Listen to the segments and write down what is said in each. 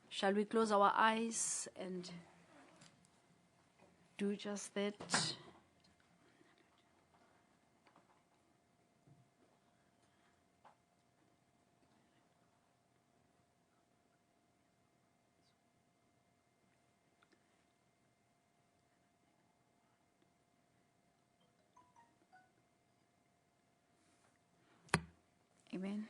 Shall we close our eyes and do just that? Amen.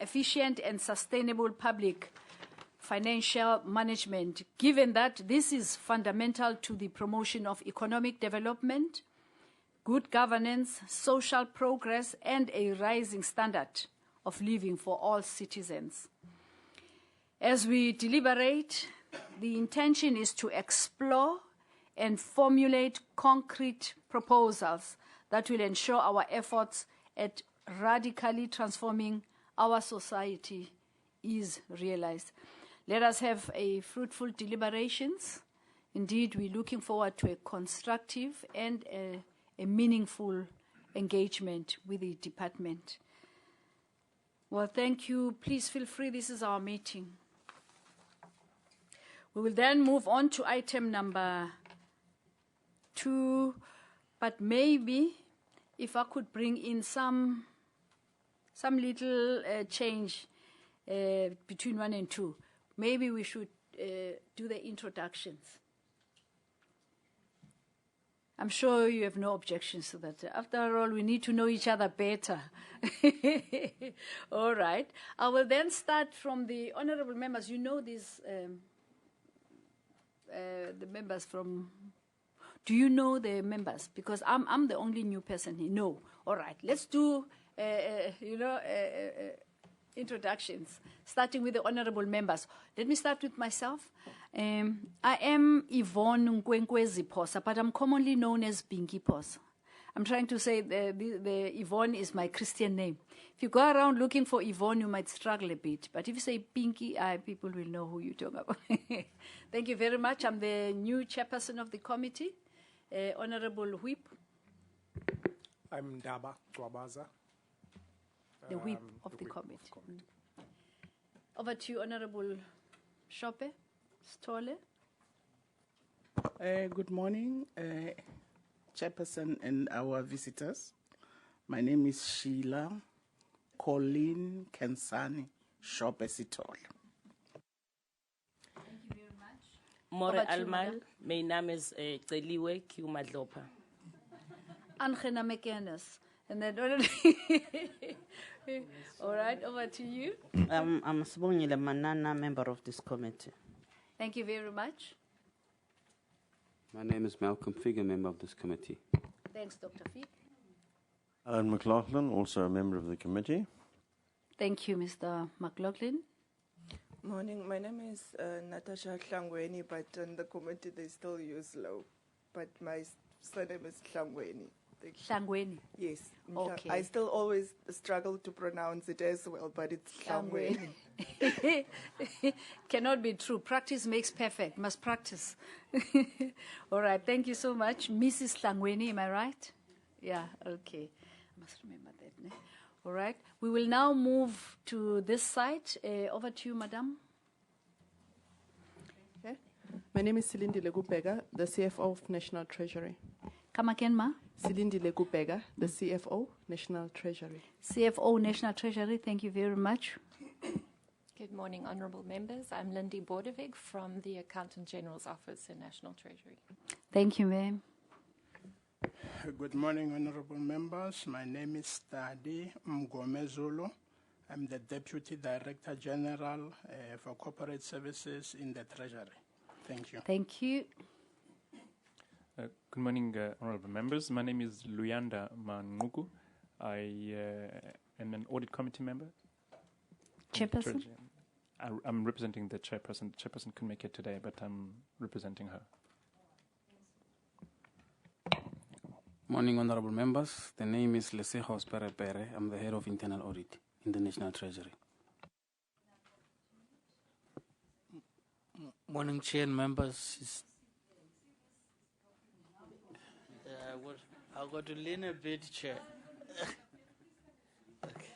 Efficient and sustainable public financial management, given that this is fundamental to the promotion of economic development, good governance, social progress, and a rising standard of living for all citizens. As we deliberate, the intention is to explore and formulate concrete proposals that will ensure our efforts at radically transforming our society is realized. Let us have a fruitful deliberations. Indeed, we're looking forward to a constructive and a meaningful engagement with the department. Well, thank you. Please feel free. This is our meeting. We will then move on to item number 2, but maybe if I could bring in some little change between 1 and 2. Maybe we should do the introductions. I'm sure you have no objections to that. After all, we need to know each other better. All right. I will then start from the honorable members. You know these, the members from... Do you know the members? Because I'm the only new person here. No. All right. Let's do, introductions, starting with the honorable members. Let me start with myself. I am Yvonne Nkwenkwezi Posa, but I'm commonly known as Binky Posa. I'm trying to say the Yvonne is my Christian name. If you go around looking for Yvonne, you might struggle a bit. But if you say Pinky, people will know who you're talking about. Thank you very much. I'm the new chairperson of the committee. Honorable Whip. I'm Daba Dwabaza. The whip of the committee. Over to you, Honorable Shope Stole. Good morning, Chairperson and our visitors. My name is Sheila Colleen Kensani Shope Sitole. Thank you very much. More Almal, my name is Celiwe Kiumadlopa. Angena McInnes. And then, all right, over to you. I'm Sibongile Manana, member of this committee. Thank you very much. My name is Malcolm Figger, member of this committee. Thanks, Dr. Fig. Alan McLaughlin, also a member of the committee. Thank you, Mr. McLaughlin. Morning, my name is Natasha Hlangweni, but in the committee they still use Low. But my surname is Hlangweni. Hlangweni. Yes. Okay. I still always struggle to pronounce it as well, but it's Hlangweni. Cannot be true. Practice makes perfect. Must practice. All right. Thank you so much. Mrs. Hlangweni, am I right? Yeah, okay. I must remember that. Ne? All right. We will now move to this side. Over to you, Madam. Okay. My name is Silindile Gupega, the CFO of National Treasury. Come again, Ma. Silindile Gupega, the CFO, National Treasury. CFO, National Treasury. Thank you very much. Good morning, honourable members. I'm Lindy Bordevig from the Accountant General's Office in National Treasury. Thank you, ma'am. Good morning, honorable members. My name is Tadi Mgomezulu. I'm the Deputy Director General for Corporate Services in the Treasury. Thank you. Thank you. Good morning, honorable members. My name is Luyanda Manguku. I am an audit committee member. Chairperson? I'm representing the chairperson. The chairperson couldn't make it today, but I'm representing her. Morning, honorable members. The name is Leseho Pere Pere. I'm the head of internal audit in the National Treasury. Morning, Chair and members. I've got to lean a bit, Chair. Okay.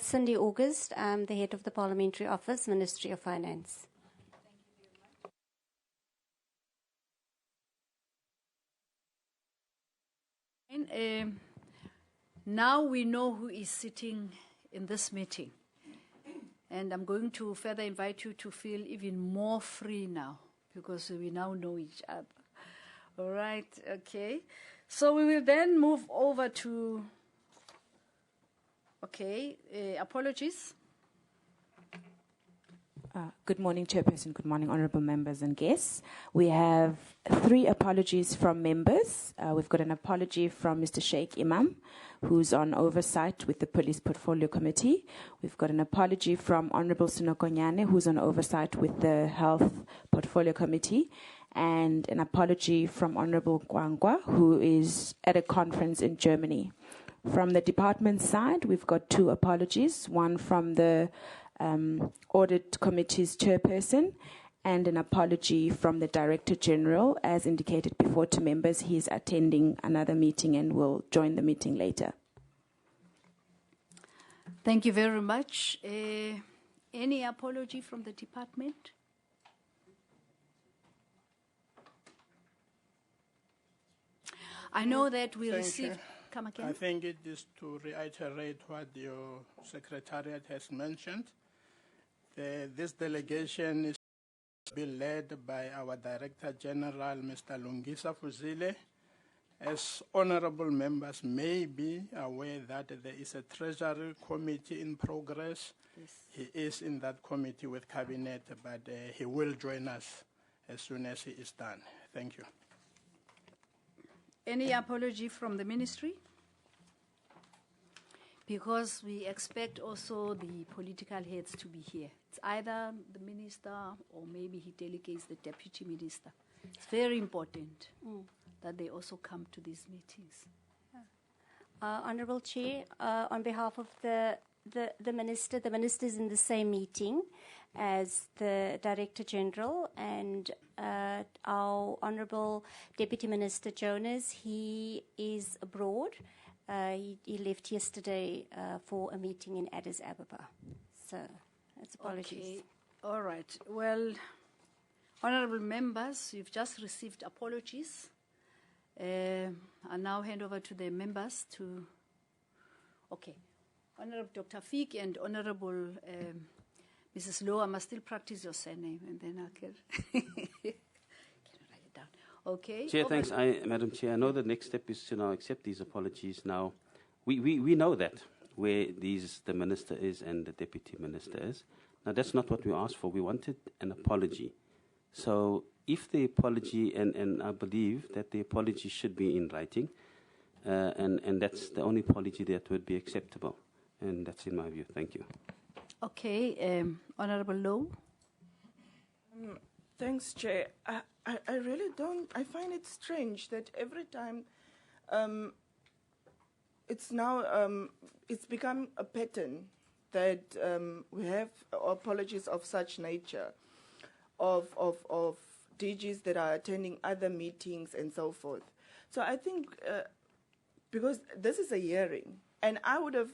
Cindy August, I'm the head of the Parliamentary Office, Ministry of Finance. And, now we know who is sitting in this meeting. And I'm going to further invite you to feel even more free now because we now know each other. All right, okay. So we will then move over to, apologies. Good morning, Chairperson. Good morning, honourable members and guests. We have 3 apologies from members. We've got an apology from Mr. Sheikh Imam, who's on oversight with the Police Portfolio Committee. We've got an apology from Honourable Sunokonyane, who's on oversight with the Health Portfolio Committee, and an apology from Honourable Kwangwa, who is at a conference in Germany. From the department side, we've got 2 apologies, one from the Audit Committee's chairperson and an apology from the Director General. As indicated before to members, he is attending another meeting and will join the meeting later. Thank you very much. Any apology from the department? I know that we received... Come again. I think it is to reiterate what your secretariat has mentioned. This delegation is to be led by our Director General, Mr. Lungisa Fuzile. As honorable members may be aware that there is a Treasury Committee in progress. Yes. He is in that committee with Cabinet, but he will join us as soon as he is done. Thank you. Any apology from the ministry? because we expect also the political heads to be here. It's either the minister or maybe he delegates the deputy minister. It's very important that they also come to these meetings. Honourable Chair, on behalf of the Minister is in the same meeting as the Director General, and our Honourable Deputy Minister Jonas, he is abroad. He left yesterday for a meeting in Addis Ababa. So, that's apologies. Okay. All right. Well, honourable members, you've just received apologies. I now hand over to the members to... Okay. Honourable Dr. Fick and Honourable Mrs. Lowe, I must still practice your surname, and then I can... write it down. Okay. Chair, thanks. Madam Chair, I know the next step is to now accept these apologies. Now, we know that where the minister is and the deputy minister is. Now, that's not what we asked for. We wanted an apology. So, if the apology, and I believe that the apology should be in writing, and that's the only apology that would be acceptable. And that's in my view. Thank you. Okay. Honourable Lowe. Thanks, Chair. I really don't. I find it strange that every time it's now it's become a pattern that we have apologies of such nature, of DGs that are attending other meetings and so forth. So I think because this is a hearing, and I would have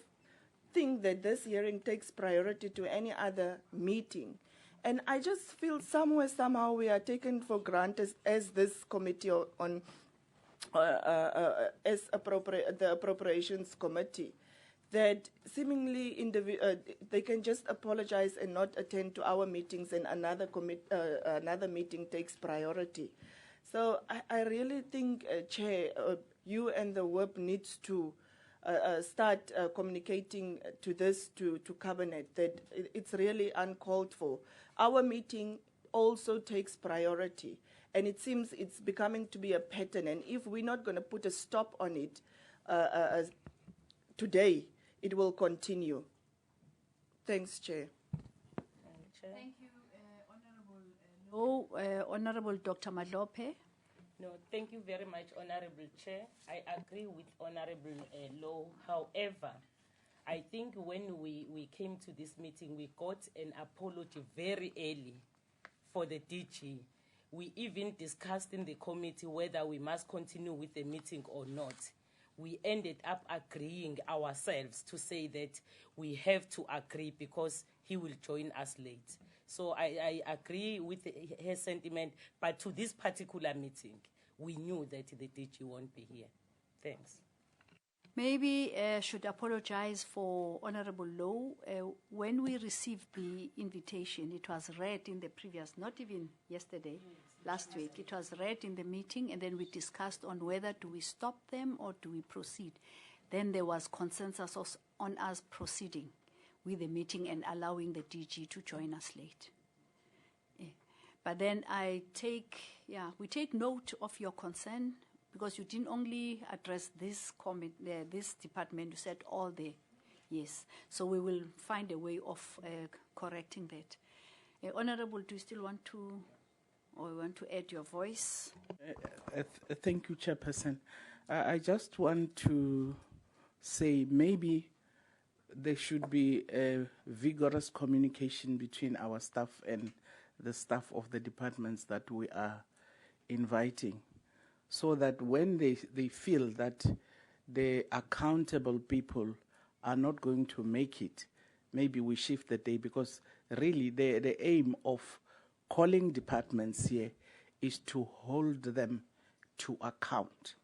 think that this hearing takes priority to any other meeting. And I just feel somehow we are taken for granted as this committee on the Appropriations Committee, that seemingly they can just apologize and not attend to our meetings, and another meeting takes priority. So I really think, Chair, you and the WIP needs to start communicating to Cabinet that it's really uncalled for. Our meeting also takes priority, and it seems it's becoming to be a pattern. And if we're not going to put a stop on it today, it will continue. Thanks, Chair. Thank you, Honourable Lowe. Honourable Dr. Madlope. No, thank you very much, Honourable Chair. I agree with Honourable Lowe. However, I think when we came to this meeting, we got an apology very early for the DG. We even discussed in the committee whether we must continue with the meeting or not. We ended up agreeing ourselves to say that we have to agree because he will join us late. So I agree with her sentiment, but to this particular meeting, we knew that the DG won't be here. Thanks. Maybe I should apologize for Honourable Lowe. When we received the invitation, it was read in the previous, not even yesterday, last week. It was read in the meeting, and then we discussed on whether do we stop them or do we proceed. Then there was consensus on us proceeding with the meeting and allowing the DG to join us late. But then we take note of your concern, because you didn't only address this this department, you said all the yes. So we will find a way of correcting that. Honourable, do you still want to, or want to add your voice? Thank you, Chairperson. I just want to say maybe there should be a vigorous communication between our staff and the staff of the departments that we are inviting, so that when they feel that the accountable people are not going to make it, maybe we shift the day, because really the aim of calling departments here is to hold them to account.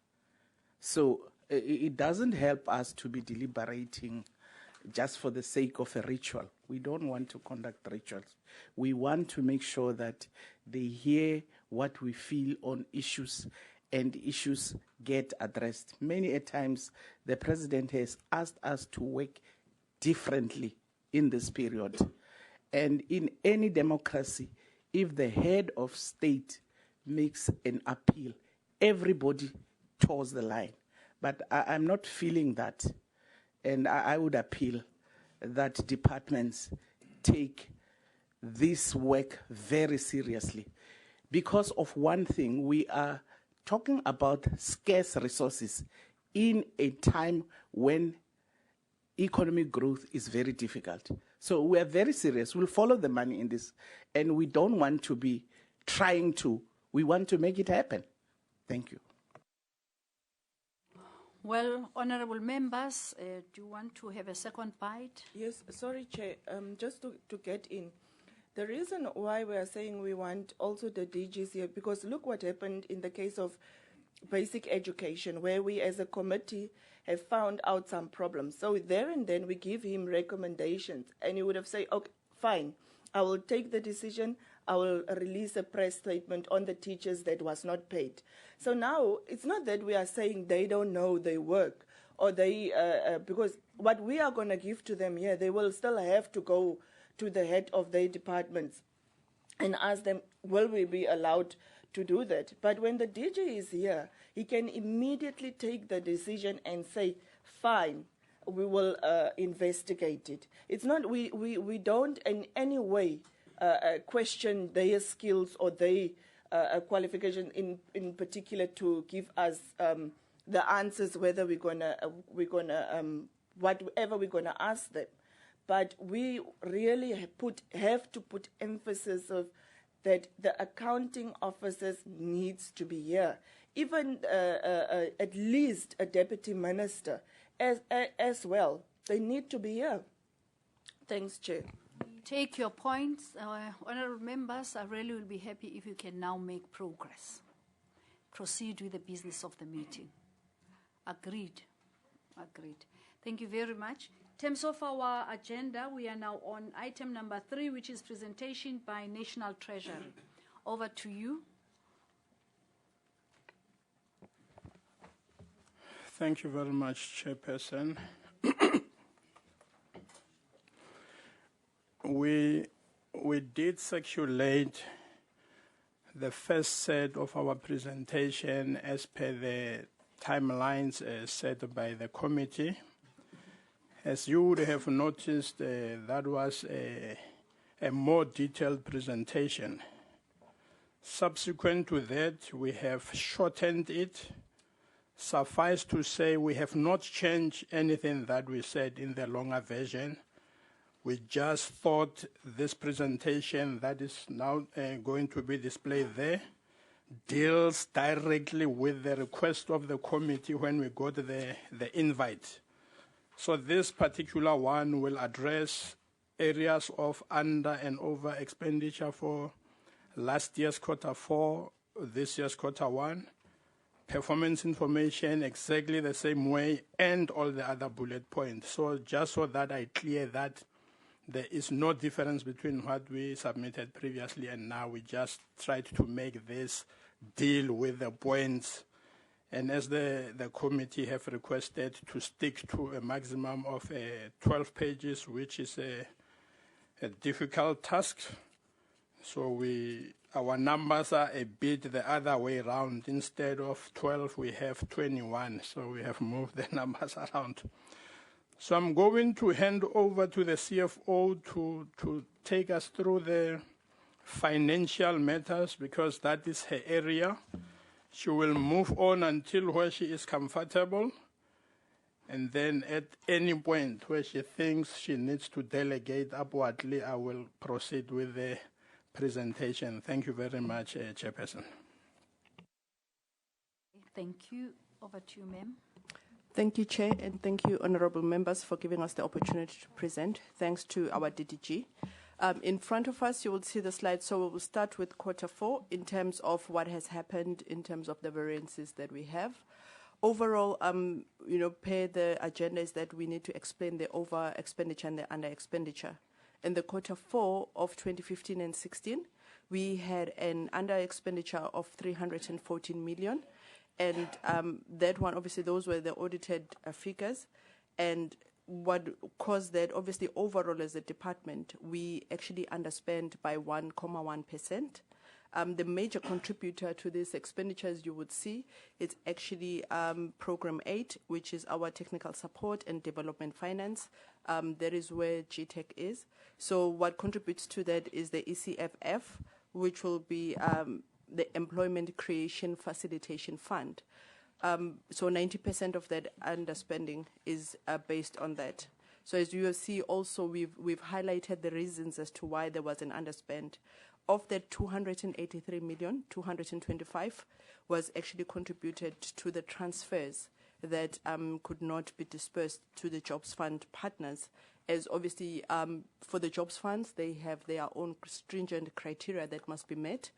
So it doesn't help us to be deliberating just for the sake of a ritual. We don't want to conduct rituals. We want to make sure that they hear what we feel on issues, and issues get addressed. Many a times, the President has asked us to work differently in this period. And in any democracy, if the head of state makes an appeal, everybody toes the line. But I'm not feeling that. And I would appeal that departments take this work very seriously. Because of one thing, we are talking about scarce resources in a time when economic growth is very difficult. So we are very serious. We'll follow the money in this. And we don't want to be trying to, we want to make it happen. Thank you. Well, honorable members, do you want to have a second bite? Yes, sorry, Chair. Just to get in. The reason why we are saying we want also the DGs here, because look what happened in the case of basic education, where we as a committee have found out some problems. So there and then we give him recommendations, and he would have said, okay, fine, I will take the decision, I will release a press statement on the teachers that was not paid. So now it's not that we are saying they don't know their work, or they, because what we are going to give to them here, they will still have to go to the head of their departments and ask them, will we be allowed to do that? But when the DG is here, he can immediately take the decision and say, fine, we will investigate it. It's not, we don't in any way question their skills or their qualification in particular to give us the answers, whether we're gonna whatever we're gonna ask them. But we really have to put emphasis of that the accounting officers needs to be here. Even at least a deputy minister as well. They need to be here. Thanks, Chair. Take your points. Honourable members, I really will be happy if you can now make progress. Proceed with the business of the meeting. Agreed. Agreed. Thank you very much. In terms of our agenda, we are now on item number 3, which is presentation by National Treasury. Over to you. Thank you very much, Chairperson. We did circulate the first set of our presentation as per the timelines set by the committee. As you would have noticed, that was a more detailed presentation. Subsequent to that, we have shortened it. Suffice to say, we have not changed anything that we said in the longer version. We just thought this presentation that is now going to be displayed there deals directly with the request of the committee when we got the invite. So this particular one will address areas of under and over expenditure for last year's Q4, this year's Q1, performance information exactly the same way, and all the other bullet points. So just so that I clear that there is no difference between what we submitted previously and now, we just tried to make this deal with the points. And as the committee have requested to stick to a maximum of 12 pages, which is a difficult task. So our numbers are a bit the other way around. Instead of 12, we have 21. So we have moved the numbers around. So I'm going to hand over to the CFO to take us through the financial matters, because that is her area. She will move on until where she is comfortable, and then at any point where she thinks she needs to delegate upwardly, I will proceed with the presentation. Thank you very much, Chairperson. Thank you. Over to you, ma'am. Thank you, Chair, and thank you, honourable members, for giving us the opportunity to present. Thanks to our DDG. In front of us, you will see the slide. So we will start with Q4 in terms of what has happened in terms of the variances that we have. Overall, per the agenda is that we need to explain the over expenditure and the under expenditure. In the Q4 of 2015 and 16, we had an under expenditure of 314 million. And that one, obviously, those were the audited figures. And what caused that, obviously, overall as a department, we actually underspent by 1.1%. The major contributor to these expenditures you would see is actually Program 8, which is our technical support and development finance. That is where GTEC is. So what contributes to that is the ECFF, which will be the Employment Creation Facilitation Fund. So 90% of that underspending is based on that. So as you see also, we've highlighted the reasons as to why there was an underspend. Of that 283 million, 225 was actually contributed to the transfers that could not be dispersed to the Jobs Fund partners. As obviously for the Jobs Funds, they have their own stringent criteria that must be met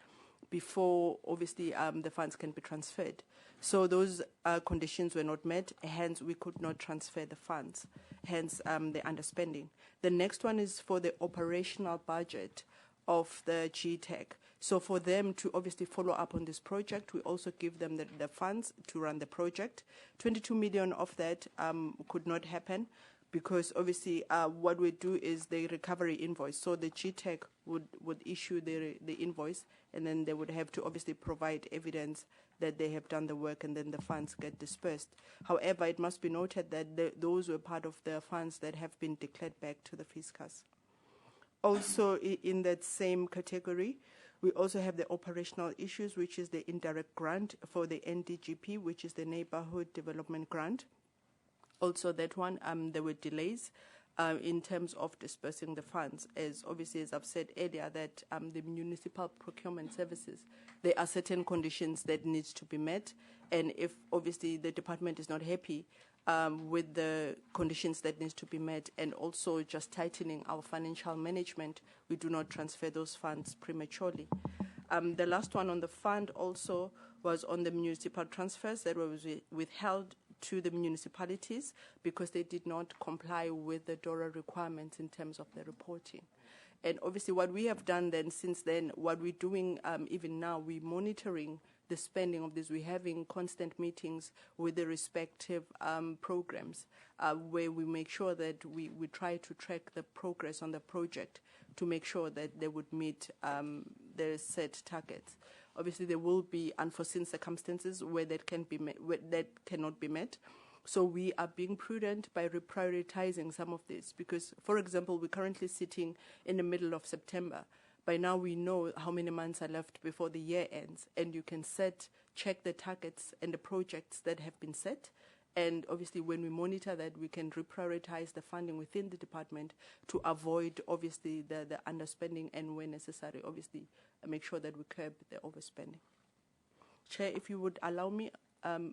before obviously the funds can be transferred. So those conditions were not met, hence we could not transfer the funds, hence the underspending. The next one is for the operational budget of the GTEC. So for them to obviously follow up on this project, we also give them the funds to run the project. 22 million of that could not happen because obviously what we do is the recovery invoice. So the GTEC would issue the invoice, and then they would have to obviously provide evidence that they have done the work, and then the funds get dispersed. However, it must be noted that those were part of the funds that have been declared back to the fiscus. Also in that same category, we also have the operational issues, which is the indirect grant for the NDGP, which is the Neighborhood Development Grant. Also that one, there were delays in terms of dispersing the funds, as obviously, as I've said earlier, that the municipal procurement services, there are certain conditions that needs to be met, and if obviously the department is not happy with the conditions that needs to be met, and also just tightening our financial management, we do not transfer those funds prematurely. The last one on the fund also was on the municipal transfers that was withheld to the municipalities because they did not comply with the DORA requirements in terms of the reporting. And obviously what we have done then, since then, what we're doing even now, we're monitoring the spending of this. We're having constant meetings with the respective programs where we make sure that we try to track the progress on the project to make sure that they would meet their set targets. Obviously, there will be unforeseen circumstances where that cannot be met. So we are being prudent by reprioritizing some of this because, for example, we're currently sitting in the middle of September. By now we know how many months are left before the year ends, and you can check the targets and the projects that have been set. And obviously when we monitor that, we can reprioritize the funding within the department to avoid obviously the underspending, and when necessary, obviously make sure that we curb the overspending. Chair, if you would allow me,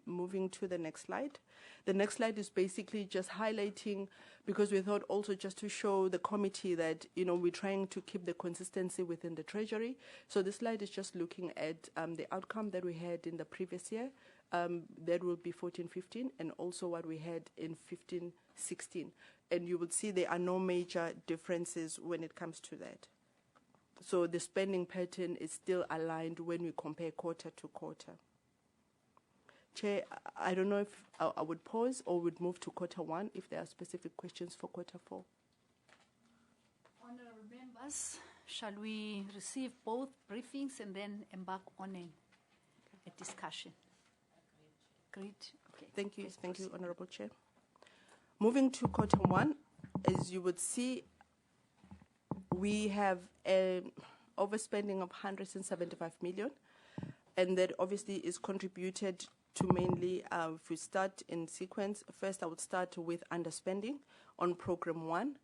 moving to the next slide. The next slide is basically just highlighting, because we thought also just to show the committee that, we're trying to keep the consistency within the Treasury. So this slide is just looking at the outcome that we had in the previous year. That will be 14-15, and also what we had in 15-16. And you will see there are no major differences when it comes to that. So the spending pattern is still aligned when we compare quarter to quarter. Chair, I don't know if I would pause or would move to quarter one if there are specific questions for quarter four. Honourable members, shall we receive both briefings and then embark on a discussion? Agreed. Okay. Thank you. Thank you, Honourable Chair. Moving to quarter one, as you would see, we have an overspending of 175 million, and that obviously is contributed to mainly, if we start in sequence, first I would start with underspending on Program 1,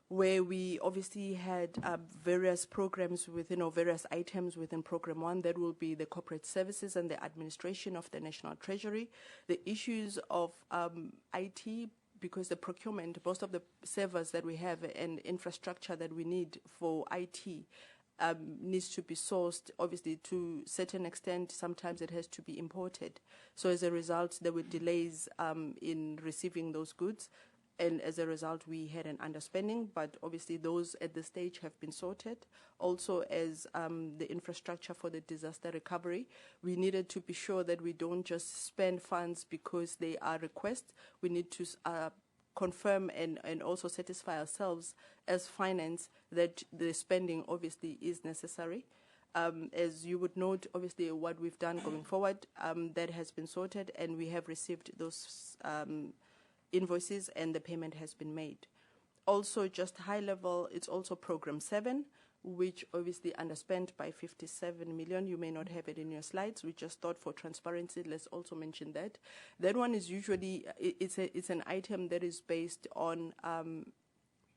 where we obviously had various programs within, or various items within Program 1. That will be the corporate services and the administration of the National Treasury. The issues of IT, because the procurement, most of the servers that we have and infrastructure that we need for IT needs to be sourced, obviously, to a certain extent. Sometimes it has to be imported. So as a result, there were delays in receiving those goods. And as a result, we had an underspending, but obviously those at this stage have been sorted. Also, as the infrastructure for the disaster recovery, we needed to be sure that we don't just spend funds because they are requests. We need to confirm and also satisfy ourselves as finance that the spending obviously is necessary. As you would note, obviously, what we've done going forward, that has been sorted, and we have received those invoices, and the payment has been made. Also, just high level, it's also Program 7, which obviously underspent by 57 million. You may not have it in your slides. We just thought for transparency, let's also mention that. That one is usually, it's an item that is based on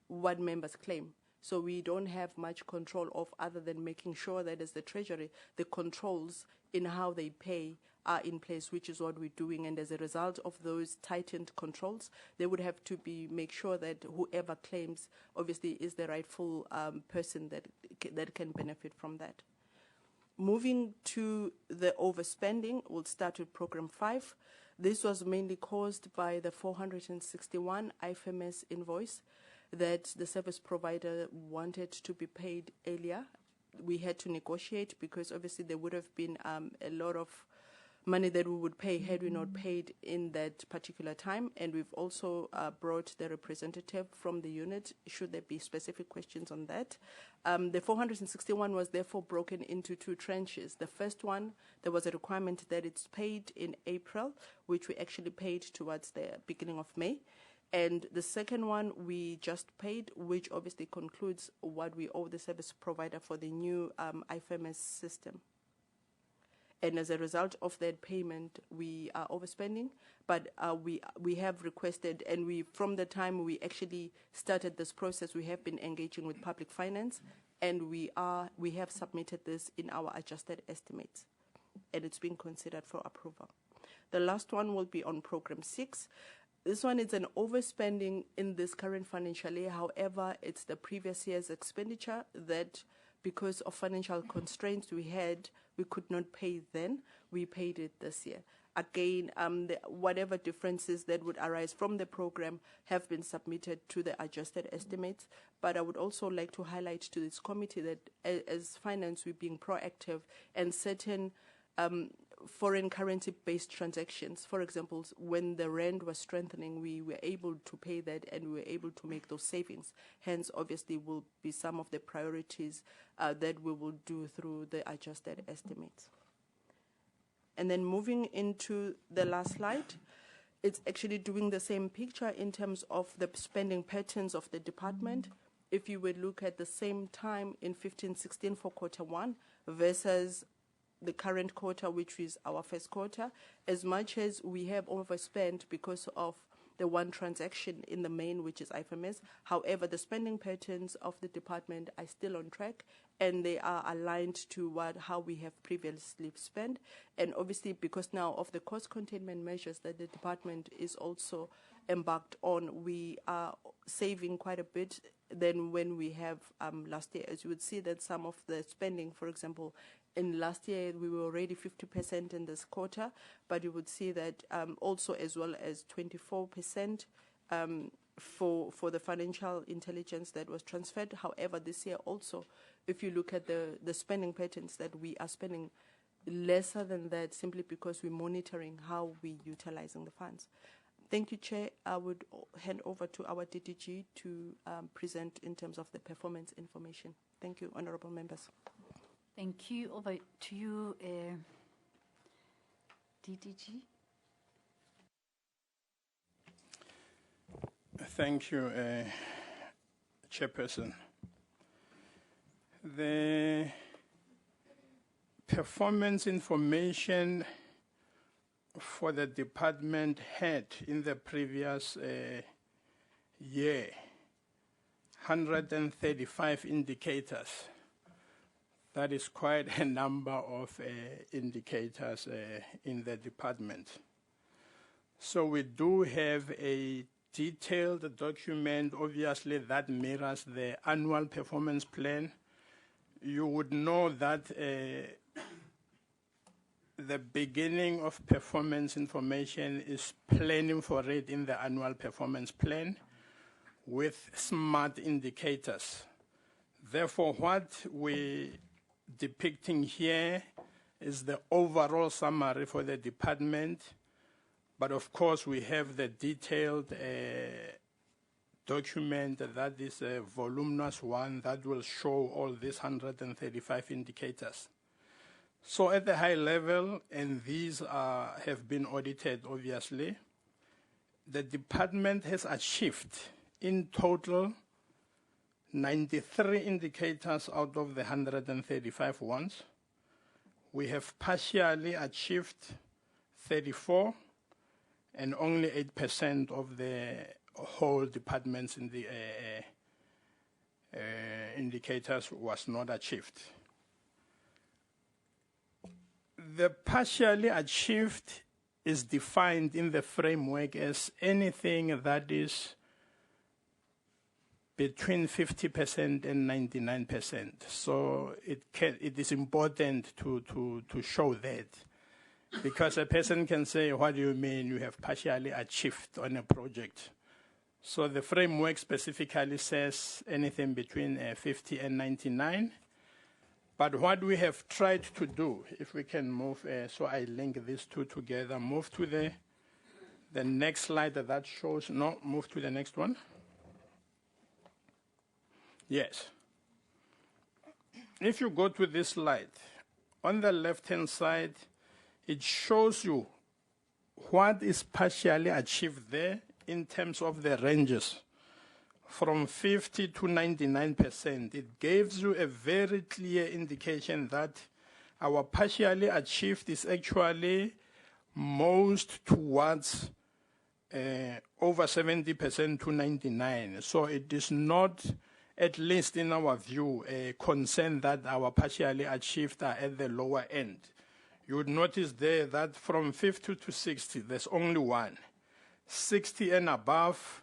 what members claim. So we don't have much control of other than making sure that as the Treasury, the controls in how they pay are in place, which is what we're doing. And as a result of those tightened controls, they would have to make sure that whoever claims obviously is the rightful person that can benefit from that. Moving to the overspending, we'll start with Program 5. This was mainly caused by the 461 IFMS invoice that the service provider wanted to be paid earlier. We had to negotiate because obviously there would have been a lot of money that we would pay had we not paid in that particular time. And we've also brought the representative from the unit, should there be specific questions on that. The 461 was therefore broken into two tranches. The first one, there was a requirement that it's paid in April, which we actually paid towards the beginning of May. And the second one we just paid, which obviously concludes what we owe the service provider for the new IFMS system. And as a result of that payment, we are overspending, but we have requested, and from the time we actually started this process, we have been engaging with public finance, and we have submitted this in our adjusted estimates, and it's being considered for approval. The last one will be on Program 6. This one is an overspending in this current financial year. However, it's the previous year's expenditure that, because of financial constraints we had, we could not pay then. We paid it this year. Again, whatever differences that would arise from the program have been submitted to the adjusted estimates. But I would also like to highlight to this committee that as finance, we're being proactive, and certain foreign currency-based transactions. For example, when the rand was strengthening, we were able to pay that, and we were able to make those savings. Hence, obviously, will be some of the priorities that we will do through the adjusted estimates. And then moving into the last slide, it's actually doing the same picture in terms of the spending patterns of the department. If you would look at the same time in 15-16 for Q1 versus the current quarter, which is our first quarter, as much as we have overspent because of the one transaction in the main, which is IFMS. However, the spending patterns of the department are still on track, and they are aligned to how we have previously spent. And obviously, because now of the cost containment measures that the department is also embarked on, we are saving quite a bit than when we have last year. As you would see that some of the spending, for example, in last year, we were already 50% in this quarter, but you would see that also as well as 24% for the financial intelligence that was transferred. However, this year also, if you look at the spending patterns, that we are spending lesser than that simply because we're monitoring how we're utilizing the funds. Thank you, Chair. I would hand over to our DDG to present in terms of the performance information. Thank you, honorable members. Thank you. Over to you, DDG. Thank you, Chairperson. The performance information for the department had in the previous year 135 indicators. That is quite a number of indicators in the department. So we do have a detailed document, obviously, that mirrors the annual performance plan. You would know that the beginning of performance information is planning for it in the annual performance plan with SMART indicators. Therefore, what we're depicting here is the overall summary for the department, but of course we have the detailed document that is a voluminous one that will show all these 135 indicators. So at the high level, and these have been audited obviously, the department has achieved in total 93 indicators out of the 135 ones. We have partially achieved 34, and only 8% of the whole departments in the indicators was not achieved. The partially achieved is defined in the framework as anything that is between 50% and 99%. So it is important to show that, because a person can say, what do you mean you have partially achieved on a project? So the framework specifically says anything between 50 and 99. But what we have tried to do, if we can move, so I link these two together, move to the next slide that shows, no, move to the next one. Yes. If you go to this slide, on the left-hand side, it shows you what is partially achieved there in terms of the ranges from 50 to 99%. It gives you a very clear indication that our partially achieved is actually most towards over 70% to 99%. So it is not, at least in our view, a concern that our partially achieved are at the lower end. You would notice there that from 50 to 60, there's only one. 60 and above,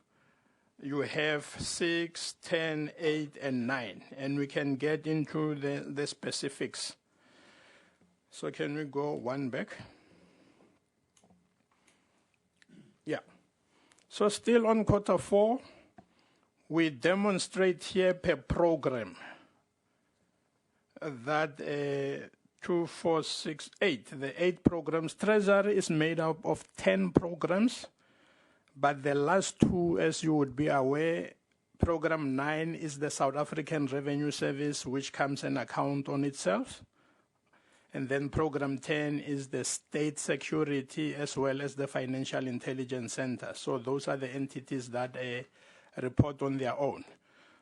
you have 6, 10, 8, and 9. And we can get into the specifics. So can we go one back? Yeah. So still on quarter 4, we demonstrate here per program that 2, 4, 6, 8. The 8 programs. Treasury is made up of 10 programs, but the last 2, as you would be aware, program 9 is the South African Revenue Service, which comes an account on itself. And then program 10 is the State Security as well as the Financial Intelligence Center. So those are the entities that report on their own.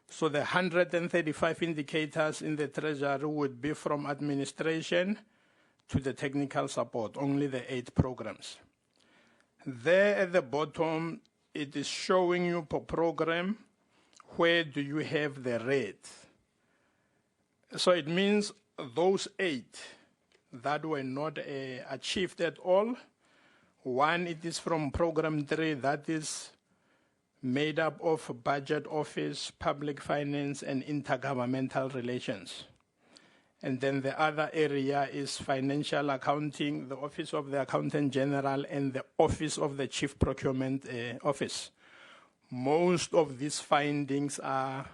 So the 135 indicators in the Treasury would be from administration to the technical support, only the 8 programs. There at the bottom, it is showing you per program where do you have the red. So it means those 8 that were not achieved at all. One, it is from program 3, that is made up of budget office, public finance, and intergovernmental relations. And then the other area is financial accounting, the Office of the Accountant General, and the Office of the Chief Procurement Office. Most of these findings are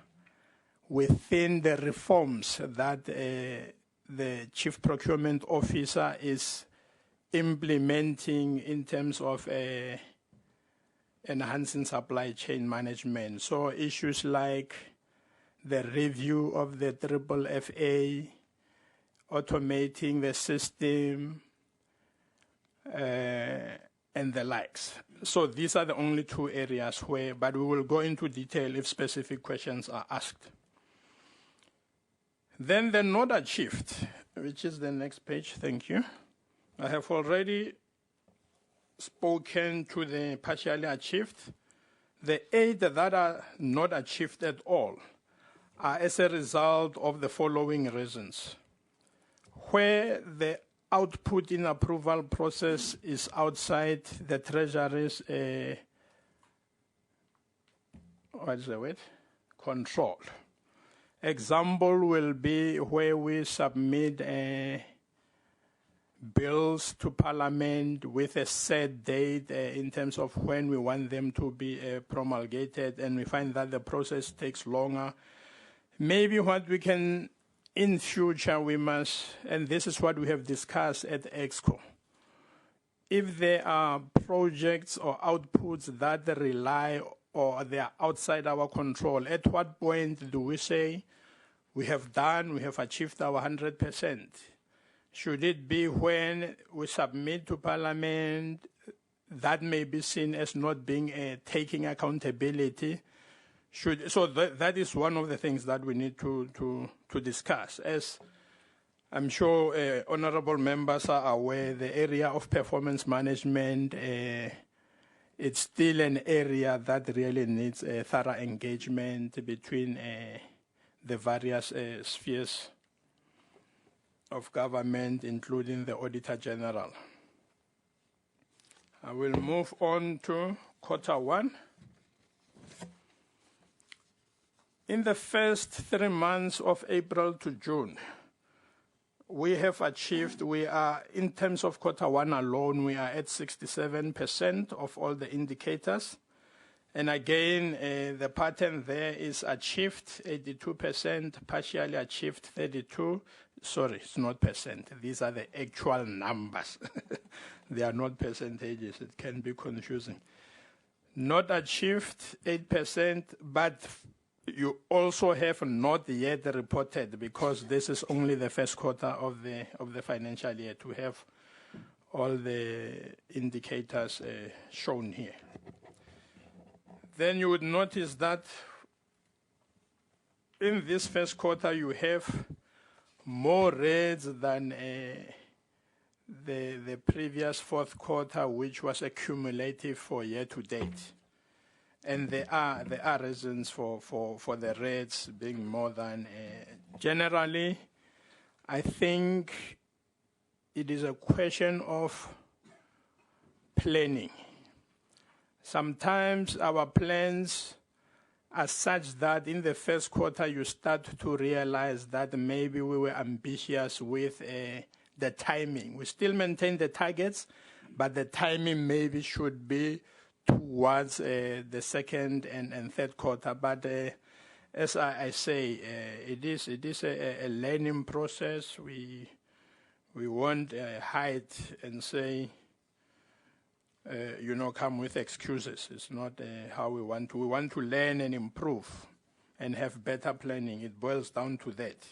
within the reforms that the Chief Procurement Officer is implementing in terms of enhancing supply chain management. So issues like the review of the FFA, automating the system, and the likes. So these are the only 2 areas where, but we will go into detail if specific questions are asked. Then the not achieved, which is the next page, thank you. I have already spoken to the partially achieved. The 8 that are not achieved at all are as a result of the following reasons. Where the output in approval process is outside the Treasury's control. Example will be where we submit bills to Parliament with a set date in terms of when we want them to be promulgated, and we find that the process takes longer. Maybe what we can, in future, we must, and this is what we have discussed at EXCO, if there are projects or outputs that rely or they are outside our control, at what point do we say we have achieved our 100%? Should it be when we submit to Parliament? That may be seen as not being taking accountability. That is one of the things that we need to discuss. As I'm sure honourable members are aware, the area of performance management, it's still an area that really needs a thorough engagement between the various spheres of government, including the Auditor General. I will move on to Q1. In the first 3 months of April to June, we have achieved, in terms of Q1 alone, we are at 67% of all the indicators. And again, the pattern there is achieved 82%, partially achieved 32%. Sorry, it's not percent. These are the actual numbers. They are not percentages. It can be confusing. Not achieved 8%, but you also have not yet reported, because this is only the first quarter of the financial year, to have all the indicators shown here. Then you would notice that in this first quarter you have more reds than the previous fourth quarter, which was a cumulative for year to date. And there are reasons for the rates being more than. Generally, I think it is a question of planning. Sometimes our plans are such that in the first quarter you start to realize that maybe we were ambitious with the timing. We still maintain the targets, but the timing maybe should be towards the second and third quarter. But as I say, it is a learning process. We won't hide and say, come with excuses. It's not how we want to. We want to learn and improve and have better planning. It boils down to that.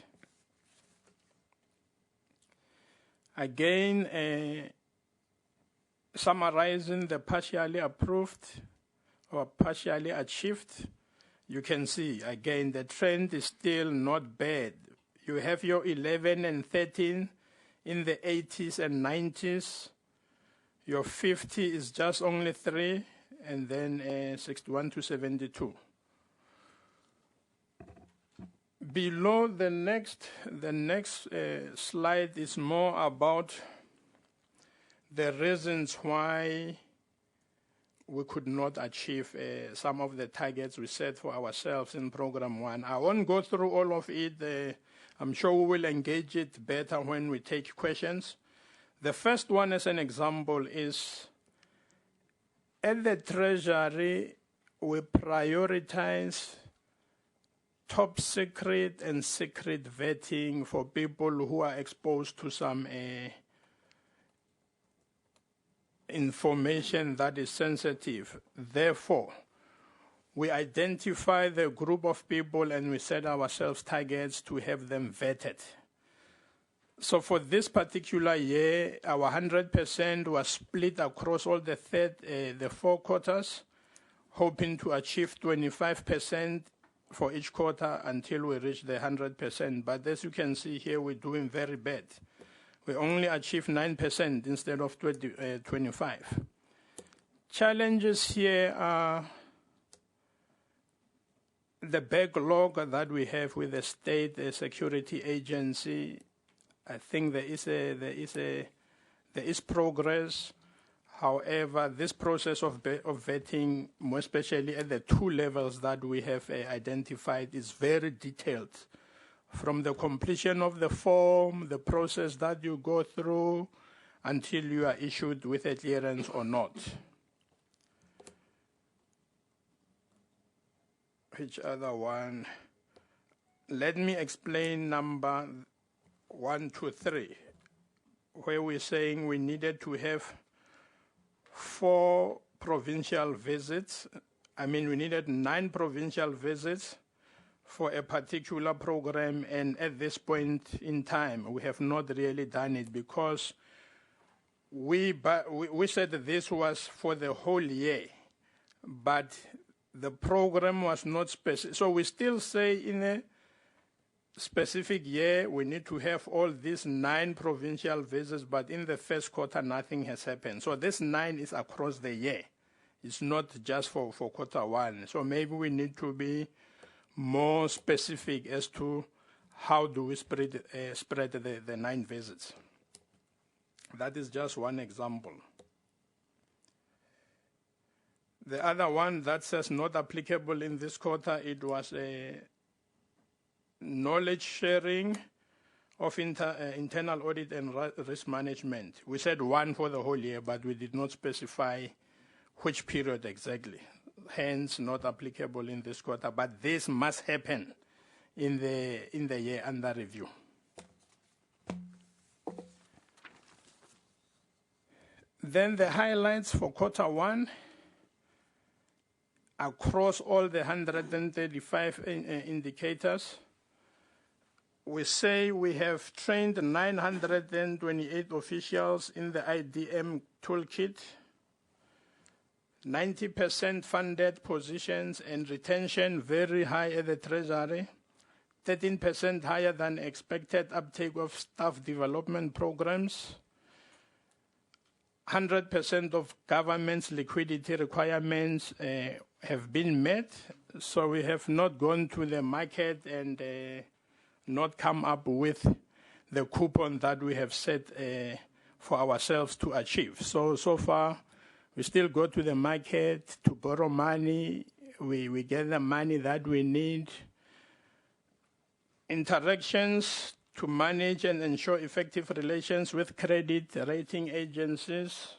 Again, summarizing the partially approved or partially achieved, you can see, again, the trend is still not bad. You have your 11 and 13 in the 80s and 90s. Your 50 is just only 3, and then 61 to 72. Below the next slide is more about the reasons why we could not achieve some of the targets we set for ourselves in Program 1. I won't go through all of it. I'm sure we will engage it better when we take questions. The first one, as an example, is at the Treasury, we prioritize top secret and secret vetting for people who are exposed to some information that is sensitive. Therefore, we identify the group of people and we set ourselves targets to have them vetted. So for this particular year, our 100% was split across all the 4 quarters, hoping to achieve 25% for each quarter until we reach the 100%. But as you can see here, we're doing very bad. We only achieved 9% instead of 25. Challenges here are the backlog that we have with the state security agency. I think there is progress. However, this process of vetting, more especially at the 2 levels that we have identified, is very detailed. From the completion of the form, the process that you go through, until you are issued with a clearance or not. Which other one? Let me explain number 1 to 3, where we're saying we needed to have 4 provincial visits. we needed 9 provincial visits for a particular program, and at this point in time, we have not really done it because we said that this was for the whole year, but the program was not specific. So we still say in a specific year, we need to have all these 9 provincial visits, but in the first quarter, nothing has happened. So this 9 is across the year. It's not just for quarter 1. So maybe we need to be more specific as to how do we spread the 9 visits. That is just one example. The other one that says not applicable in this quarter, it was a knowledge sharing of internal audit and risk management. We said 1 for the whole year, but we did not specify which period exactly. Hence, not applicable in this quarter. But this must happen in the year under review. Then the highlights for quarter 1. Across all the 135 indicators, we say we have trained 928 officials in the IDM toolkit, 90% funded positions and retention very high at the Treasury, 13% higher than expected uptake of staff development programs, 100% of government's liquidity requirements have been met, so we have not gone to the market and not come up with the coupon that we have set for ourselves to achieve. So far, we still go to the market to borrow money. We get the money that we need. Interactions to manage and ensure effective relations with credit rating agencies.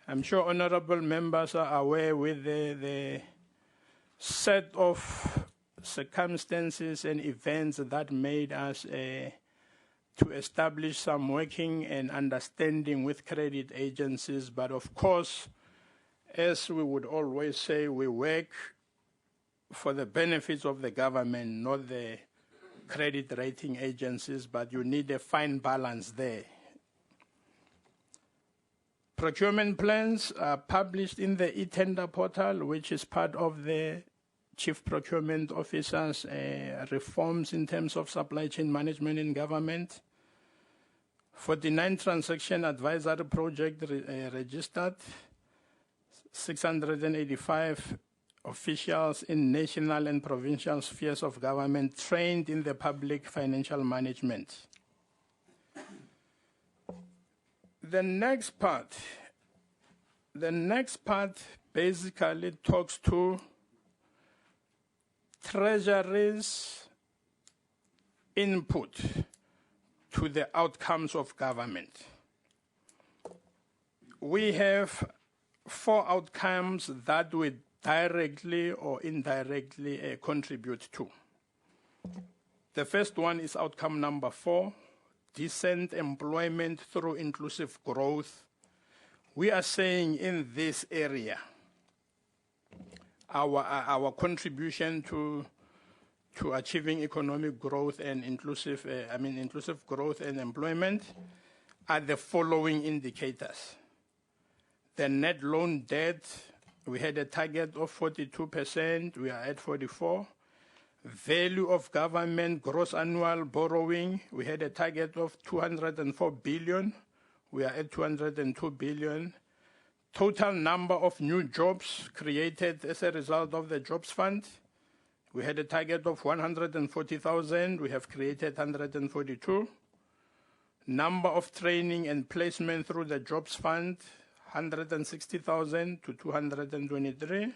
I'm sure honorable members are aware with the set of circumstances and events that made us to establish some working and understanding with credit agencies. But of course, as we would always say, we work for the benefits of the government, not the credit rating agencies, but you need a fine balance there. Procurement plans are published in the e-tender portal, which is part of the Chief Procurement Officer's reforms in terms of supply chain management in government. 49 transaction advisory project registered, 685 officials in national and provincial spheres of government trained in the public financial management. The next part basically talks to Treasury's input to the outcomes of government. We have 4 outcomes that we directly or indirectly contribute to. The first one is outcome number 4, decent employment through inclusive growth. We are saying in this area, our contribution to achieving economic growth and inclusive growth and employment are the following indicators. The net loan debt, we had a target of 42%, we are at 44%. Value of government gross annual borrowing, we had a target of 204 billion, we are at 202 billion. Total number of new jobs created as a result of the Jobs Fund, we had a target of 140,000, we have created 142. Number of training and placement through the Jobs Fund, 160,000 to 223.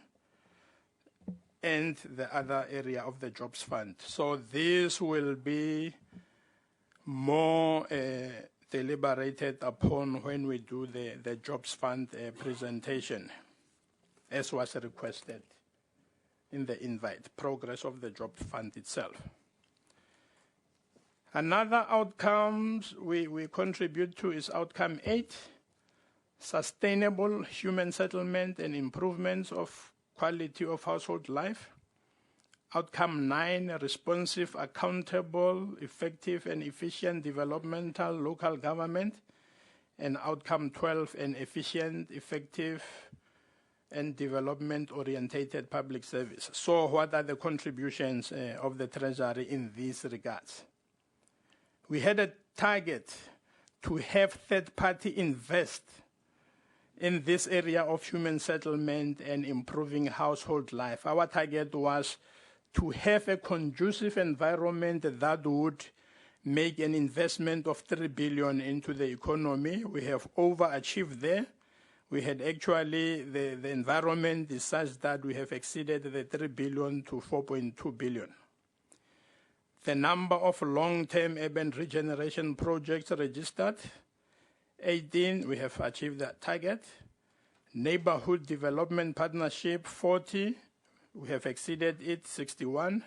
And the other area of the Jobs Fund. So this will be more deliberated upon when we do the Jobs Fund presentation, as was requested in the invite, progress of the Jobs Fund itself. Another outcome we contribute to is outcome 8, sustainable human settlement and improvements of quality of household life. Outcome 9, responsive, accountable, effective, and efficient developmental local government. And outcome 12, an efficient, effective, and development-orientated public service. So what are the contributions of the Treasury in these regards? We had a target to have third-party invest in this area of human settlement and improving household life. Our target was to have a conducive environment that would make an investment of 3 billion into the economy. We have overachieved there. We had actually, the environment is such that we have exceeded the 3 billion to 4.2 billion. The number of long-term urban regeneration projects registered, 18, we have achieved that target. Neighborhood development partnership, 40, we have exceeded it, 61.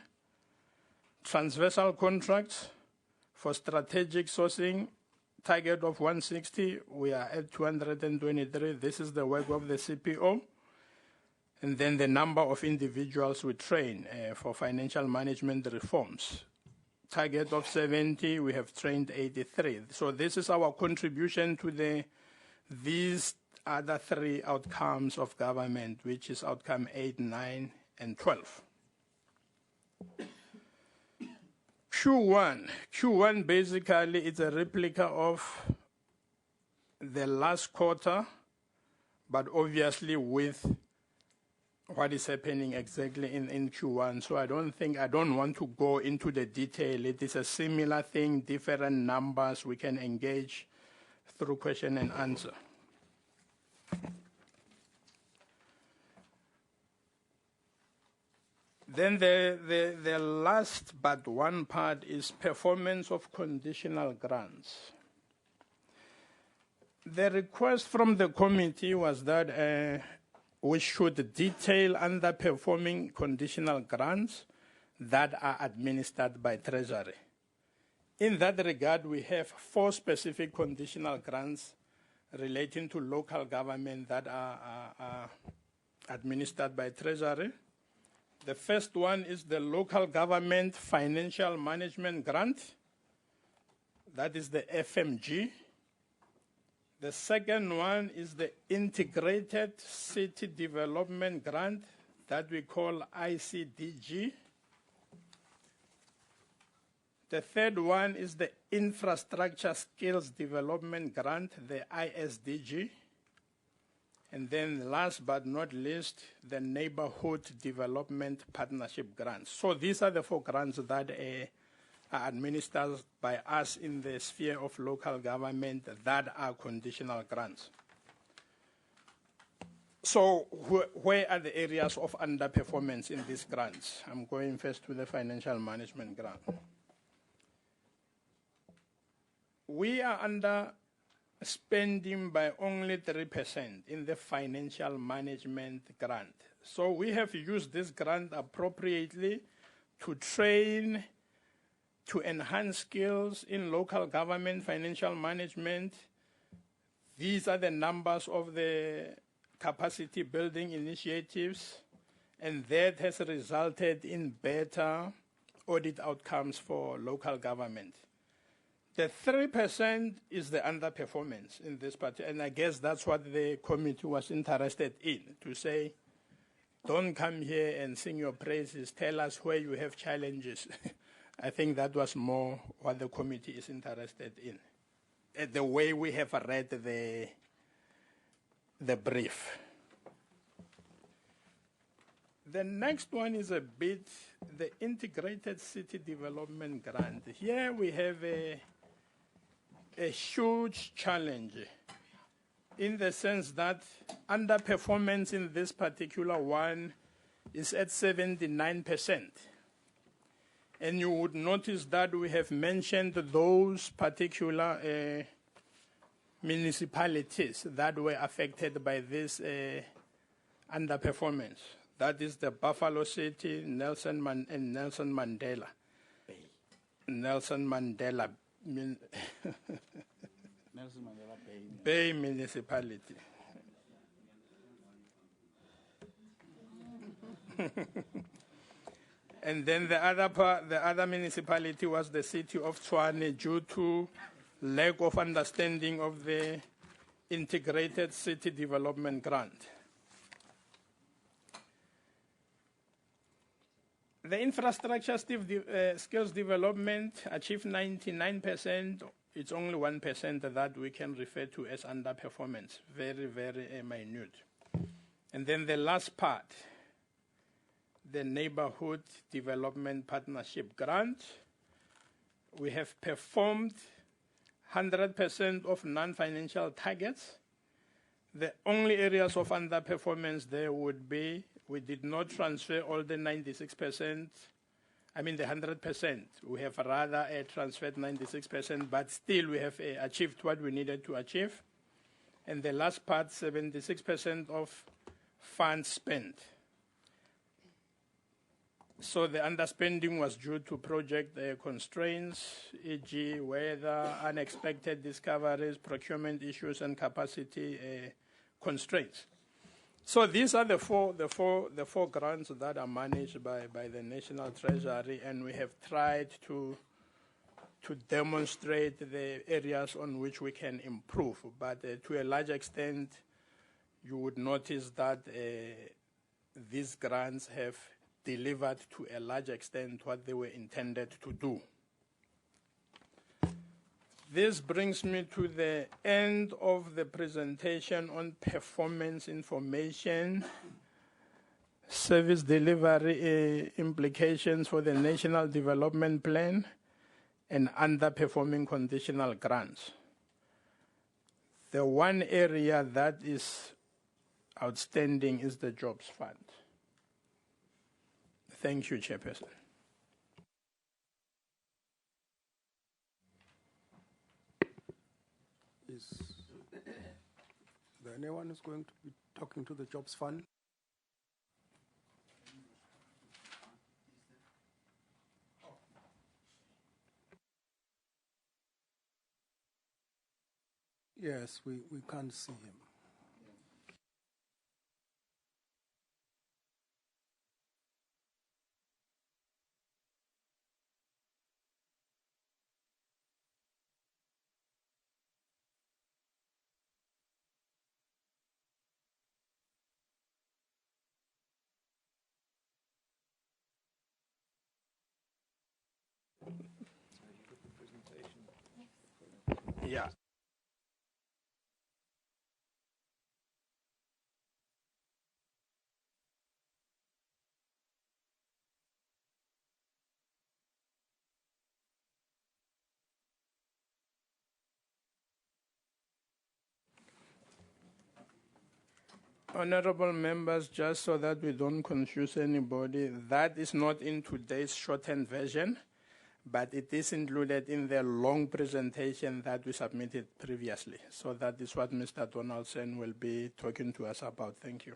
Transversal contracts for strategic sourcing, target of 160, we are at 223. This is the work of the CPO. And then the number of individuals we train for financial management reforms. Target of 70, we have trained 83. So this is our contribution to these other 3 outcomes of government, which is outcome 8, 9, and 12. Q1 basically is a replica of the last quarter, but obviously with what is happening exactly in Q1. So I don't want to go into the detail. It is a similar thing, different numbers. We can engage through question and answer. Then the last but one part is performance of conditional grants. The request from the committee was that we should detail underperforming conditional grants that are administered by Treasury. In that regard, we have 4 specific conditional grants relating to local government that are administered by Treasury. The first one is the Local Government Financial Management Grant. That is the FMG. The second one is the Integrated City Development Grant that we call ICDG. The third one is the Infrastructure Skills Development Grant, the ISDG. And then last but not least, the Neighborhood Development Partnership Grants. So these are the 4 grants that are administered by us in the sphere of local government that are conditional grants. So where are the areas of underperformance in these grants? I'm going first to the financial management grant. We are under spending by only 3% in the financial management grant. So we have used this grant appropriately to train, to enhance skills in local government financial management. These are the numbers of the capacity building initiatives, and that has resulted in better audit outcomes for local government. The 3% is the underperformance in this part, and I guess that's what the committee was interested in, to say, don't come here and sing your praises, tell us where you have challenges. I think that was more what the committee is interested in, the way we have read the brief. The next one is a bit the Integrated City Development Grant. Here we have a huge challenge in the sense that underperformance in this particular one is at 79%. And you would notice that we have mentioned those particular municipalities that were affected by this underperformance. That is the Buffalo City, Nelson Mandela. Nelson Mandela Bay Municipality. And then the other municipality was the city of Tshwane due to lack of understanding of the integrated city development grant. The infrastructure skills development achieved 99%. It's only 1% that we can refer to as underperformance. Very, very minute. And then the last part, the Neighborhood Development Partnership Grant. We have performed 100% of non-financial targets. The only areas of underperformance there would be we did not transfer all the 96%, I mean the 100%. We have rather transferred 96%, but still we have achieved what we needed to achieve. And the last part, 76% of funds spent. So the underspending was due to project constraints, e.g. weather, unexpected discoveries, procurement issues, and capacity constraints. So these are the four grants that are managed by the National Treasury, and we have tried to demonstrate the areas on which we can improve. But to a large extent, you would notice that these grants have delivered to a large extent what they were intended to do. This brings me to the end of the presentation on performance information, service delivery implications for the National Development Plan, and underperforming conditional grants. The one area that is outstanding is the Jobs Fund. Thank you, Chairperson. Is there anyone who's going to be talking to the Jobs Fund? Yes, we can't see him. Yeah. Honorable members, just so that we don't confuse anybody, that is not in today's shortened version, but it is included in the long presentation that we submitted previously. So that is what Mr. Donaldson will be talking to us about. Thank you.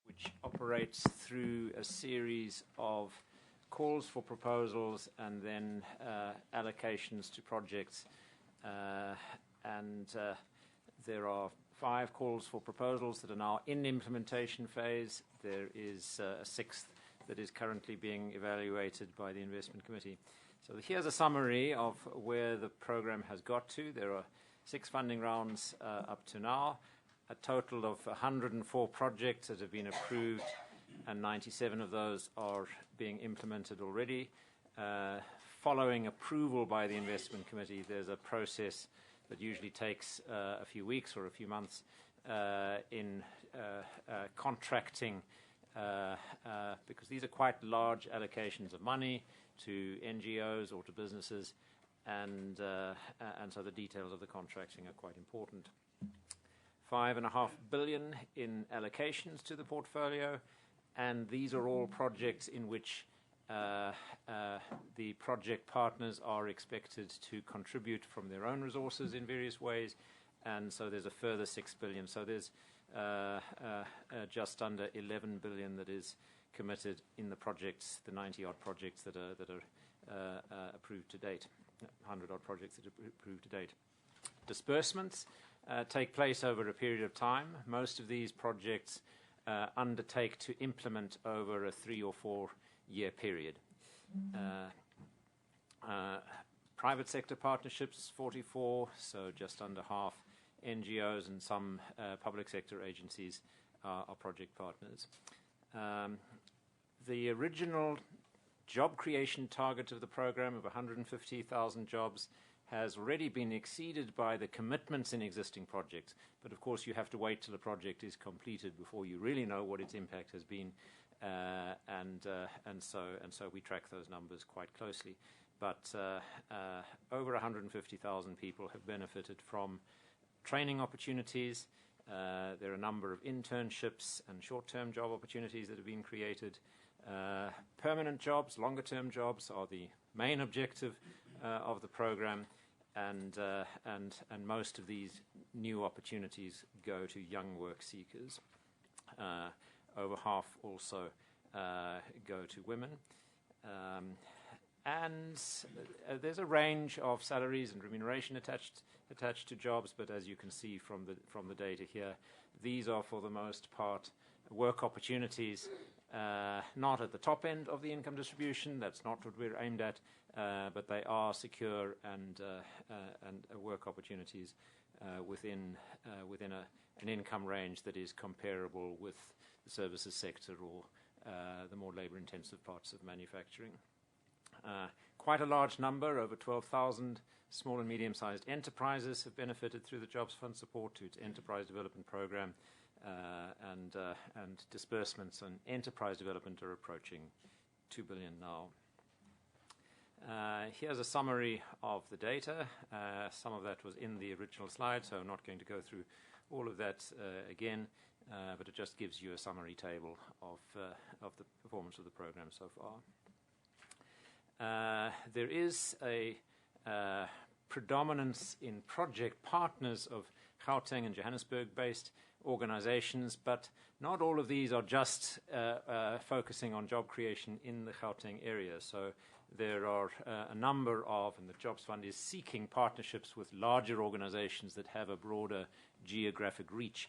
Which operates through a series of calls for proposals and then allocations to projects. There are 5 calls for proposals that are now in the implementation phase. There is a 6th that is currently being evaluated by the Investment Committee. So here's a summary of where the program has got to. There are 6 funding rounds up to now. A total of 104 projects that have been approved, and 97 of those are being implemented already. Following approval by the Investment Committee, there's a process that usually takes a few weeks or a few months in contracting, because these are quite large allocations of money to NGOs or to businesses, and so the details of the contracting are quite important. 5.5 billion in allocations to the portfolio, and these are all projects in which the project partners are expected to contribute from their own resources in various ways, and so there's a further 6 billion. So there's just under 11 billion that is committed in the projects, the 90-odd projects that are approved to date, 100-odd projects that are approved to date. Disbursements take place over a period of time. Most of these projects undertake to implement over a 3 or 4 year period. Private sector partnerships, 44, so just under half. NGOs and some public sector agencies are project partners. The original job creation target of the program of 150,000 jobs has already been exceeded by the commitments in existing projects. But of course, you have to wait till the project is completed before you really know what its impact has been, and so we track those numbers quite closely. But over 150,000 people have benefited from training opportunities. There are a number of internships and short-term job opportunities that have been created. Permanent jobs, longer-term jobs are the main objective of the program, and most of these new opportunities go to young work seekers. Over half also go to women. And there's a range of salaries and remuneration attached to jobs, but as you can see from the data here, these are for the most part work opportunities, not at the top end of the income distribution. That's not what we're aimed at, but they are secure and work opportunities within an income range that is comparable with the services sector or the more labor-intensive parts of manufacturing. Quite a large number, over 12,000 small and medium-sized enterprises have benefited through the Jobs Fund support to its enterprise development program, and disbursements on enterprise development are approaching 2 billion now. Here's a summary of the data. Some of that was in the original slide, so I'm not going to go through all of that again, but it just gives you a summary table of the performance of the program so far. There is a predominance in project partners of Gauteng and Johannesburg-based organizations, but not all of these are just focusing on job creation in the Gauteng area. So there are a number of, and the Jobs Fund is seeking partnerships with larger organizations that have a broader geographic reach.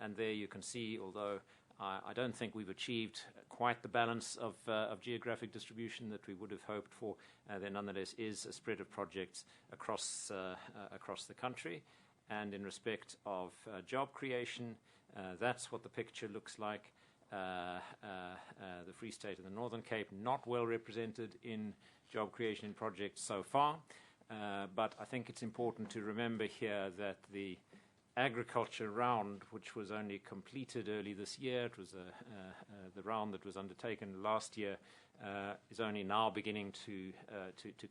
And there you can see, although I don't think we've achieved quite the balance of geographic distribution that we would have hoped for, there nonetheless is a spread of projects across the country. And in respect of job creation, that's what the picture looks like. The Free State and the Northern Cape not well represented in job creation projects so far. But I think it's important to remember here that the agriculture round, which was only completed early this year, it was the round that was undertaken last year, is only now beginning to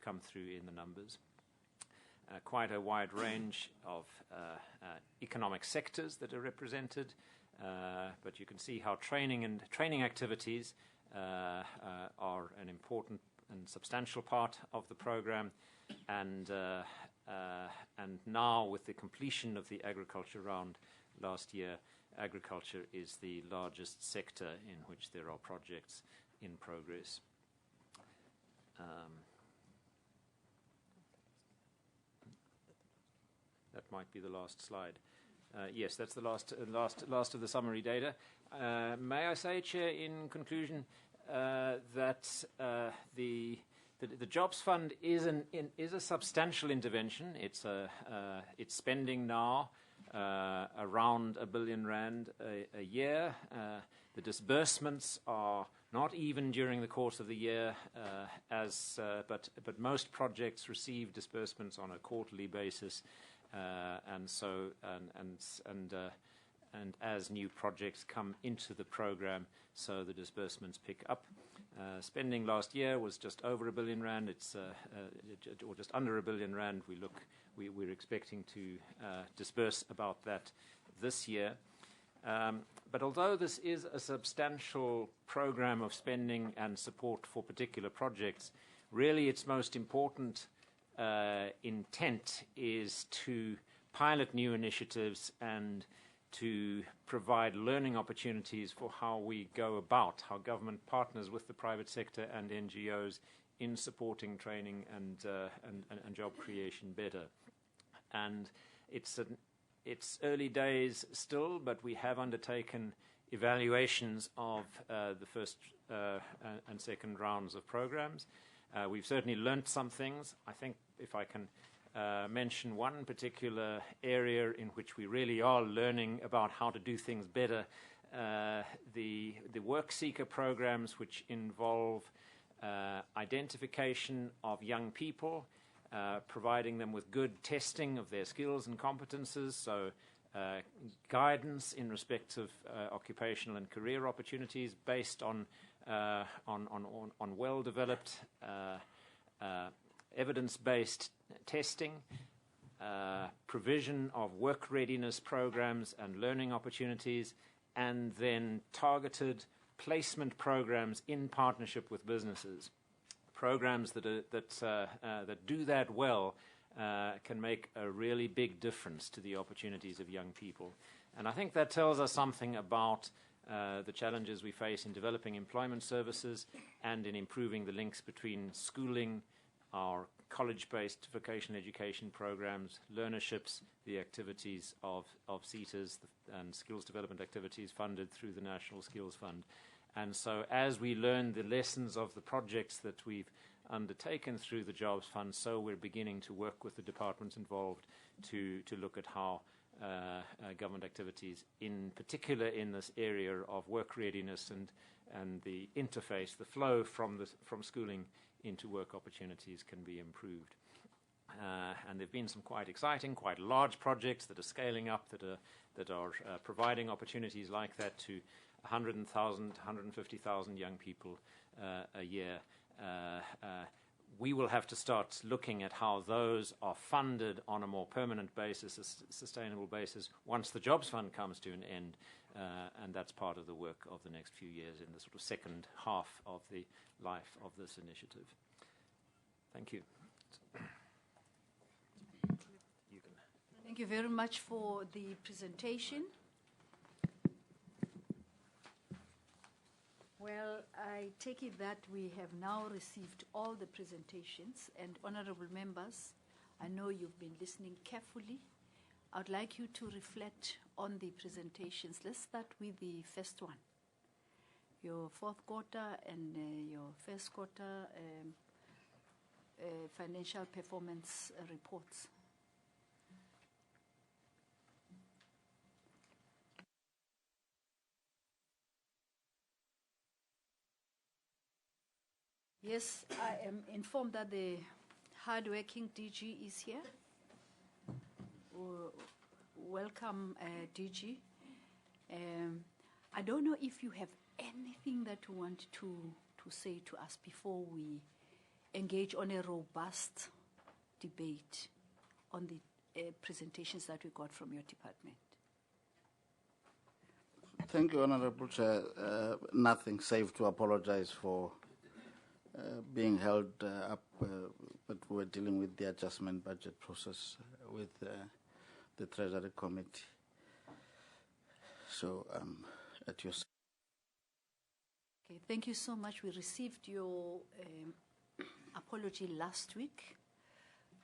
come through in the numbers. Quite a wide range of economic sectors that are represented, but you can see how training activities are an important and substantial part of the program, and now with the completion of the agriculture round last year, agriculture is the largest sector in which there are projects in progress. That might be the last slide. Yes, that's the last of the summary data. May I say, Chair, in conclusion, that the Jobs Fund is a substantial intervention. It's spending now around R1 billion a year. The disbursements are not even during the course of the year, but most projects receive disbursements on a quarterly basis. And as new projects come into the program, so the disbursements pick up. Spending last year was just over R1 billion. It's or just under R1 billion. We're expecting to disburse about that this year. But although this is a substantial program of spending and support for particular projects, really its most important intent is to pilot new initiatives and to provide learning opportunities for how we go about, how government partners with the private sector and NGOs in supporting training and job creation better. And it's early days still, but we have undertaken evaluations of the first and second rounds of programs. We've certainly learnt some things. I think if I can mention one particular area in which we really are learning about how to do things better, the work seeker programs, which involve identification of young people, providing them with good testing of their skills and competences, so guidance in respect of occupational and career opportunities based on well-developed evidence-based testing, provision of work readiness programs and learning opportunities, and then targeted placement programs in partnership with businesses. Programs that do that well can make a really big difference to the opportunities of young people. And I think that tells us something about the challenges we face in developing employment services and in improving the links between schooling, our college-based vocational education programs, learnerships, the activities of SETAs and skills development activities funded through the National Skills Fund. And so as we learn the lessons of the projects that we've undertaken through the Jobs Fund, so we're beginning to work with the departments involved to look at how government activities, in particular in this area of work readiness and the interface, the flow from schooling into work opportunities, can be improved. And there have been some quite exciting, quite large projects that are scaling up, that are providing opportunities like that to 100,000, 150,000 young people a year. We will have to start looking at how those are funded on a more permanent basis, a sustainable basis, once the Jobs Fund comes to an end. And that's part of the work of the next few years in the sort of second half of the life of this initiative. Thank you. Thank you very much for the presentation. Well, I take it that we have now received all the presentations, and honorable members, I know you've been listening carefully. I'd like you to reflect on the presentations. Let's start with the first one, your fourth quarter and your first quarter financial performance reports. Yes, I am informed that the hardworking DG is here. Welcome, DG. I don't know if you have anything that you want to say to us before we engage on a robust debate on the presentations that we got from your department. Thank you, Honorable Chair. Nothing save to apologize for being held up, but we're dealing with the adjustment budget process with the Treasury Committee. So, at your... Okay, thank you so much. We received your apology last week,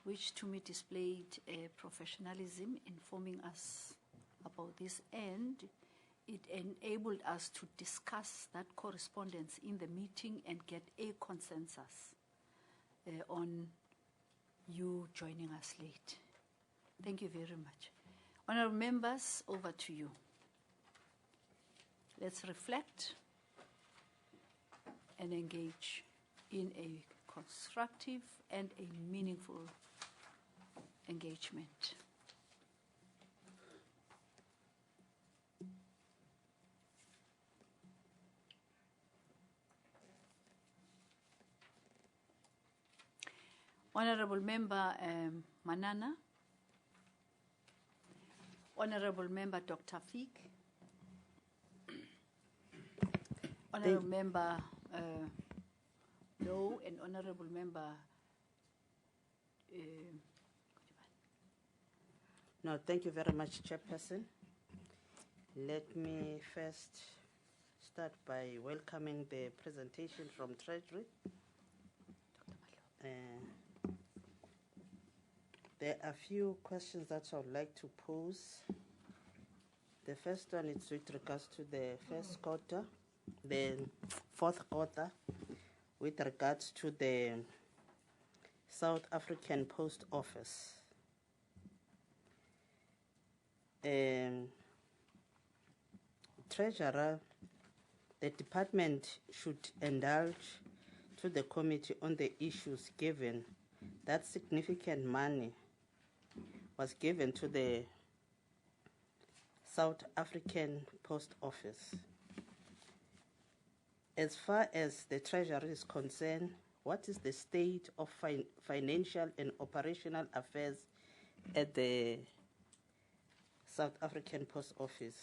which to me displayed professionalism, informing us about this, and it enabled us to discuss that correspondence in the meeting and get a consensus on you joining us late. Thank you very much. Honourable members, over to you. Let's reflect and engage in a constructive and a meaningful engagement. Honorable Member Manana, Honorable Member Dr. Fik, Honorable Member Low, and Honorable Member No, thank you very much, Chairperson. Let me first start by welcoming the presentation from Treasury. There are a few questions that I would like to pose. The first one is with regards to the first quarter, the fourth quarter, with regards to the South African Post Office. Treasurer, the department should indulge to the committee on the issues given that significant money was given to the South African Post Office. As far as the Treasury is concerned, what is the state of financial and operational affairs at the South African Post Office?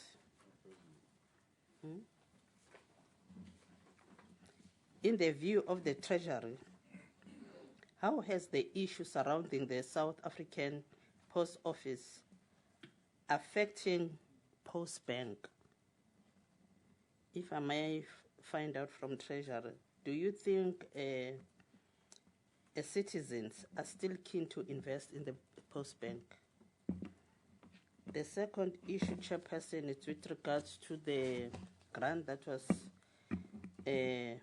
In the view of the Treasury, how has the issue surrounding the South African Post Office affecting Postbank? If I may find out from Treasury, do you think citizens are still keen to invest in the Postbank? The second issue, Chairperson, is with regards to the grant that was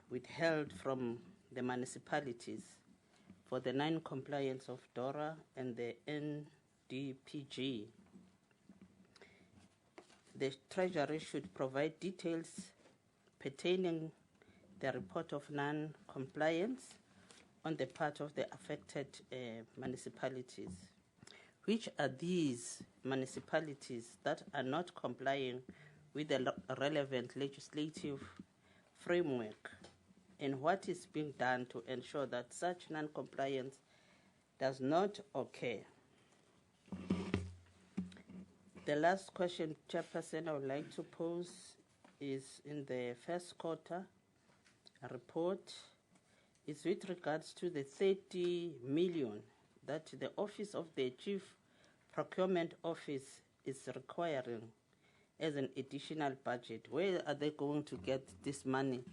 withheld from the municipalities for the non-compliance of DORA and the NDPG. The Treasury should provide details pertaining the report of non-compliance on the part of the affected municipalities. Which are these municipalities that are not complying with the relevant legislative framework, and what is being done to ensure that such non-compliance does not occur? The last question, Chairperson, I would like to pose is in the first quarter report. It's with regards to the 30 million that the Office of the Chief Procurement Office is requiring as an additional budget. Where are they going to get this money?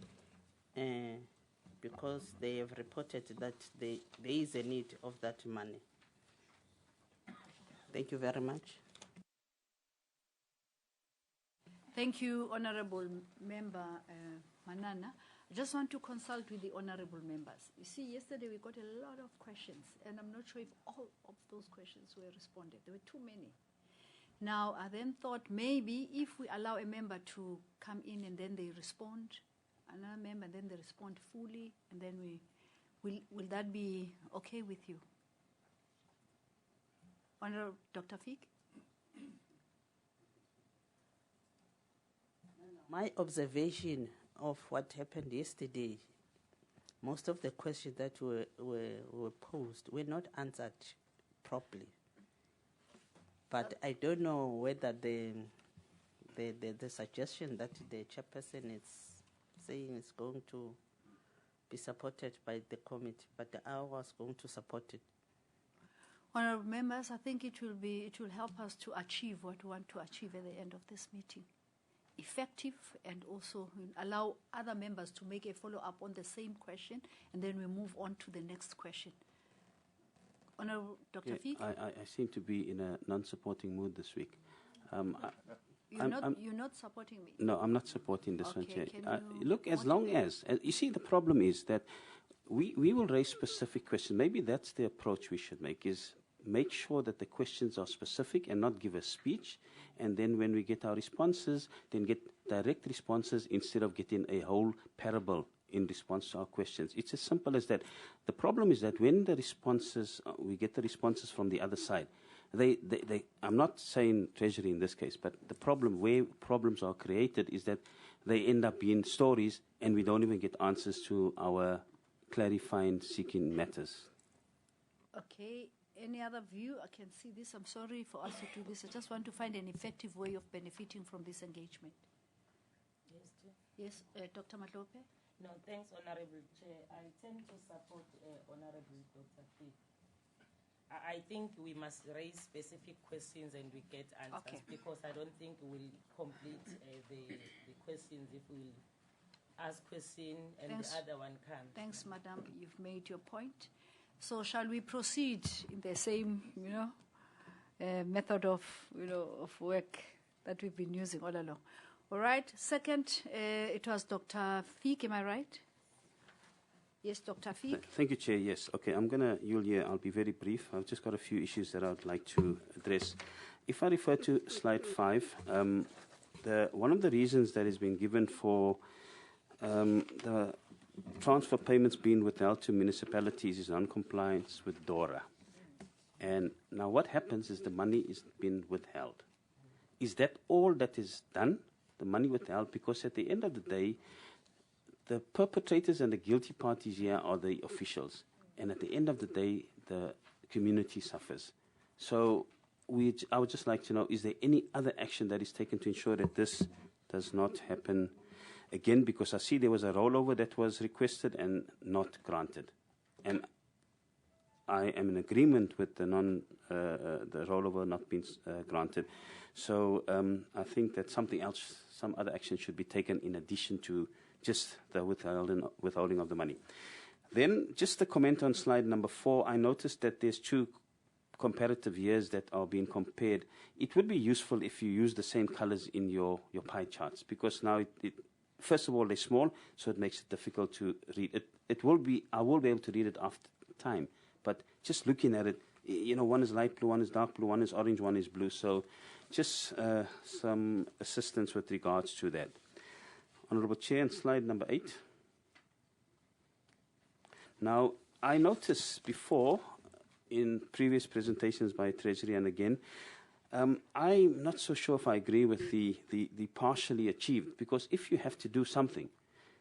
Because they have reported that there is a need of that money. Thank you very much. Thank you, Honorable Member Manana. I just want to consult with the honorable members. You see, yesterday we got a lot of questions, and I'm not sure if all of those questions were responded. There were too many. Now, I then thought maybe if we allow a member to come in and then they respond, another member, and then they respond fully, and then will that be okay with you? Honorable Dr. Fick? My observation of what happened yesterday, most of the questions that were posed were not answered properly. But I don't know whether the suggestion that the chairperson is saying is going to be supported by the committee, but I was going to support it. Honorable members, I think it will help us to achieve what we want to achieve at the end of this meeting. Effective, and also allow other members to make a follow-up on the same question, and then we move on to the next question. Honorable Dr. Fick? I seem to be in a non-supporting mood this week. You're not supporting me? No, I'm not supporting this one, Chair. Can you Look, as long as, you see, the problem is that we will raise specific questions. Maybe that's the approach we should make, is make sure that the questions are specific and not give a speech. And then when we get our responses, then get direct responses instead of getting a whole parable in response to our questions. It's as simple as that. The problem is that when the responses, we get the responses from the other side, I'm not saying Treasury in this case, but the problem, where problems are created, is that they end up being stories and we don't even get answers to our clarifying, seeking matters. Okay. Any other view? I can see this. I'm sorry for us to do this. I just want to find an effective way of benefiting from this engagement. Yes, Chair. Yes, Dr. Matlope? No, thanks, Honorable Chair. I tend to support Honorable Dr. Fick. I think we must raise specific questions and we get answers, because I don't think we'll complete the questions if we ask question and Thanks. the other one comes. Thanks, Madam. You've made your point. So shall we proceed in the same, method of, of work that we've been using all along? All right. Second, it was Dr. Feek, am I right? Yes, Dr. Feek. Thank you, Chair. Yes. Okay, I'm going to, Yulia, I'll be very brief. I've just got a few issues that I'd like to address. If I refer to slide 5, one of the reasons that has been given for the transfer payments being withheld to municipalities is non-compliance with DORA. And now what happens is the money is being withheld. Is that all that is done, the money withheld? Because at the end of the day, the perpetrators and the guilty parties here are the officials. And at the end of the day, the community suffers. So I would just like to know, is there any other action that is taken to ensure that this does not happen again? Because I see there was a rollover that was requested and not granted. And I am in agreement with the rollover not being granted. So I think that something else, some other action should be taken in addition to just the withholding of the money. Then just a comment on slide number 4. I noticed that there's 2 comparative years that are being compared. It would be useful if you use the same colors in your pie charts, because now first of all, they're small, so it makes it difficult to read. I will be able to read it after time, but just looking at it, one is light blue, one is dark blue, one is orange, one is blue. So just some assistance with regards to that. Honourable Chair, on slide number 8. Now, I noticed before in previous presentations by Treasury and again, I'm not so sure if I agree with the partially achieved, because if you have to do something,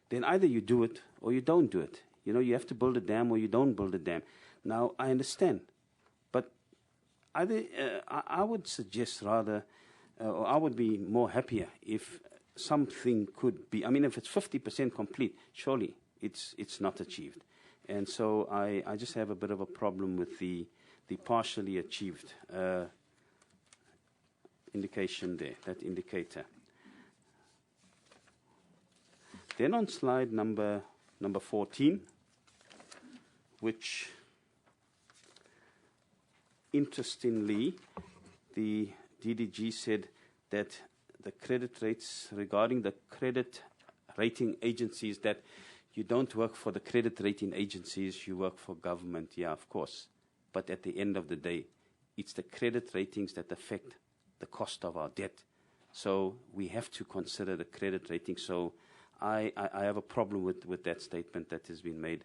then either you do it or you don't do it. You have to build a dam or you don't build a dam. Now, I understand, but I would suggest rather, or I would be more happier if something could be, if it's 50% complete, surely it's not achieved. And so I just have a bit of a problem with the partially achieved indication there, that indicator. Then on slide number 14, which interestingly, the DDG said that the credit rates regarding the credit rating agencies, that you don't work for the credit rating agencies, you work for government. Yeah, of course. But at the end of the day, it's the credit ratings that affect the cost of our debt. So we have to consider the credit rating. So I have a problem with that statement that has been made,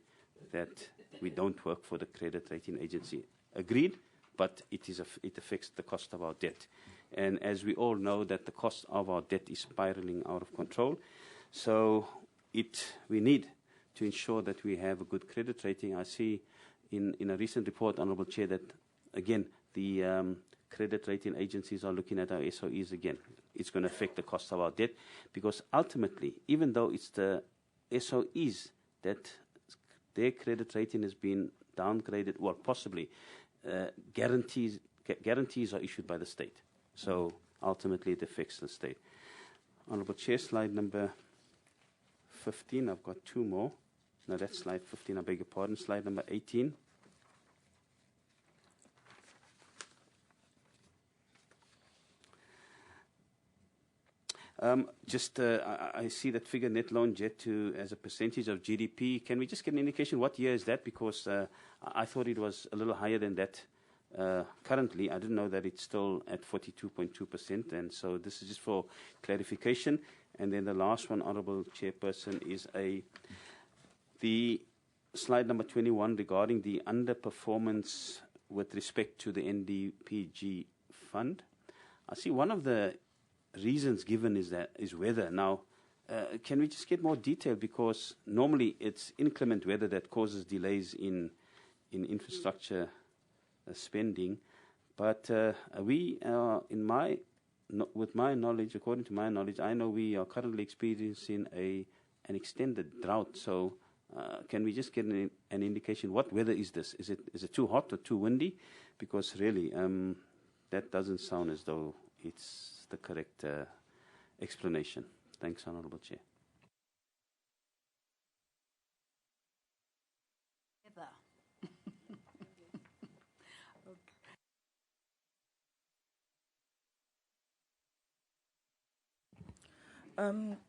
that we don't work for the credit rating agency. Agreed, but it affects the cost of our debt. And as we all know, that the cost of our debt is spiraling out of control. So we need to ensure that we have a good credit rating. I see in a recent report, Honourable Chair, that again, the credit rating agencies are looking at our SOEs again. It's going to affect the cost of our debt, because ultimately, even though it's the SOEs that their credit rating has been downgraded, well, possibly, guarantees are issued by the state. So ultimately, it affects the state. Honourable Chair, slide number 15. I've got 2 more. No, that's slide 15. I beg your pardon. Slide number 18. I see that figure, net loan jet to as a percentage of GDP. Can we just get an indication what year is that? Because I thought it was a little higher than that. Currently, I didn't know that it's still at 42.2%, and so this is just for clarification. And then the last one, Honourable Chairperson, is the slide number 21 regarding the underperformance with respect to the NDPG fund. I see one of the reasons given is weather. Now, can we just get more detail, because normally it's inclement weather that causes delays in infrastructure spending, but with my knowledge, according to my knowledge, I know we are currently experiencing an extended drought. So can we just get an indication, what weather is this? Is it too hot or too windy? because really that doesn't sound as though it's the correct explanation. Thanks, Honourable Chair.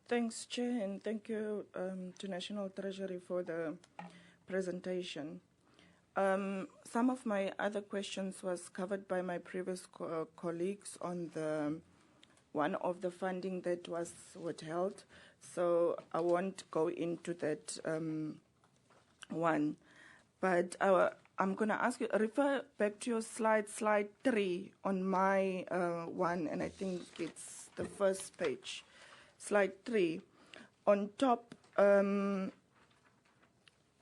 Thanks, Chair, and thank you to National Treasury for the presentation. Some of my other questions was covered by my previous colleagues on the one of the funding that was withheld, so I won't go into that one. But I'm going to ask you, refer back to your slide 3 on my one, and I think it's the first page. Slide 3. On top,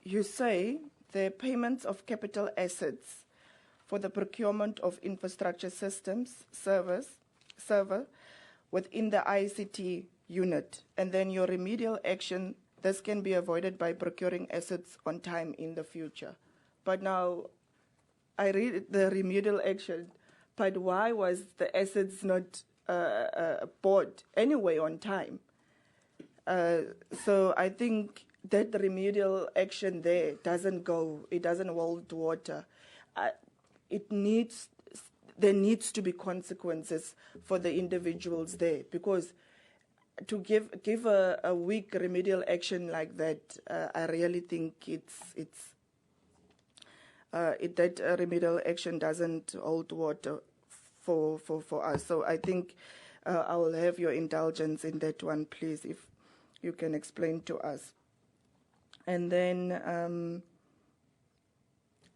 you say the payments of capital assets for the procurement of infrastructure systems, server within the ICT unit, and then your remedial action, this can be avoided by procuring assets on time in the future. But now, I read the remedial action, but why was the assets not bought anyway on time? So I think that remedial action there doesn't hold water. There needs to be consequences for the individuals there, because to give a weak remedial action like that, I really think that remedial action doesn't hold water for us. So I think I will have your indulgence in that one, please, if you can explain to us. And then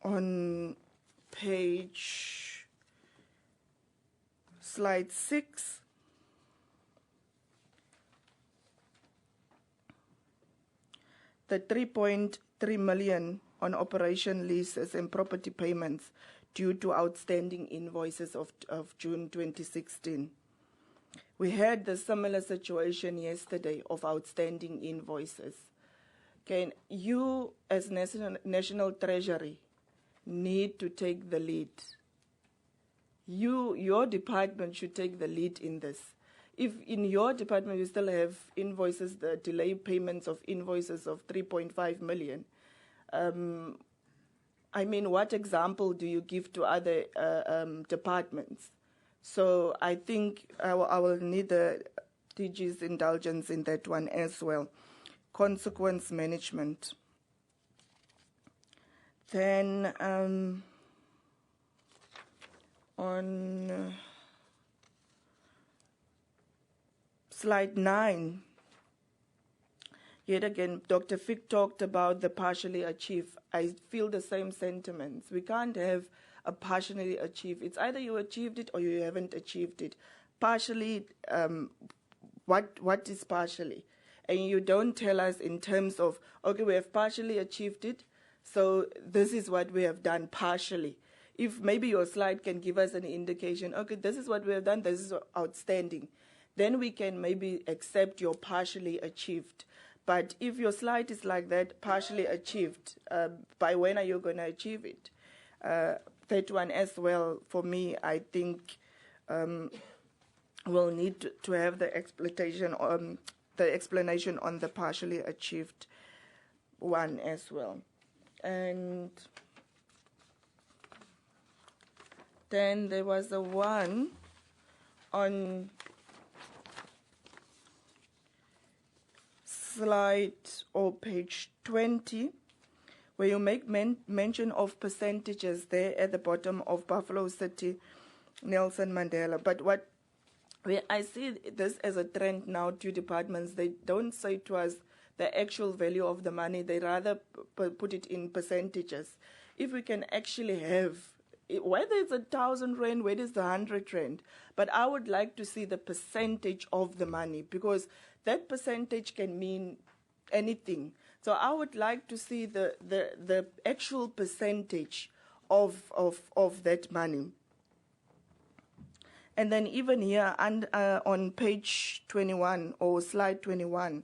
on slide 6, the 3.3 million on operation leases and property payments due to outstanding invoices of June 2016. We had the similar situation yesterday of outstanding invoices. Okay, you as National Treasury need to take the lead. Your department should take the lead in this. If in your department you still have invoices, the delayed payments of invoices of 3.5 million, I mean, what example do you give to other departments? So I think I will need the DG's indulgence in that one as well. Consequence management. Then on slide 9, yet again, Dr. Fick talked about the partially achieved. I feel the same sentiments. We can't have a partially achieved. It's either you achieved it or you haven't achieved it. Partially, what is partially? And you don't tell us in terms of, okay, we have partially achieved it, so this is what we have done partially. If maybe your slide can give us an indication, okay, this is what we have done, this is outstanding, then we can maybe accept your partially achieved. But if your slide is like that, partially achieved, by when are you going to achieve it? That one as well, for me, I think we'll need to have the explanation on the partially achieved one as well. And then there was the one on slide or page 20, where you make mention of percentages there at the bottom of Buffalo City, Nelson Mandela. But I see this as a trend now to departments. They don't say to us the actual value of the money. They rather put it in percentages. If we can actually have, whether it's 1,000 rand, whether it's 100 rand, but I would like to see the percentage of the money, because that percentage can mean anything. So I would like to see the actual percentage of that money. And then even here on page 21 or slide 21,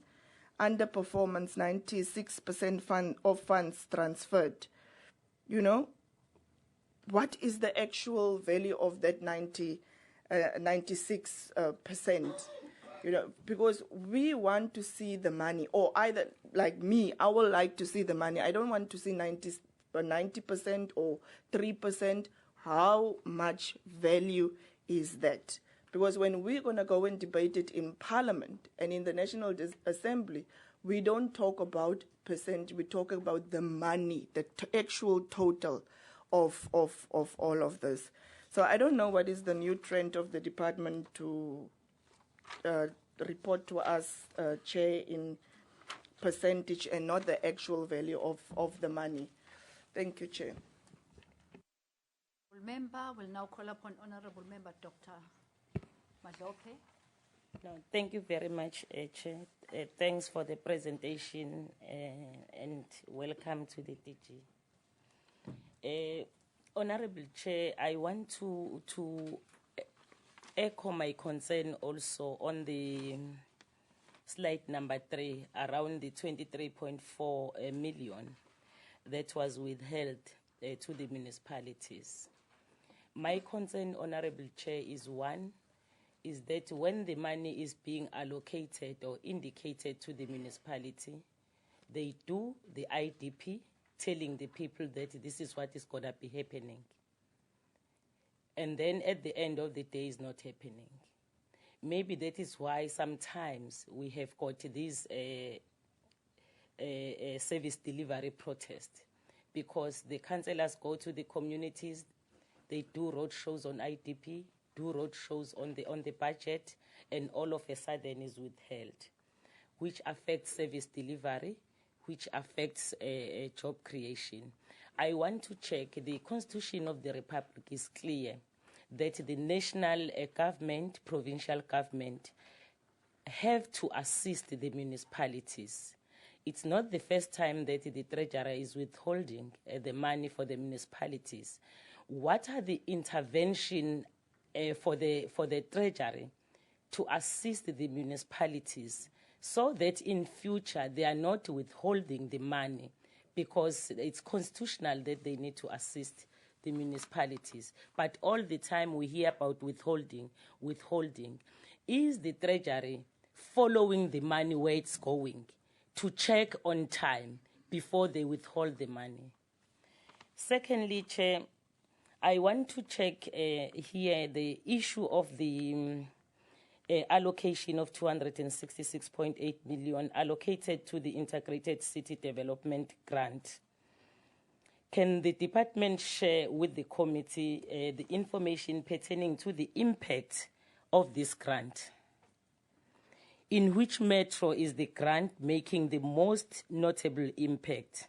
under performance, 96% of funds transferred. You know, what is the actual value of that 96%? You know, because we want to see the money, or either, like me, I would like to see the money. I don't want to see 90% or 3%. How much value is that? Because when we're going to go and debate it in Parliament and in the National Assembly, we don't talk about percent, we talk about the money, the actual total of all of this. So I don't know what is the new trend of the department to report to us, Chair, in percentage and not the actual value of the money. Thank you, Chair. Member will now call upon Honorable Member Dr. Madope. No, thank you very much, Chair. Thanks for the presentation and welcome to the DG. Honorable Chair, I want to echo my concern also on the slide number 3, around the 23.4 million that was withheld to the municipalities. My concern, Honorable Chair, is one, is that when the money is being allocated or indicated to the municipality, they do the IDP, telling the people that this is what is going to be happening. And then at the end of the day, it's not happening. Maybe that is why sometimes we have got these service delivery protests, because the councillors go to the communities, they do road shows on IDP, do road shows on the budget, and all of a sudden is withheld, which affects service delivery, which affects job creation. I want to check, the Constitution of the Republic is clear that the national government, provincial government, have to assist the municipalities. It's not the first time that the Treasury is withholding the money for the municipalities. What are the intervention for the Treasury to assist the municipalities so that in future they are not withholding the money, because it's constitutional that they need to assist the municipalities. But all the time we hear about withholding. Is the Treasury following the money where it's going to check on time before they withhold the money? Secondly, Chair, I want to check here the issue of the allocation of 266.8 million allocated to the Integrated City Development Grant. Can the department share with the committee the information pertaining to the impact of this grant? In which metro is the grant making the most notable impact?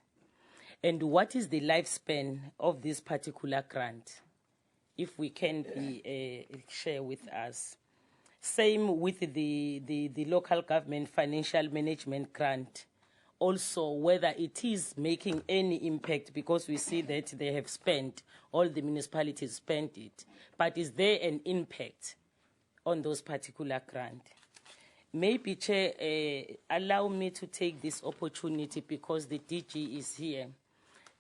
And what is the lifespan of this particular grant? If we can share with us. Same with the local government financial management grant. Also, whether it is making any impact, because we see that they have spent, all the municipalities spent it. But is there an impact on those particular grants? Maybe, Chair, allow me to take this opportunity because the DG is here.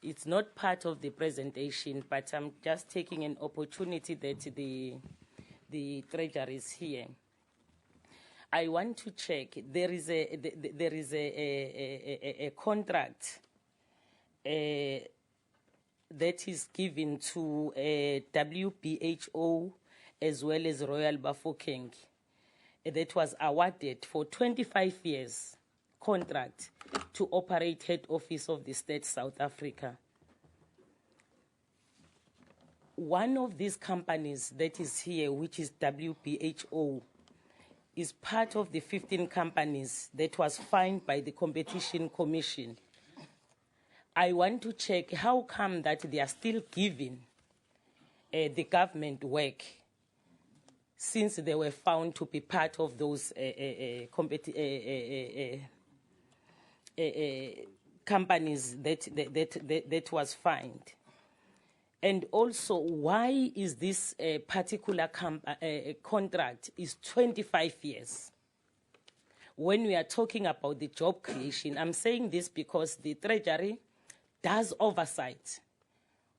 It's not part of the presentation, but I'm just taking an opportunity that the Treasury is here. I want to check. There is a contract that is given to WBHO as well as Royal Bafokeng that was awarded for 25 years contract to operate head office of the state South Africa. One of these companies that is here, which is WBHO, is part of the 15 companies that was fined by the Competition Commission. I want to check how come that they are still giving the government work, since they were found to be part of those companies that was fined. And also, why is this particular contract is 25 years? When we are talking about the job creation, I'm saying this because the Treasury does oversight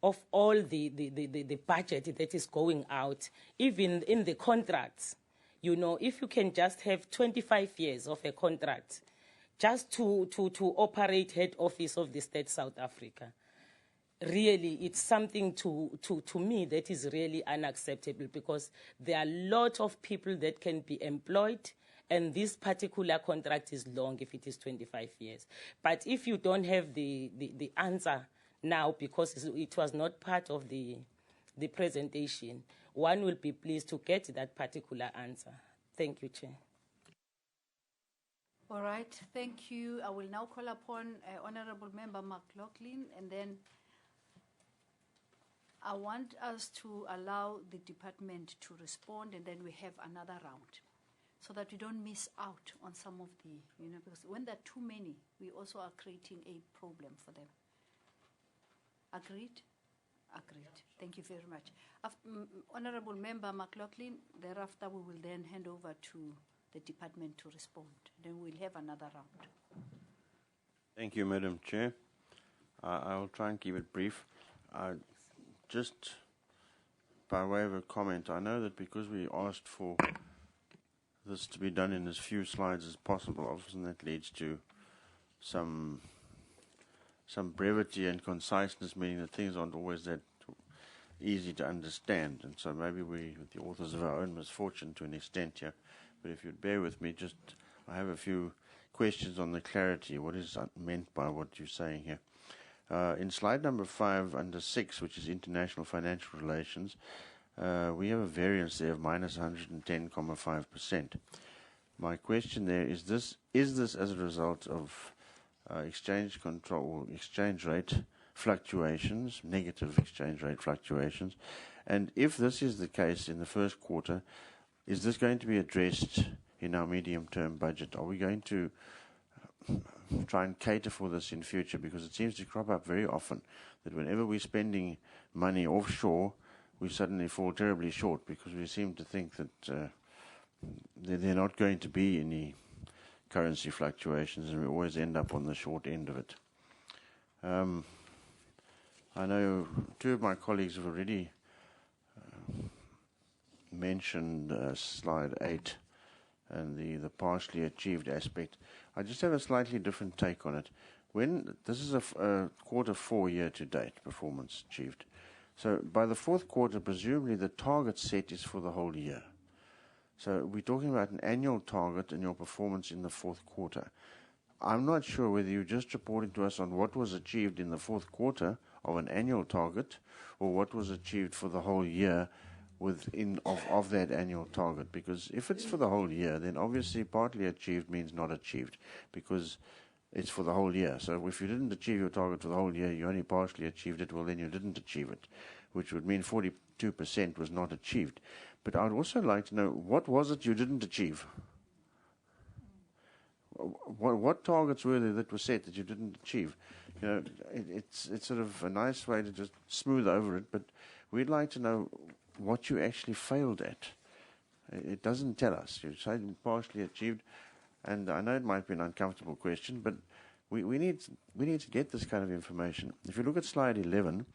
of all the budget that is going out, even in the contracts. You know, if you can just have 25 years of a contract just to operate head office of the state South Africa, really, it's something to me that is really unacceptable, because there are a lot of people that can be employed, and this particular contract is long if it is 25 years. But if you don't have the answer now, because it was not part of the presentation, one will be pleased to get that particular answer. Thank you, Chair. All right, thank you. I will now call upon Honorable Member McLaughlin, and then I want us to allow the department to respond, and then we have another round, so that we don't miss out on some of the, because when there are too many, we also are creating a problem for them. Agreed? Agreed. Thank you very much. Honorable Member McLaughlin, thereafter we will then hand over to the department to respond. Then we'll have another round. Thank you, Madam Chair. I will try and keep it brief. Just by way of a comment, I know that because we asked for this to be done in as few slides as possible, often that leads to some brevity and conciseness, meaning that things aren't always that easy to understand. And so maybe we're the authors of our own misfortune to an extent here. But if you'd bear with me, I have a few questions on the clarity. What is meant by what you're saying here? In slide number 5, under 6, which is international financial relations, we have a variance there of minus 110.5%. My question there is this as a result of exchange control, exchange rate fluctuations, negative exchange rate fluctuations? And if this is the case in the first quarter, is this going to be addressed in our medium-term budget? Are we going to try and cater for this in future? Because it seems to crop up very often that whenever we're spending money offshore, we suddenly fall terribly short, because we seem to think that there are not going to be any currency fluctuations, and we always end up on the short end of it. I know two of my colleagues have already mentioned slide 8 and the partially achieved aspect. I just have a slightly different take on it. When this is a quarter 4 year to date performance achieved, so by the fourth quarter, presumably the target set is for the whole year. So we're talking about an annual target and your performance in the fourth quarter. I'm not sure whether you're just reporting to us on what was achieved in the fourth quarter of an annual target, or what was achieved for the whole year of that annual target. Because if it's for the whole year, then obviously partly achieved means not achieved, because it's for the whole year. So if you didn't achieve your target for the whole year, you only partially achieved it, well, then you didn't achieve it, which would mean 42% was not achieved. But I would also like to know, what was it you didn't achieve? What targets were there that were set that you didn't achieve? It's sort of a nice way to just smooth over it, but we'd like to know what you actually failed at. It doesn't tell us. You say partially achieved, and I know it might be an uncomfortable question, but we need to get this kind of information. If you look at slide 11,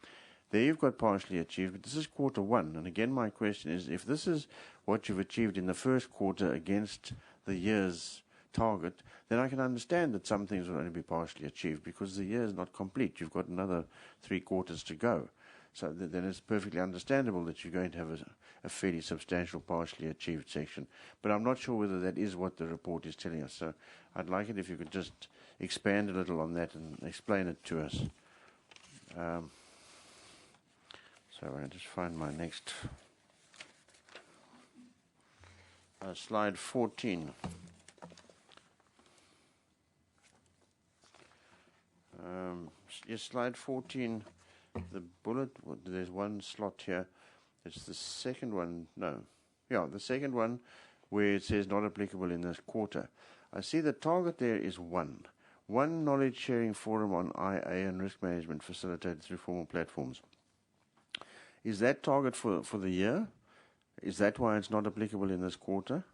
there you've got partially achieved, but this is quarter 1. And again, my question is, if this is what you've achieved in the first quarter against the year's target, then I can understand that some things will only be partially achieved, because the year is not complete. You've got another 3 quarters to go. So then it's perfectly understandable that you're going to have a fairly substantial partially achieved section. But I'm not sure whether that is what the report is telling us. So I'd like it if you could just expand a little on that and explain it to us. So I'll just find my next slide 14. Yes, slide 14. The bullet, there's one slot here. It's the second one. No. Yeah, the second one where it says not applicable in this quarter. I see the target there is 1. 1 knowledge sharing forum on IA and risk management facilitated through formal platforms. Is that target for the year? Is that why it's not applicable in this quarter?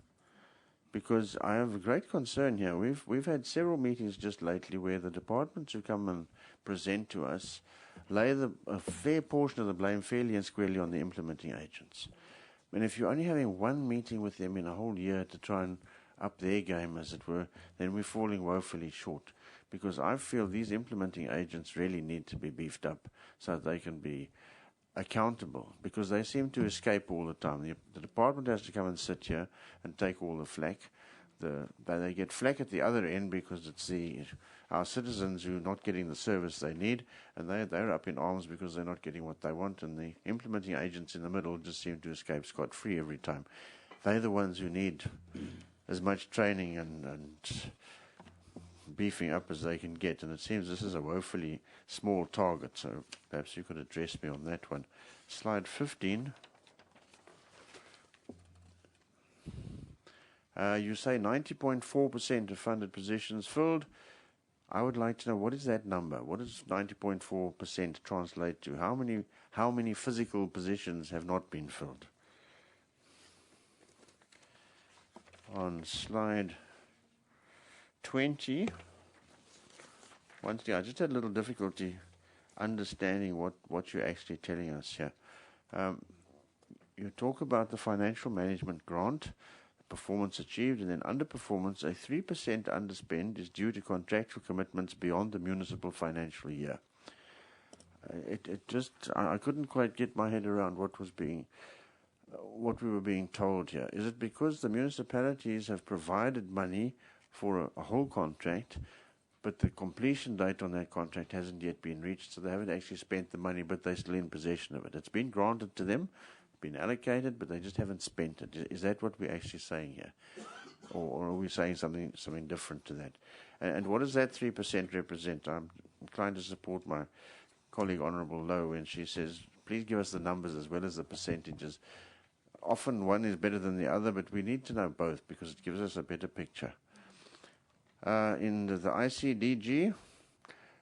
because I have a great concern here. We've had several meetings just lately where the departments who come and present to us lay a fair portion of the blame fairly and squarely on the implementing agents. And if you're only having one meeting with them in a whole year to try and up their game, as it were, then we're falling woefully short. Because I feel these implementing agents really need to be beefed up so that they can be accountable, because they seem to escape all the time. The department has to come and sit here and take all the flack. They get flack at the other end because it's our citizens who are not getting the service they need, and they're up in arms because they're not getting what they want, and the implementing agents in the middle just seem to escape scot-free every time. They're the ones who need as much training and beefing up as they can get, and it seems this is a woefully small target, so perhaps you could address me on that one. Slide 15. You say 90.4% of funded positions filled. I would like to know, what is that number? What does 90.4% translate to? How many physical positions have not been filled? On slide 20, once again, I just had a little difficulty understanding what you're actually telling us here. You talk about the financial management grant, performance achieved, and then underperformance, a 3% underspend is due to contractual commitments beyond the municipal financial year. I couldn't quite get my head around what we were being told here. Is it because the municipalities have provided money for a whole contract, but the completion date on that contract hasn't yet been reached, so they haven't actually spent the money, but they're still in possession of it? It's been granted to them, been allocated, but they just haven't spent it. Is that what we're actually saying here? Or are we saying something different to that? And what does that 3% represent? I'm inclined to support my colleague Honourable Lowe when she says, please give us the numbers as well as the percentages. Often one is better than the other, but we need to know both because it gives us a better picture. In the ICDG,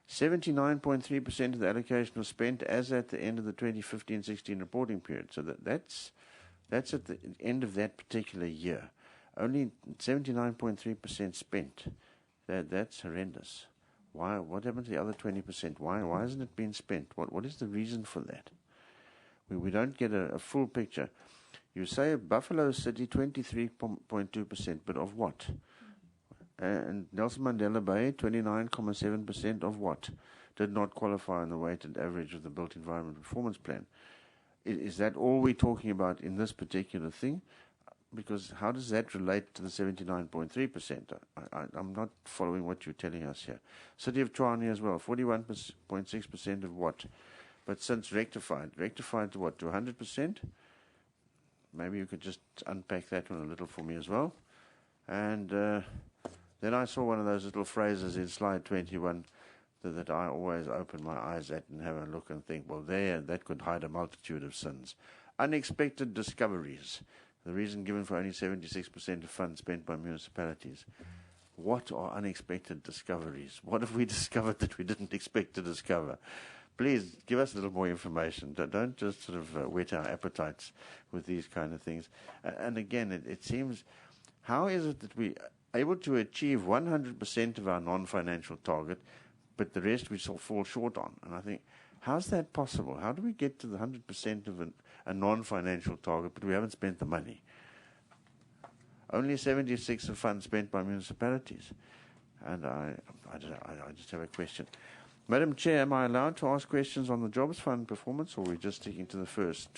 79.3% of the allocation was spent as at the end of the 2015-16 reporting period. So that's at the end of that particular year. Only 79.3% spent. That's horrendous. Why? What happened to the other 20%? Why hasn't it been spent? What is the reason for that? We don't get a full picture. You say Buffalo City 23.2%, but of what? And Nelson Mandela Bay 29.7% of what? Did not qualify on the weighted average of the Built Environment Performance Plan. Is that all we're talking about in this particular thing? Because how does that relate to the 79.3%? I'm not following what you're telling us here. City of Tshwane as well, 41.6% of what? But since rectified to what? To 100%? Maybe you could just unpack that one a little for me as well. And then I saw one of those little phrases in slide 21 that I always open my eyes at and have a look and think, well, that could hide a multitude of sins. Unexpected discoveries. The reason given for only 76% of funds spent by municipalities. What are unexpected discoveries? What have we discovered that we didn't expect to discover? Please give us a little more information. Don't just sort of whet our appetites with these kind of things. And again, it seems, how is it that we are able to achieve 100% of our non-financial target, but the rest we still fall short on? And I think, how's that possible? How do we get to the 100% of a non-financial target, but we haven't spent the money? Only 76 of funds spent by municipalities. And I just have a question. Madam Chair, am I allowed to ask questions on the Jobs Fund performance, or are we just sticking to the first?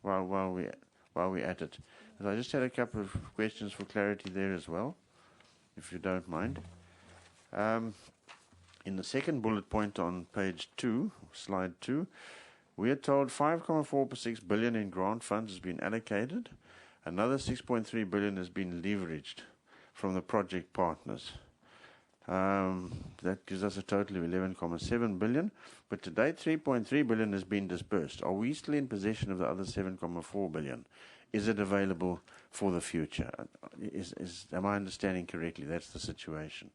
While we're at it. And I just had a couple of questions for clarity there as well, if you don't mind. In the second bullet point on page 2, slide 2, we are told 5.46 billion in grant funds has been allocated. Another 6.3 billion has been leveraged from the project partners. That gives us a total of 11.7 billion. But to date, 3.3 billion has been dispersed. Are we still in possession of the other 7.4 billion? Is it available for the future? Am I understanding correctly? That's the situation.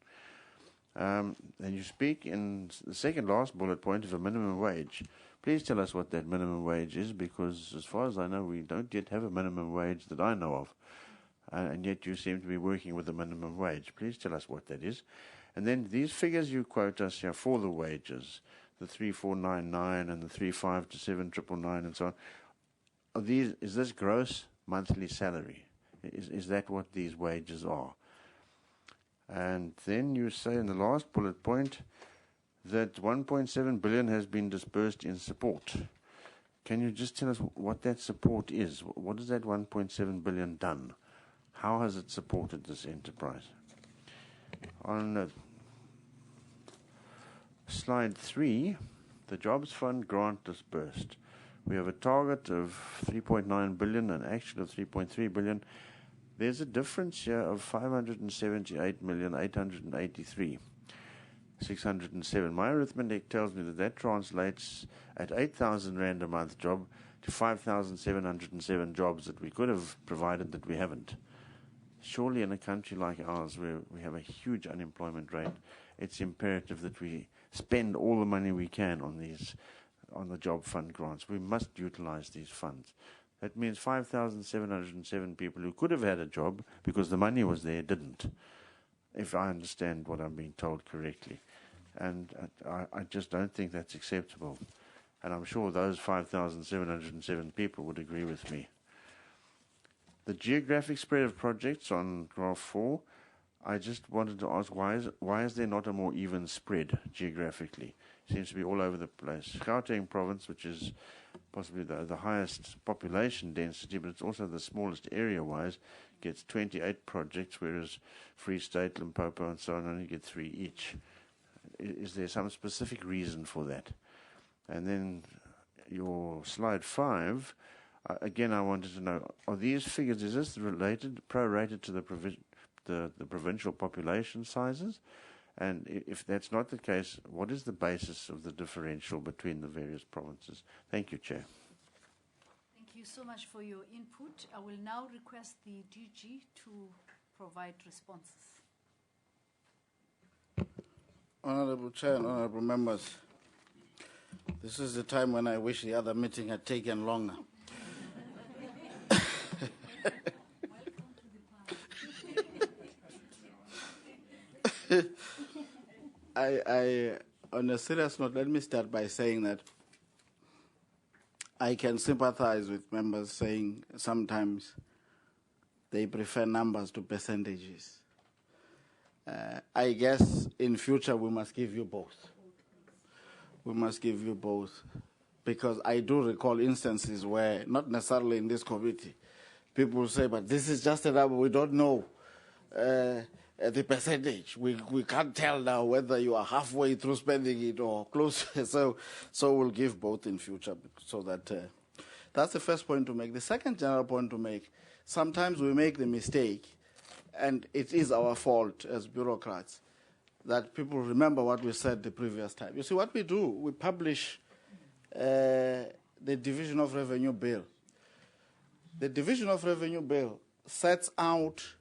And you speak in the second last bullet point of a minimum wage. Please tell us what that minimum wage is, because as far as I know, we don't yet have a minimum wage that I know of. And yet you seem to be working with a minimum wage. Please tell us what that is. And then these figures you quote us here for the wages, the 3499 and the 35 to 7999 and so on, is this gross monthly salary? Is that what these wages are? And then you say in the last bullet point that 1.7 billion has been dispersed in support. Can you just tell us what that support is? What has that 1.7 billion done? How has it supported this enterprise? On slide 3, the Jobs Fund grant disbursed. We have a target of 3.9 billion and actual of 3.3 billion. There's a difference here of 578,883,607. My arithmetic tells me that translates at 8,000 rand a month job to 5,707 jobs that we could have provided that we haven't. Surely in a country like ours where we have a huge unemployment rate, it's imperative that we spend all the money we can on the job fund grants. We must utilize these funds. That means 5,707 people who could have had a job because the money was there didn't, if I understand what I'm being told correctly. And I just don't think that's acceptable. And I'm sure those 5,707 people would agree with me. The geographic spread of projects on graph 4, I just wanted to ask, why is there not a more even spread geographically? It seems to be all over the place. Gauteng province, which is possibly the highest population density, but it's also the smallest area-wise, gets 28 projects, whereas Free State, Limpopo, and so on only get 3 each. Is there some specific reason for that? And then your slide 5, again, I wanted to know, are these figures, is this prorated to the provincial population sizes? And if that's not the case, what is the basis of the differential between the various provinces? Thank you, Chair. Thank you so much for your input. I will now request the DG to provide responses. Honourable Chair and honourable members, this is the time when I wish the other meeting had taken longer. On a serious note, let me start by saying that I can sympathize with members saying sometimes they prefer numbers to percentages. I guess in future we must give you both. We must give you both, because I do recall instances where, not necessarily in this committee, people say, but this is just a number, we don't know the percentage. We can't tell now whether you are halfway through spending it or close. So we'll give both in future, so that that's the first point to make. The second general point to make, sometimes we make the mistake, and it is our fault as bureaucrats, that people remember what we said the previous time. You see, what we do, we publish the Division of Revenue Bill. The Division of Revenue Bill sets out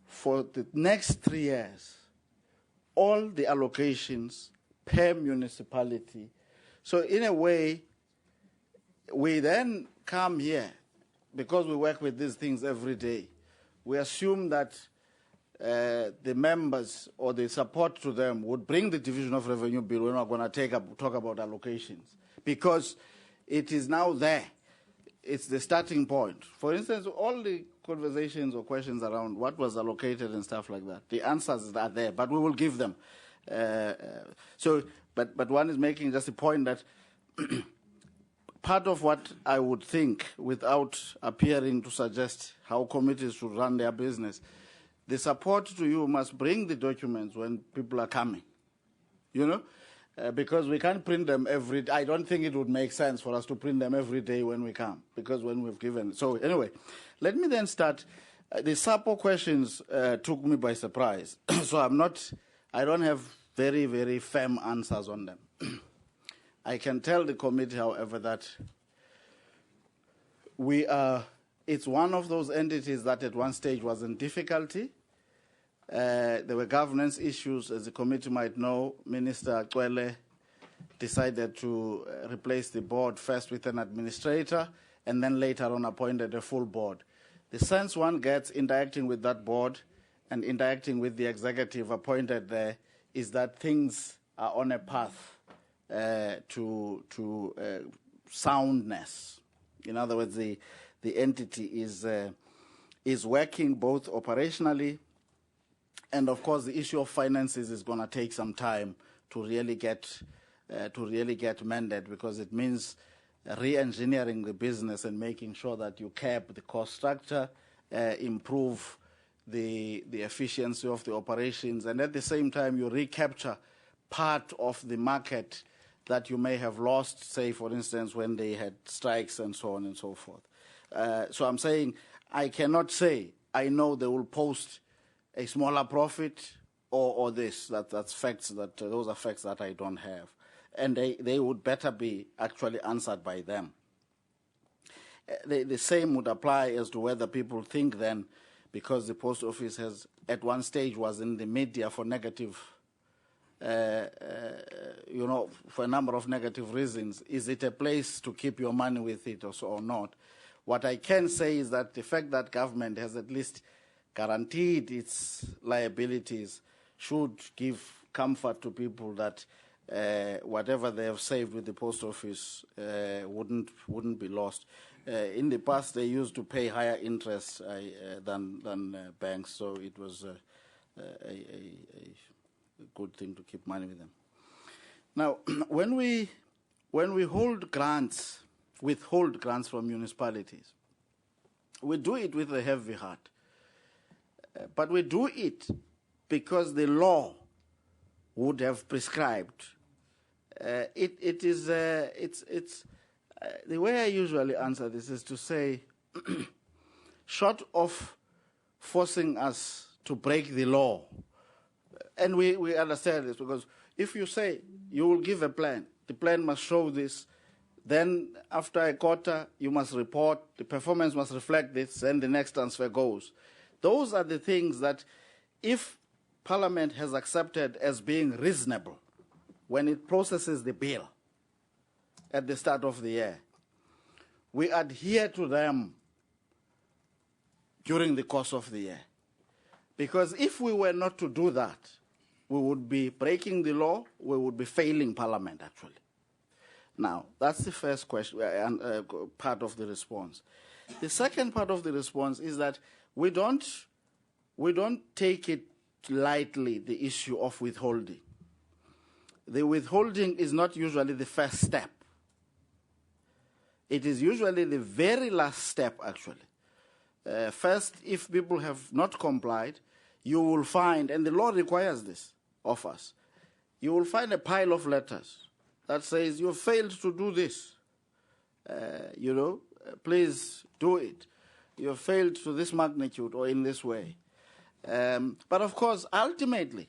for the next 3 years all the allocations per municipality. So in a way, we then come here, because we work with these things every day, we assume that the members or the support to them would bring the Division of Revenue Bill. We're not going to talk about allocations, because it is now there. It's the starting point. For instance, all the conversations or questions around what was allocated and stuff like that, the answers are there, but we will give them. But one is making just a point that part of what I would think, without appearing to suggest how committees should run their business, the support to you must bring the documents when people are coming, you know, because we can't print them every day. I don't think it would make sense for us to print them every day when we come, because when we've given. So anyway, let me then start. The SAPO questions took me by surprise, so I don't have very, very firm answers on them. I can tell the committee, however, that it's one of those entities that at one stage was in difficulty. There were governance issues, as the committee might know. Minister Cwele decided to replace the board first with an administrator and then later on appointed a full board. The sense one gets interacting with that board and interacting with the executive appointed there is that things are on a path to soundness. In other words, the entity is working both operationally, and of course the issue of finances is going to take some time to really get mended, because it means re-engineering the business and making sure that you cap the cost structure, improve the efficiency of the operations, and at the same time you recapture part of the market that you may have lost, say, for instance, when they had strikes and so on and so forth. So I'm saying I cannot say I know they will post a smaller profit or this. That's facts. Those are facts that I don't have. And they would better be actually answered by them. The same would apply as to whether people think then, because the post office has at one stage was in the media for negative, for a number of negative reasons, is it a place to keep your money with it or not? What I can say is that the fact that government has at least guaranteed its liabilities should give comfort to people that whatever they have saved with the post office wouldn't be lost. In the past, they used to pay higher interest than banks, so it was a good thing to keep money with them. Now, when we withhold grants from municipalities, we do it with a heavy heart, but we do it because the law would have prescribed. The way I usually answer this is to say, short of forcing us to break the law, and we understand this, because if you say you will give a plan, the plan must show this, then after a quarter you must report, the performance must reflect this, then the next transfer goes. Those are the things that, if Parliament has accepted as being reasonable when it processes the bill at the start of the year, we adhere to them during the course of the year. Because if we were not to do that, we would be breaking the law, we would be failing Parliament, actually. Now, that's the first question, part of the response. The second part of the response is that we don't take it lightly, the issue of withholding. The withholding is not usually the first step. It is usually the very last step, actually. First, if people have not complied, you will find, and the law requires this of us, you will find a pile of letters that says you failed to do this. Please do it. You have failed to this magnitude or in this way. But of course, ultimately,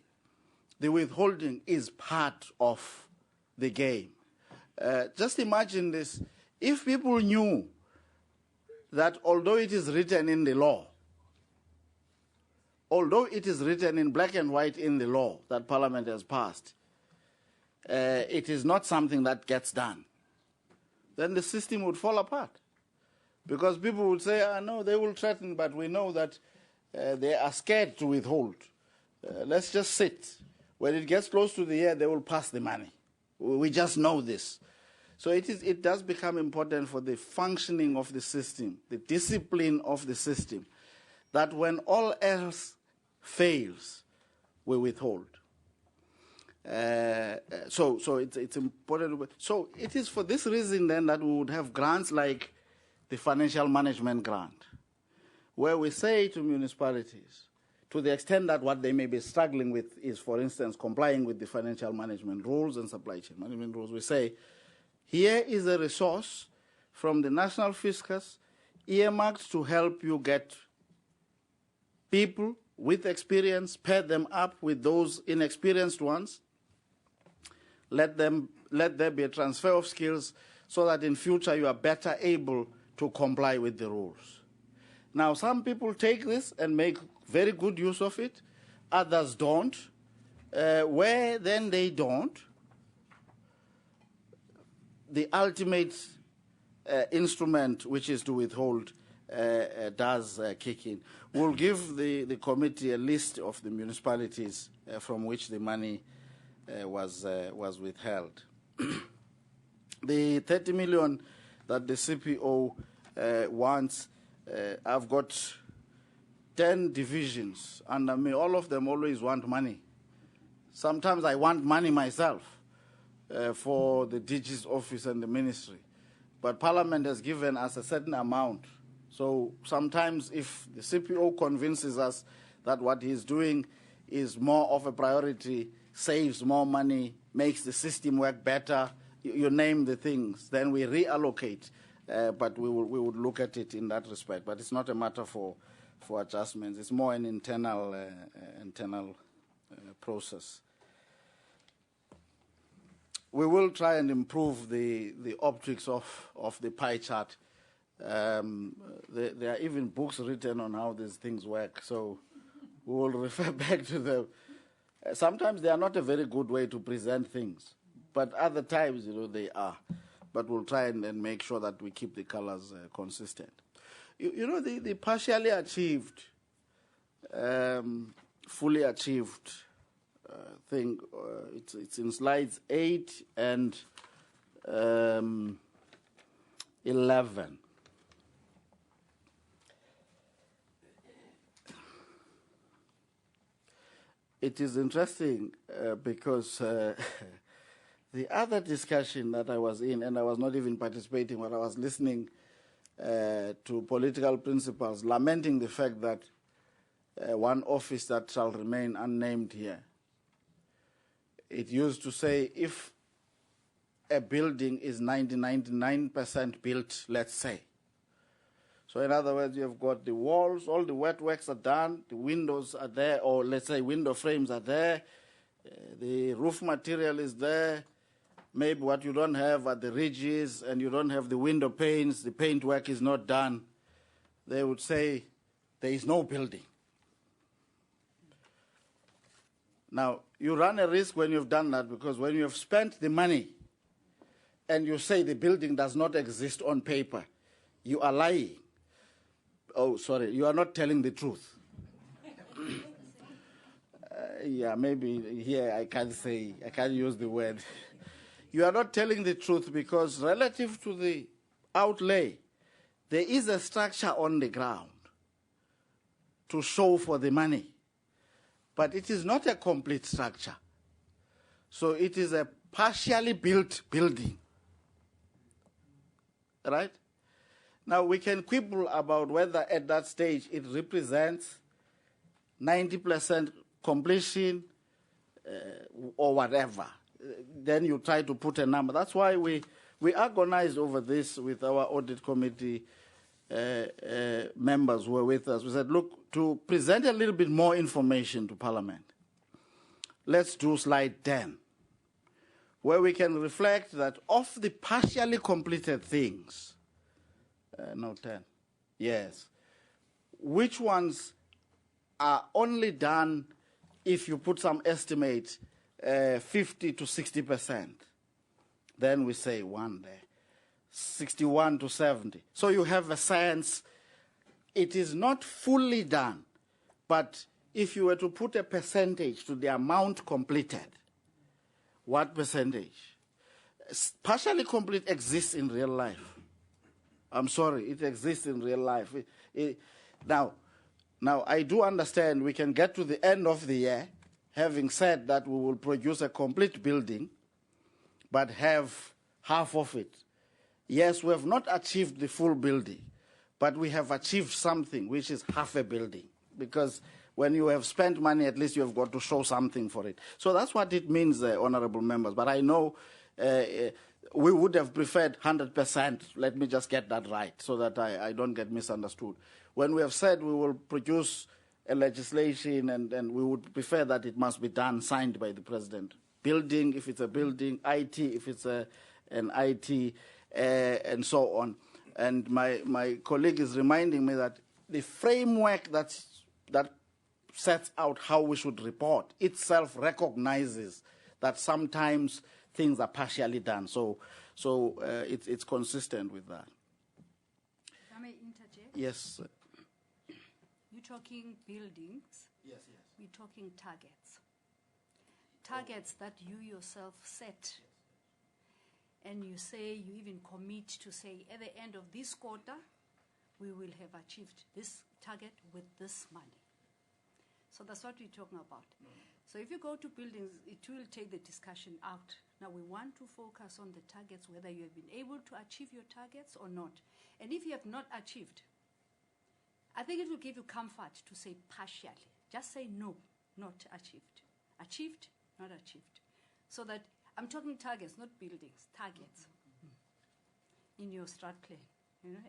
the withholding is part of the game. Just imagine this. If people knew that although it is written in the law, although it is written in black and white in the law that Parliament has passed, it is not something that gets done, then the system would fall apart. Because people would say, no, they will threaten, but we know that they are scared to withhold. Let's just sit. When it gets close to the year, they will pass the money. We just know this. So it does become important for the functioning of the system, the discipline of the system, that when all else fails, we withhold. So it's important. So it is for this reason then that we would have grants like the financial management grant, where we say to municipalities, to the extent that what they may be struggling with is, for instance, complying with the financial management rules and supply chain management rules, we say, here is a resource from the National Fiscus earmarked to help you get people with experience, pair them up with those inexperienced ones. Let there be a transfer of skills so that in future you are better able to comply with the rules. Now, some people take this and make very good use of it. Others don't. Where then they don't, the ultimate instrument, which is to withhold, does kick in. We'll give the committee a list of the municipalities from which the money was withheld. The 30 million that the CPO wants, I've got 10 divisions under me. All of them always want money. Sometimes I want money myself for the DG's office and the ministry. But Parliament has given us a certain amount. So sometimes if the CPO convinces us that what he's doing is more of a priority, saves more money, makes the system work better, you name the things, then we reallocate. But we would look at it in that respect. But it's not a matter for adjustments. It's more an internal process. We will try and improve the optics of the pie chart. There are even books written on how these things work. So we will refer back to them. Sometimes they are not a very good way to present things, but other times, they are. But we'll try and make sure that we keep the colors consistent. The partially achieved, fully achieved thing, it's in slides 8 and 11. It is interesting because the other discussion that I was in, and I was not even participating, but I was listening to political principals lamenting the fact that one office that shall remain unnamed here, it used to say if a building is 99% built, let's say. So in other words, you've got the walls, all the wet works are done, the windows are there, or let's say window frames are there, the roof material is there, maybe what you don't have are the ridges, and you don't have the window panes, the paint work is not done. They would say there is no building. Now, you run a risk when you've done that, because when you have spent the money and you say the building does not exist on paper, you are lying. Oh, sorry, you are not telling the truth. Yeah, maybe here I can't use the word. You are not telling the truth because relative to the outlay, there is a structure on the ground to show for the money. But it is not a complete structure. So it is a partially built building. Right? Now, we can quibble about whether at that stage it represents 90% completion or whatever. Then you try to put a number. That's why we agonized over this with our audit committee members who were with us. We said, look, to present a little bit more information to Parliament, let's do slide 10, where we can reflect that of the partially completed things, no, 10, yes, which ones are only done if you put some estimate 50 to 60%. Then we say 1 there. 61 to 70. So you have a sense it is not fully done, but if you were to put a percentage to the amount completed, what percentage? Partially complete exists in real life. I'm sorry, it exists in real life. Now, I do understand we can get to the end of the year having said that we will produce a complete building, but have half of it. Yes, we have not achieved the full building, but we have achieved something, which is half a building. Because when you have spent money, at least you have got to show something for it. So that's what it means, honorable members. But I know we would have preferred 100%. Let me just get that right so that I don't get misunderstood. When we have said we will produce a legislation and we would prefer that it must be done, signed by the President. Building, if it's a building, IT, if it's an IT, and so on. And my colleague is reminding me that the framework that sets out how we should report itself recognizes that sometimes things are partially done. So So it's consistent with that. Can I interject? Yes. You're talking buildings. Yes. We're talking targets. Targets that you yourself set. And you say, you even commit to say, at the end of this quarter, we will have achieved this target with this money. So that's what we're talking about. So if you go to buildings, it will take the discussion out. Now we want to focus on the targets, whether you have been able to achieve your targets or not. And if you have not achieved, I think it will give you comfort to say partially. Just say no, not achieved. Achieved, not achieved. So that, I'm talking targets, not buildings, targets in your strat plan,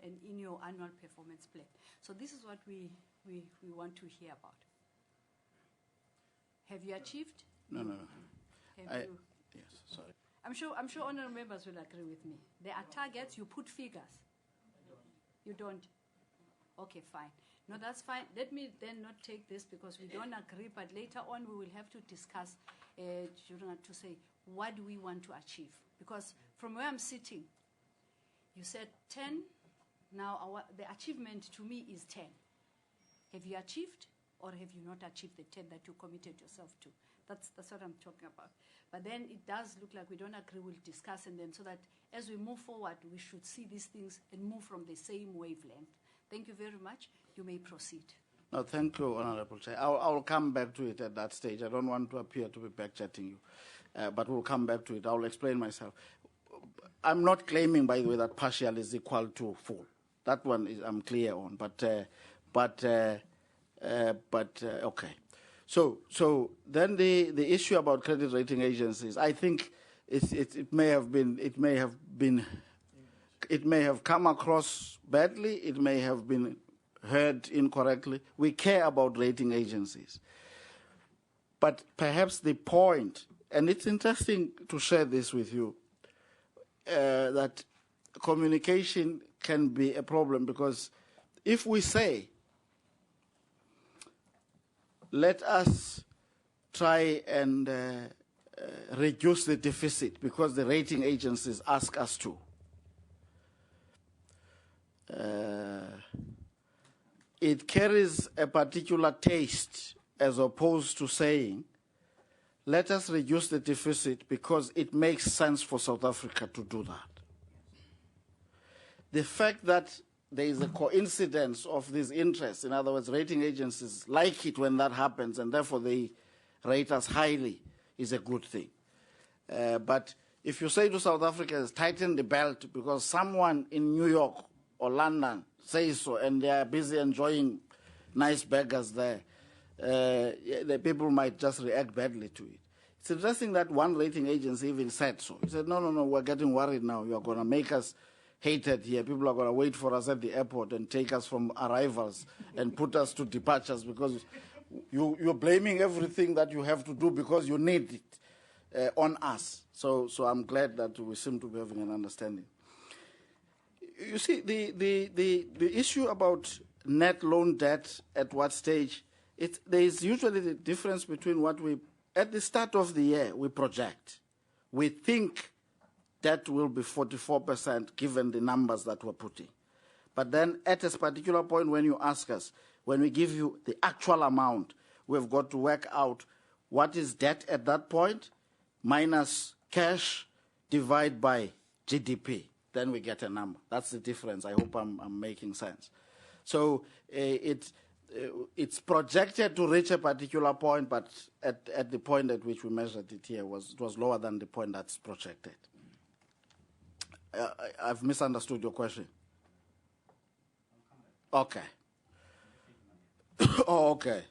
and in your annual performance plan. So this is what we want to hear about. Have you achieved? No. Have you? Yes, sorry. I'm sure honourable members will agree with me. There are targets, you put figures. You don't? Okay, fine. No, that's fine. Let me then not take this because we don't agree, but later on we will have to discuss to say what do we want to achieve. Because from where I'm sitting, you said 10. Now the achievement to me is 10. Have you achieved or have you not achieved the 10 that you committed yourself to? That's what I'm talking about. But then it does look like we don't agree. We'll discuss and then so that as we move forward, we should see these things and move from the same wavelength. Thank you very much. You may proceed. No, thank you, Honorable Chair. I'll come back to it at that stage. I don't want to appear to be backchatting you, but we'll come back to it. I'll explain myself. I'm not claiming, by the way, that partial is equal to full. That one is I'm clear on. But okay. So then the issue about credit rating agencies, I think it may have come across badly. It may have been heard incorrectly. We care about rating agencies. But perhaps the point, and it's interesting to share this with you, that communication can be a problem because if we say, let us try and reduce the deficit because the rating agencies ask us to, it carries a particular taste as opposed to saying, let us reduce the deficit because it makes sense for South Africa to do that. The fact that there is a coincidence of these interests, in other words, rating agencies like it when that happens and therefore they rate us highly, is a good thing. But if you say to South Africans, tighten the belt because someone in New York or London says so and they are busy enjoying nice burgers there, the people might just react badly to it. It's interesting that one rating agency even said so. He said, no, we're getting worried now. You're going to make us hated here. People are going to wait for us at the airport and take us from arrivals and put us to departures because you're blaming everything that you have to do because you need it on us. So I'm glad that we seem to be having an understanding. You see, the issue about net loan debt at what stage, there is usually the difference between what we, at the start of the year, we project. We think that will be 44% given the numbers that we're putting. But then at a particular point when you ask us, when we give you the actual amount, we've got to work out what is debt at that point minus cash divided by GDP. Then we get a number. That's the difference. I hope I'm making sense. So it's projected to reach a particular point, but at the point at which we measured it here, it was lower than the point that's projected. I've misunderstood your question. Okay. Oh, okay.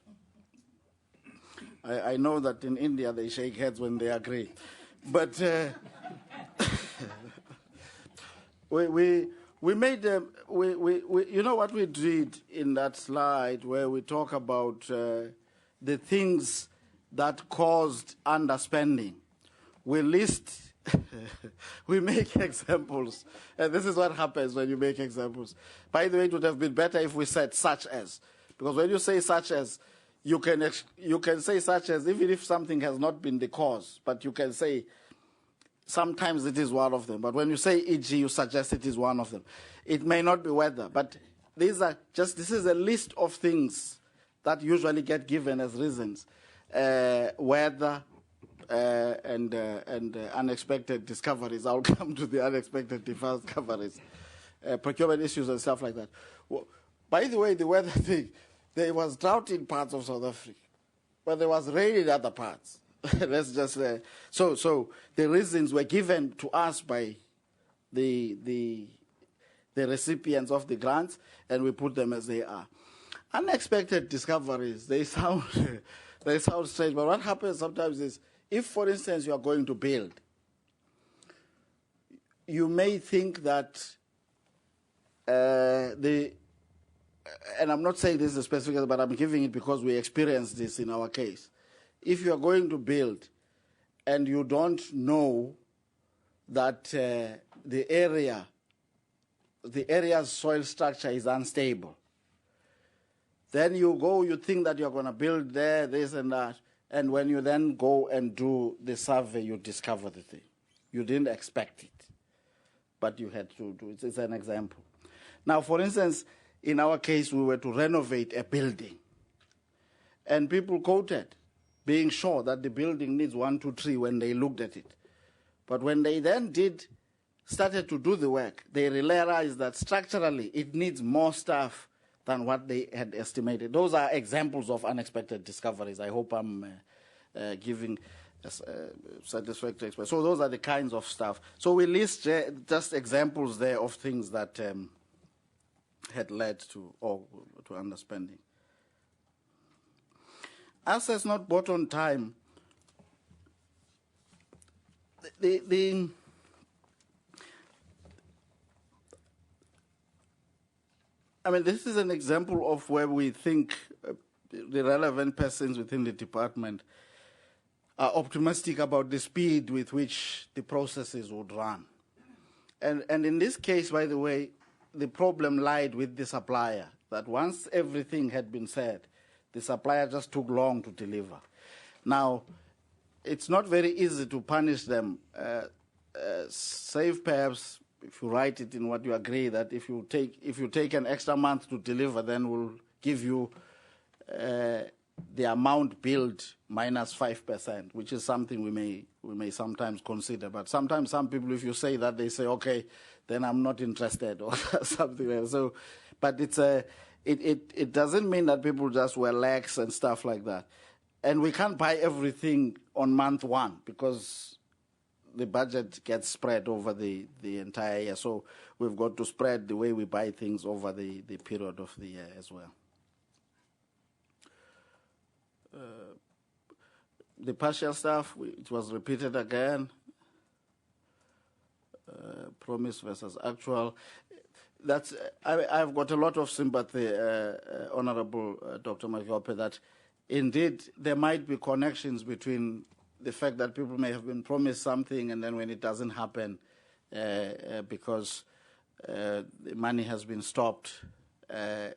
I know that in India they shake heads when they agree. But we made you know what we did in that slide where we talk about the things that caused underspending. We list, we make examples, and this is what happens when you make examples. By the way, it would have been better if we said such as, because when you say such as, you can say such as even if something has not been the cause, but you can say sometimes it is one of them. But when you say e.g., you suggest it is one of them. It may not be weather, but this is a list of things that usually get given as reasons. Weather and unexpected discoveries. I'll come to the unexpected discoveries. Procurement issues and stuff like that. Well, by the way, the weather thing, there was drought in parts of South Africa, but there was rain in other parts. Let's just say. So the reasons were given to us by the recipients of the grants, and we put them as they are. Unexpected discoveries, they sound strange, but what happens sometimes is, if, for instance, you are going to build, you may think that and I'm not saying this is specific, but I'm giving it because we experienced this in our case. If you are going to build and you don't know that the area's soil structure is unstable, then you think that you're going to build there, this and that, and when you then go and do the survey, you discover the thing. You didn't expect it, but you had to do it. It's an example. Now, for instance, in our case, we were to renovate a building, and people quoted, being sure that the building needs 1, 2, 3 when they looked at it. But when they then started to do the work, they realized that structurally it needs more stuff than what they had estimated. Those are examples of unexpected discoveries. I hope I'm giving satisfactory explanation. So those are the kinds of stuff. So we list just examples there of things that had led to underspending. Assets not bought on time. This is an example of where we think the relevant persons within the department are optimistic about the speed with which the processes would run. And in this case, by the way, the problem lied with the supplier, that once everything had been said, the supplier just took long to deliver. Now, it's not very easy to punish them. Save perhaps, if you write it in what you agree, that if you take an extra month to deliver, then we'll give you the amount billed minus 5%, which is something we may sometimes consider. But sometimes some people, if you say that, they say, okay, then I'm not interested or something else. So, but it doesn't mean that people just were lax and stuff like that. And we can't buy everything on month 1 because the budget gets spread over the entire year. So we've got to spread the way we buy things over the period of the year as well. The partial stuff, it was repeated again. Promise versus actual. I've got a lot of sympathy, Honorable Dr. Magiope, that indeed there might be connections between the fact that people may have been promised something and then when it doesn't happen because the money has been stopped, there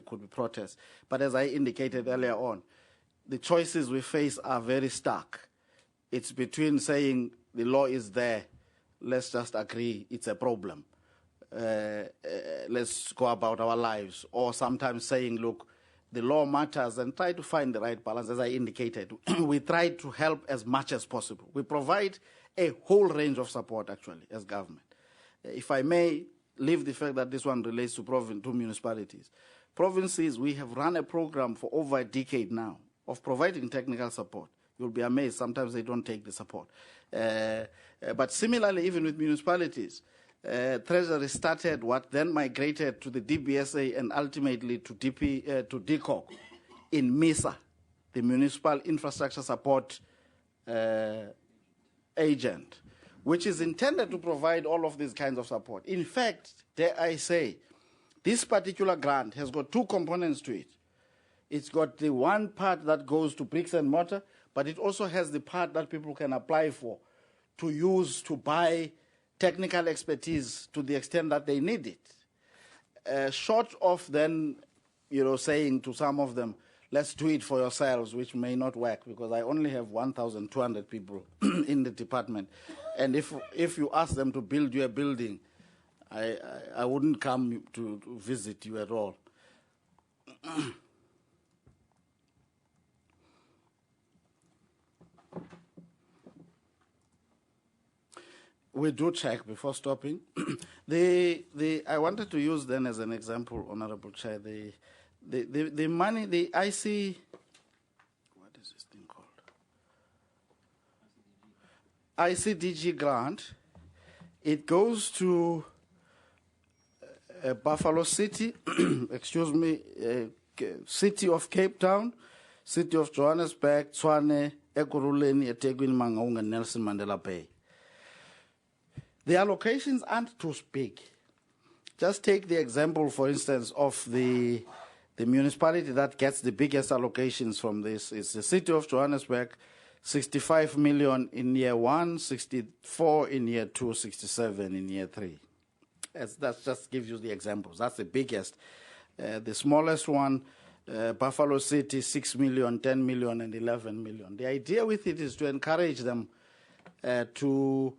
could be protests. But as I indicated earlier on, the choices we face are very stark. It's between saying the law is there, let's just agree it's a problem, let's go about our lives, or sometimes saying, look, the law matters, and try to find the right balance. As I indicated, we try to help as much as possible. We provide a whole range of support, actually, as government. If I may leave the fact that this one relates to municipalities. Provinces, we have run a program for over a decade now of providing technical support. You'll be amazed, sometimes they don't take the support. But similarly, even with municipalities, Treasury started what then migrated to the DBSA and ultimately to DCOG in MISA, the Municipal Infrastructure Support Agent, which is intended to provide all of these kinds of support. In fact, dare I say, this particular grant has got 2 components to it. It's got the one part that goes to bricks and mortar, but it also has the part that people can apply for to use to buy technical expertise to the extent that they need it. Short of then, saying to some of them, let's do it for yourselves, which may not work because I only have 1,200 people in the department. And if you ask them to build you a building, I wouldn't come to visit you at all. We do check before stopping. I wanted to use then as an example, Honorable Chair, the money, the IC, what is this thing called? ICDG grant. It goes to Buffalo City, excuse me, City of Cape Town, City of Johannesburg, Tshwane, Ekurhuleni, eThekwini, Mangaung, and Nelson Mandela Bay. The allocations aren't too big. Just take the example, for instance, of the municipality that gets the biggest allocations from this. It's the City of Johannesburg, 65 million in year 1, 64 in year 2, 67 in year 3. That just gives you the examples. That's the biggest. The smallest one, Buffalo City, 6 million, 10 million, and 11 million. The idea with it is to encourage them to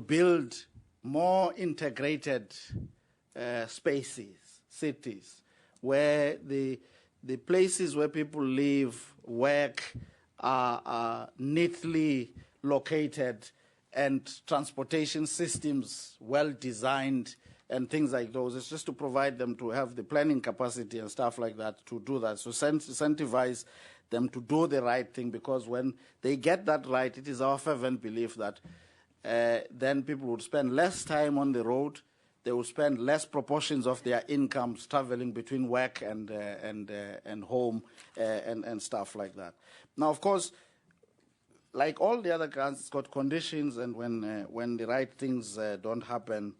build more integrated spaces, cities, where the places where people live, work, are neatly located and transportation systems well designed and things like those. It's just to provide them to have the planning capacity and stuff like that to do that. So incentivize them to do the right thing, because when they get that right, it is our fervent belief that then people would spend less time on the road. They would spend less proportions of their incomes traveling between work and home and stuff like that. Now, of course, like all the other grants, it's got conditions, and when the right things don't happen,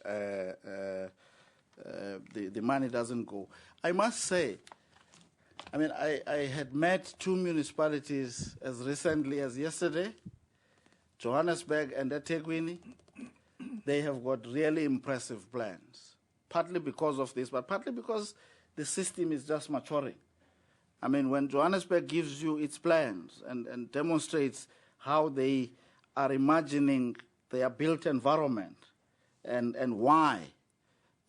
the money doesn't go. I must say, I mean, I had met 2 municipalities as recently as yesterday, Johannesburg and eThekwini. They have got really impressive plans, partly because of this, but partly because the system is just maturing. I mean, when Johannesburg gives you its plans and demonstrates how they are imagining their built environment and why,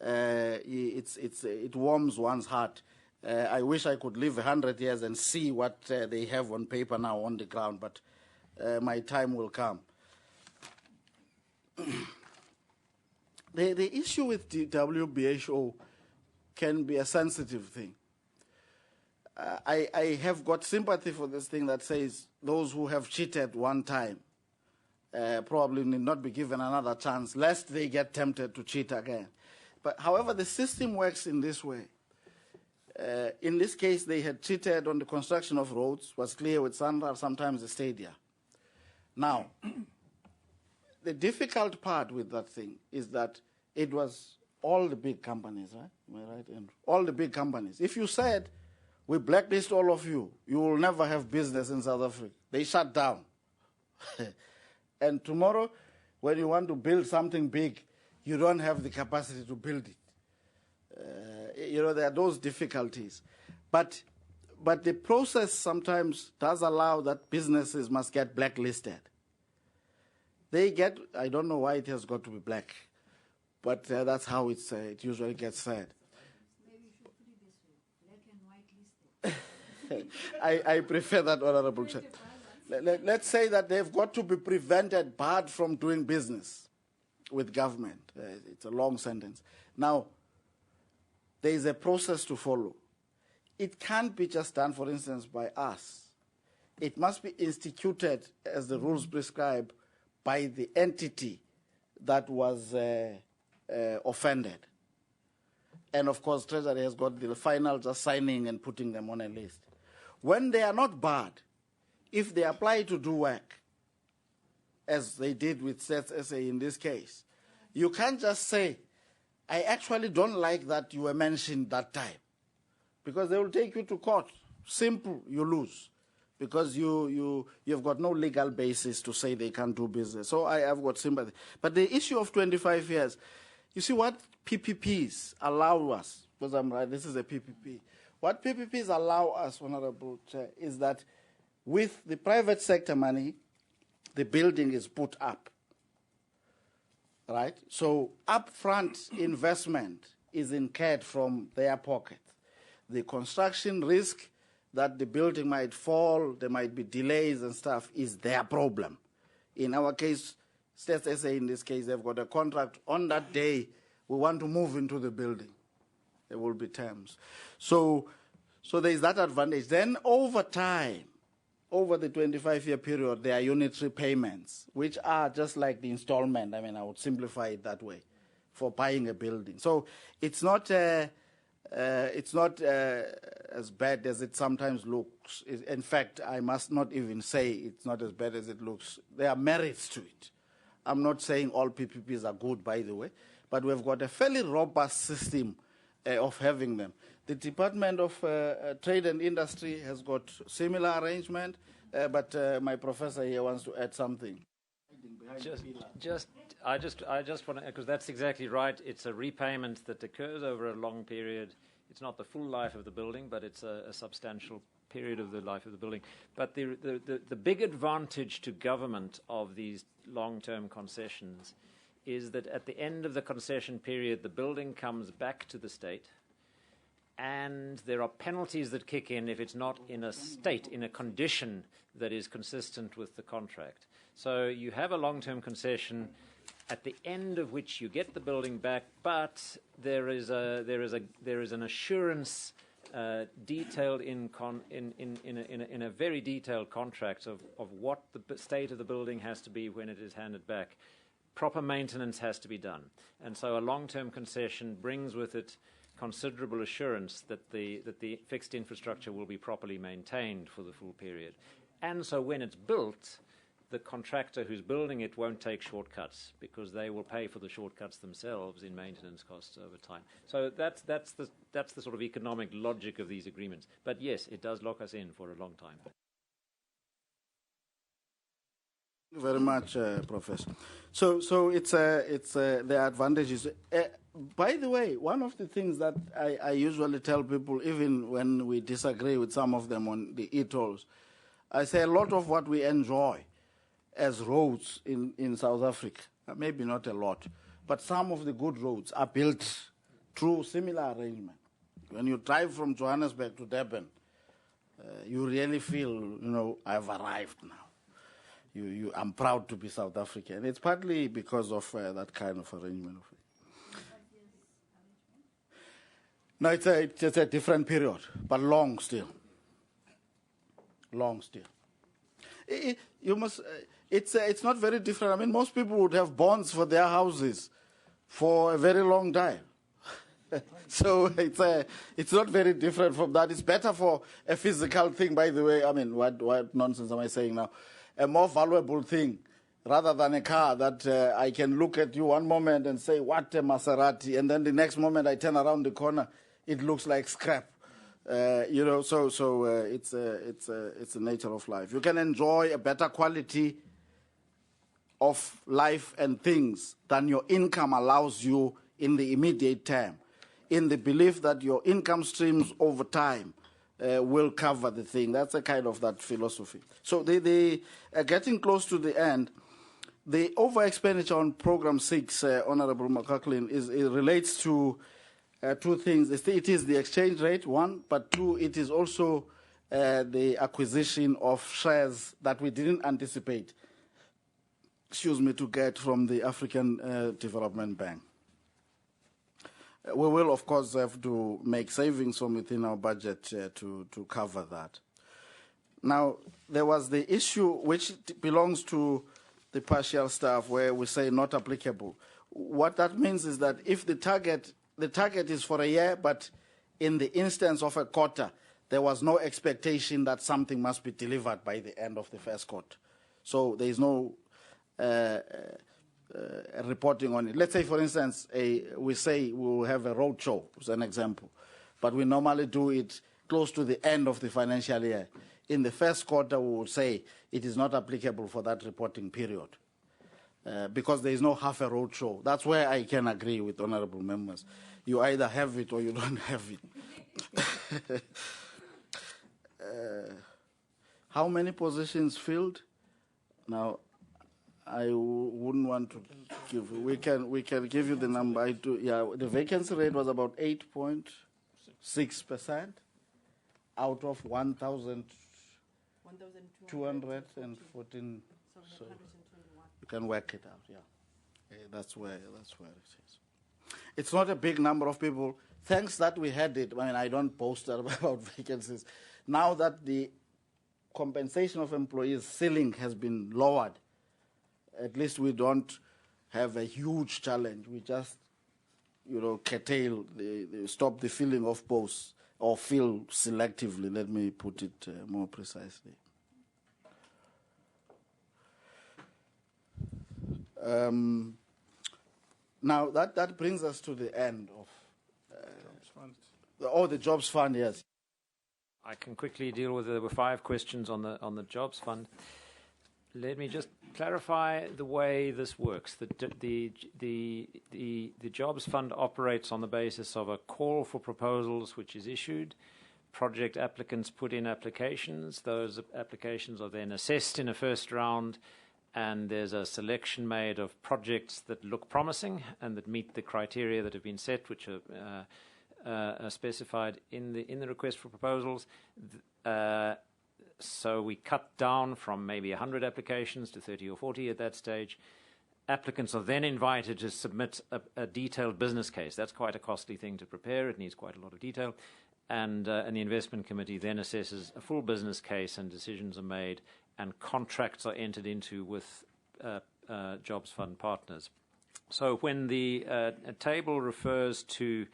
it warms one's heart. I wish I could live 100 years and see what they have on paper now on the ground, but my time will come. The issue with the WBHO can be a sensitive thing. I have got sympathy for this thing that says those who have cheated one time probably need not be given another chance, lest they get tempted to cheat again. But however, the system works in this way. In this case, they had cheated on the construction of roads, was clear with Sandra, sometimes the stadia. Now, the difficult part with that thing is that it was all the big companies, right? Am I right? And all the big companies. If you said, we blacklist all of you, you will never have business in South Africa, they shut down. And tomorrow, when you want to build something big, you don't have the capacity to build it. There are those difficulties. But the process sometimes does allow that businesses must get blacklisted. They get, I don't know why it has got to be black, but that's how it usually gets said. Maybe you should put it this way, black and white listed. I prefer that, Honorable Chair. Let's say that they've got to be prevented, barred from doing business with government. It's a long sentence. Now, there is a process to follow. It can't be just done, for instance, by us. It must be instituted, as the rules prescribe, by the entity that was offended. And of course, Treasury has got the final just signing and putting them on a list. When they are not barred, if they apply to do work, as they did with SA in this case, you can't just say, I actually don't like that you were mentioned that time. Because they will take you to court. Simple, you lose. Because you've got no legal basis to say they can't do business. So I have got sympathy. But the issue of 25 years, you see what PPPs allow us, because I'm right, this is a PPP. What PPPs allow us, Honorable Chair, is that with the private sector money, the building is put up, right? So upfront investment is incurred from their pocket. The construction risk that the building might fall, there might be delays and stuff, is their problem. In our case, State SA in this case, they've got a contract. On that day, we want to move into the building. There will be terms. So there is that advantage. Then over time, over the 25-year period, there are unitary payments, which are just like the installment. I mean, I would simplify it that way, for buying a building. So it's not as bad as it sometimes looks. In fact, I must not even say it's not as bad as it looks. There are merits to it. I'm not saying all PPPs are good, by the way, but we've got a fairly robust system of having them. The Department of Trade and Industry has got similar arrangement, but my professor here wants to add something. I just want to, because that's exactly right. It's a repayment that occurs over a long period. It's not the full life of the building, but it's a substantial period of the life of the building. But the big advantage to government of these long-term concessions is that at the end of the concession period, the building comes back to the state, and there are penalties that kick in if it's not in a state, in a condition that is consistent with the contract. So you have a long-term concession at the end of which you get the building back, but there is an assurance detailed in a very detailed contract of what the state of the building has to be when it is handed back. Proper maintenance has to be done, and so a long-term concession brings with it considerable assurance that the fixed infrastructure will be properly maintained for the full period. And so when it's built, the contractor who's building it won't take shortcuts, because they will pay for the shortcuts themselves in maintenance costs over time. So that's the sort of economic logic of these agreements. But yes, it does lock us in for a long time. Thank you very much, Professor. So it's the advantages. By the way, one of the things that I usually tell people, even when we disagree with some of them on the e-tolls, I say a lot of what we enjoy as roads in South Africa, maybe not a lot, but some of the good roads are built through similar arrangement. When you drive from Johannesburg to Durban, you really feel, I've arrived now. I'm proud to be South African. It's partly because of that kind of arrangement. No, it's a different period, but long still. Long still. It's not very different. I mean, most people would have bonds for their houses for a very long time. So it's not very different from that. It's better for a physical thing, by the way. I mean, what nonsense am I saying now? A more valuable thing, rather than a car that I can look at you one moment and say, what a Maserati, and then the next moment I turn around the corner, it looks like scrap. So it's the nature of life. You can enjoy a better quality of life and things than your income allows you in the immediate term, in the belief that your income streams over time will cover the thing. That's a kind of that philosophy. So they getting close to the end. The over-expenditure on Program 6, Honourable McLaughlin, it relates to two things. It is the exchange rate, one, but two, it is also the acquisition of shares that we didn't anticipate, to get from the African Development Bank. We will, of course, have to make savings from within our budget to cover that. Now, there was the issue which belongs to the partial staff where we say not applicable. What that means is that if the target is for a year, but in the instance of a quarter, there was no expectation that something must be delivered by the end of the first quarter. So there is no reporting on it. Let's say, for instance, we say we will have a road show, as an example, but we normally do it close to the end of the financial year. In the first quarter, we will say it is not applicable for that reporting period because there is no half a road show. That's where I can agree with honourable members. You either have it or you don't have it. How many positions filled? Now, I wouldn't want to give. We can give you the number. The vacancy rate was about 8.6% out of 1,214. So you can work it out. Yeah, that's where it is. It's not a big number of people. Thanks that we had it. I mean, I don't post about vacancies. Now that the compensation of employees ceiling has been lowered, at least we don't have a huge challenge. We just, curtail, stop the filling of posts, or fill selectively, let me put it more precisely. Now, that brings us to the end of the Jobs Fund, yes. I can quickly deal with there were 5 questions on the Jobs Fund. Let me just clarify the way this works. The Jobs Fund operates on the basis of a call for proposals which is issued. Project applicants put in applications. Those applications are then assessed in a first round, and there's a selection made of projects that look promising and that meet the criteria that have been set, which are specified in the request for proposals. So we cut down from maybe 100 applications to 30 or 40 at that stage. Applicants are then invited to submit a detailed business case. That's quite a costly thing to prepare. It needs quite a lot of detail. And the investment committee then assesses a full business case, and decisions are made, and contracts are entered into with Jobs Fund partners. So when the table refers to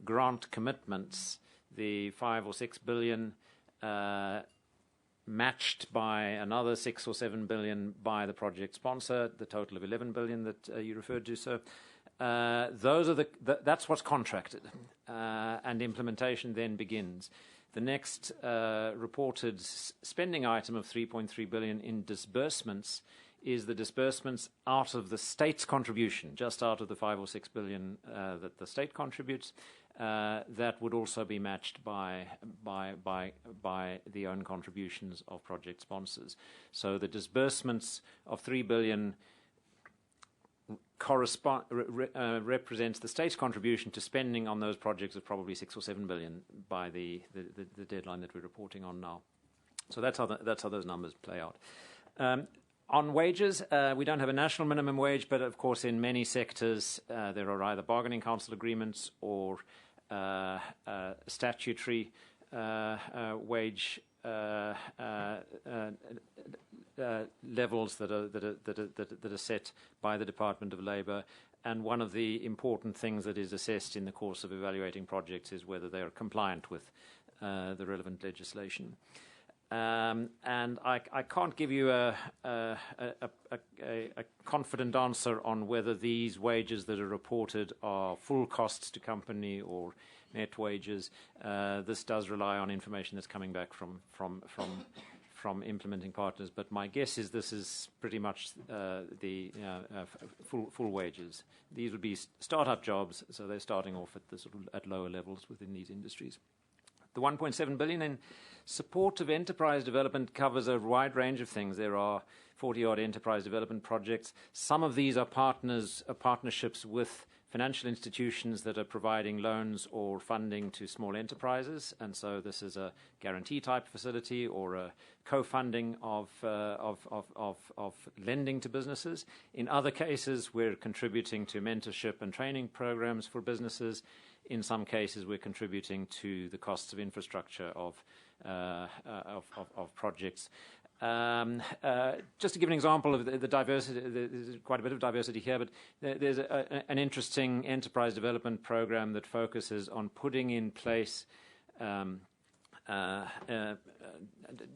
grant commitments, the 5 or 6 billion matched by another 6 or 7 billion by the project sponsor, the total of 11 billion that you referred to, sir. Those are that's what's contracted, and implementation then begins. The next reported spending item of 3.3 billion in disbursements is the disbursements out of the state's contribution, just out of the 5 or 6 billion that the state contributes. That would also be matched by the own contributions of project sponsors. So the disbursements of 3 billion represents the state's contribution to spending on those projects of probably 6 or 7 billion by the deadline that we're reporting on now. So that's how those numbers play out. On wages, we don't have a national minimum wage, but of course in many sectors there are either bargaining council agreements or statutory wage levels that are set by the Department of Labour. And one of the important things that is assessed in the course of evaluating projects is whether they are compliant with the relevant legislation. And I can't give you a confident answer on whether these wages that are reported are full costs to company or net wages. This does rely on information that's coming back from implementing partners, but my guess is this is pretty much the full wages. These would be startup jobs, so they're starting off at lower levels within these industries. The 1.7 billion in support of enterprise development covers a wide range of things. There are 40-odd enterprise development projects. Some of these are partnerships with financial institutions that are providing loans or funding to small enterprises, and so this is a guarantee-type facility or a co-funding of lending to businesses. In other cases, we're contributing to mentorship and training programs for businesses. In some cases, we're contributing to the costs of infrastructure of projects. Just to give an example of the diversity, there's quite a bit of diversity here, but there's an interesting enterprise development program that focuses on putting in place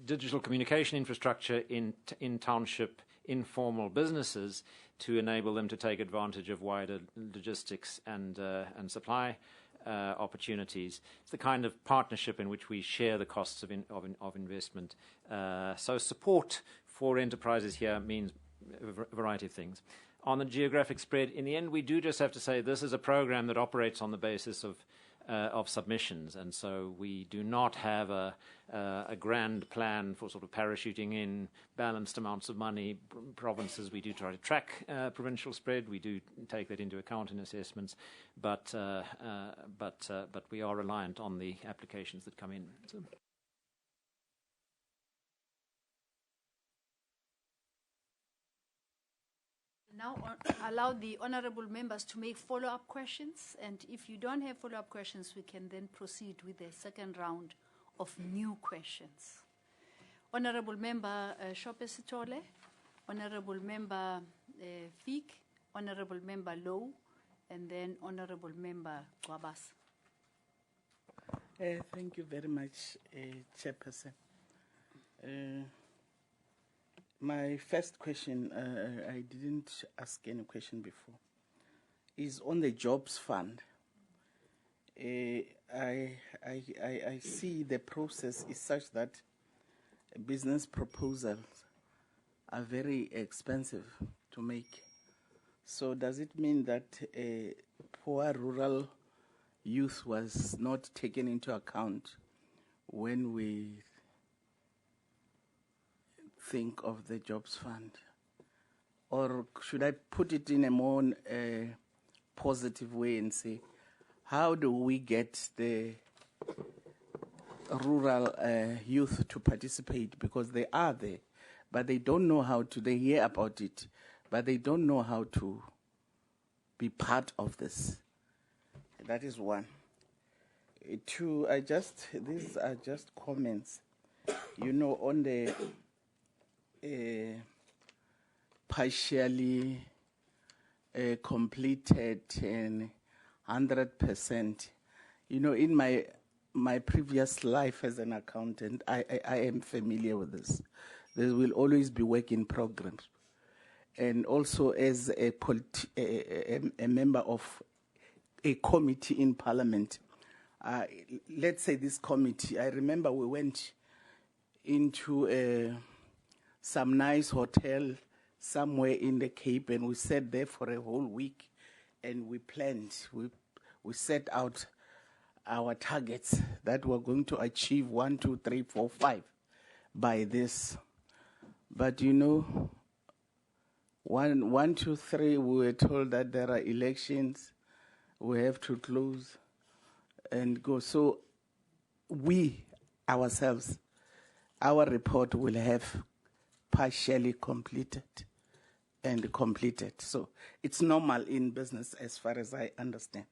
digital communication infrastructure in township informal businesses to enable them to take advantage of wider logistics and supply opportunities. It's the kind of partnership in which we share the costs of investment. So support for enterprises here means a variety of things. On the geographic spread, in the end, we do just have to say this is a program that operates on the basis of of submissions, and so we do not have a grand plan for sort of parachuting in balanced amounts of money. Provinces, we do try to track provincial spread. We do take that into account in assessments, but we are reliant on the applications that come in. So. Now allow the honourable members to make follow-up questions, and if you don't have follow-up questions, we can then proceed with the second round of new questions. Honourable Member Shope Sitole, Honourable Member Fick, Honourable Member Low, and then Honourable Member Gwabas. Thank you very much, Chairperson. My first question, I didn't ask any question before, is on the Jobs Fund. I see the process is such that business proposals are very expensive to make. So does it mean that poor rural youth was not taken into account when we think of the Jobs Fund? Or should I put it in a more positive way and say, how do we get the rural youth to participate? Because they are there, but they don't know how to, they hear about it, but they don't know how to be part of this. That is one. Two, these are just comments, you know, on the partially completed and 100%. You know, in my previous life as an accountant, I am familiar with this. There will always be work in progress. And also as a member of a committee in Parliament, let's say this committee, I remember we went into some nice hotel somewhere in the Cape, and we sat there for a whole week, and we planned. We set out our targets that we're going to achieve 1, 2, 3, 4, 5 by this. But you know, 1, 2, 3, we were told that there are elections, we have to close and go. So we ourselves, our report will have partially completed and completed. So it's normal in business as far as I understand.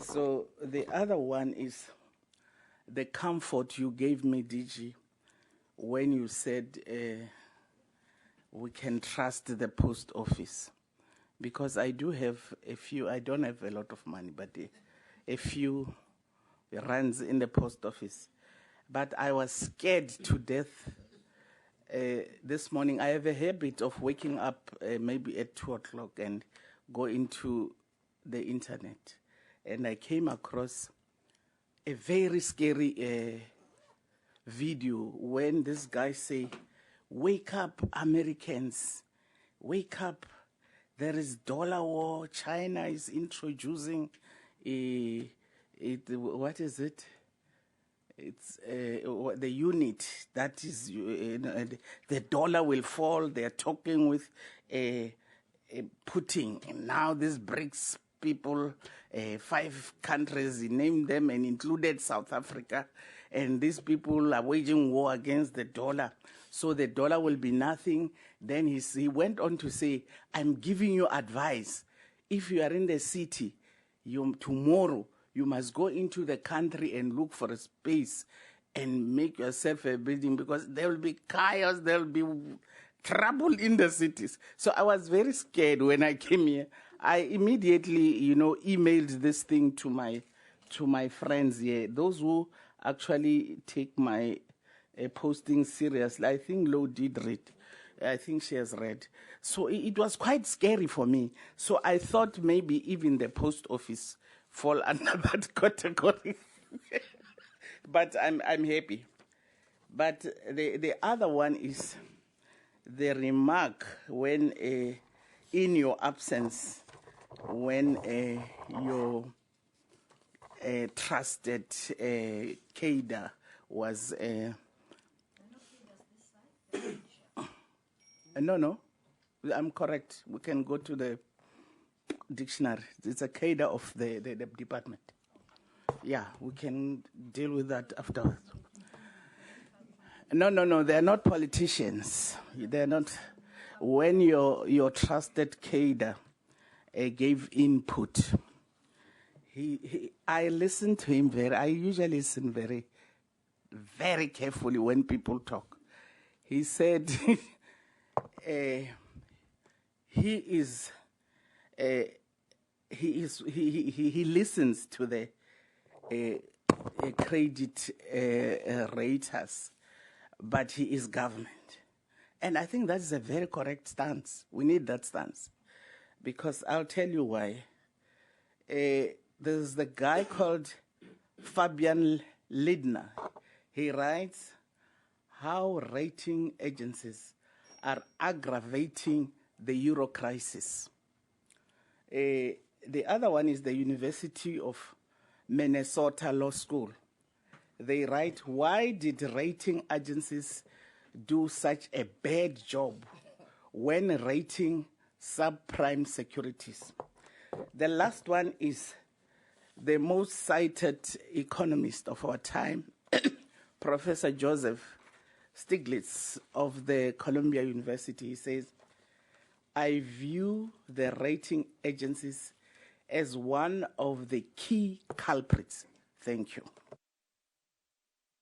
So the other one is the comfort you gave me, DG, when you said we can trust the post office. Because I do have a few, I don't have a lot of money, but a few runs in the post office. But I was scared to death this morning. I have a habit of waking up maybe at 2 o'clock and go into the internet. And I came across a very scary video when this guy say, "Wake up, Americans, wake up. There is dollar war. China is introducing what is it? It's the unit that is, the dollar will fall. They're talking with Putin. And now this BRICS people, 5 countries, he named them and included South Africa. And these people are waging war against the dollar. So the dollar will be nothing. Then he went on to say, I'm giving you advice. If you are in the city, tomorrow, you must go into the country and look for a space and make yourself a building, because there will be chaos, there will be trouble in the cities. So I was very scared when I came here. I immediately, emailed this thing to my friends here, those who actually take my posting seriously. I think Lo did read. I think she has read. So it was quite scary for me. So I thought maybe even the post office fall under that category. But I'm happy. But the other one is the remark when, in your absence, when your trusted cadre was. No, I'm correct. We can go to the dictionary. It's a cadre of the department. Yeah, we can deal with that afterwards. No, they're not politicians. They're not. When your trusted cadre gave input, I listened to him I usually listen very, very carefully when people talk. He said he listens to the credit raters, but he is government. And I think that's a very correct stance. We need that stance. Because I'll tell you why. There's the guy called Fabian Lidner. He writes how rating agencies are aggravating the euro crisis. The other one is the University of Minnesota Law School. They write, why did rating agencies do such a bad job when rating subprime securities? The last one is the most cited economist of our time, Professor Joseph Stiglitz of the Columbia University. He says, I view the rating agencies as one of the key culprits. Thank you.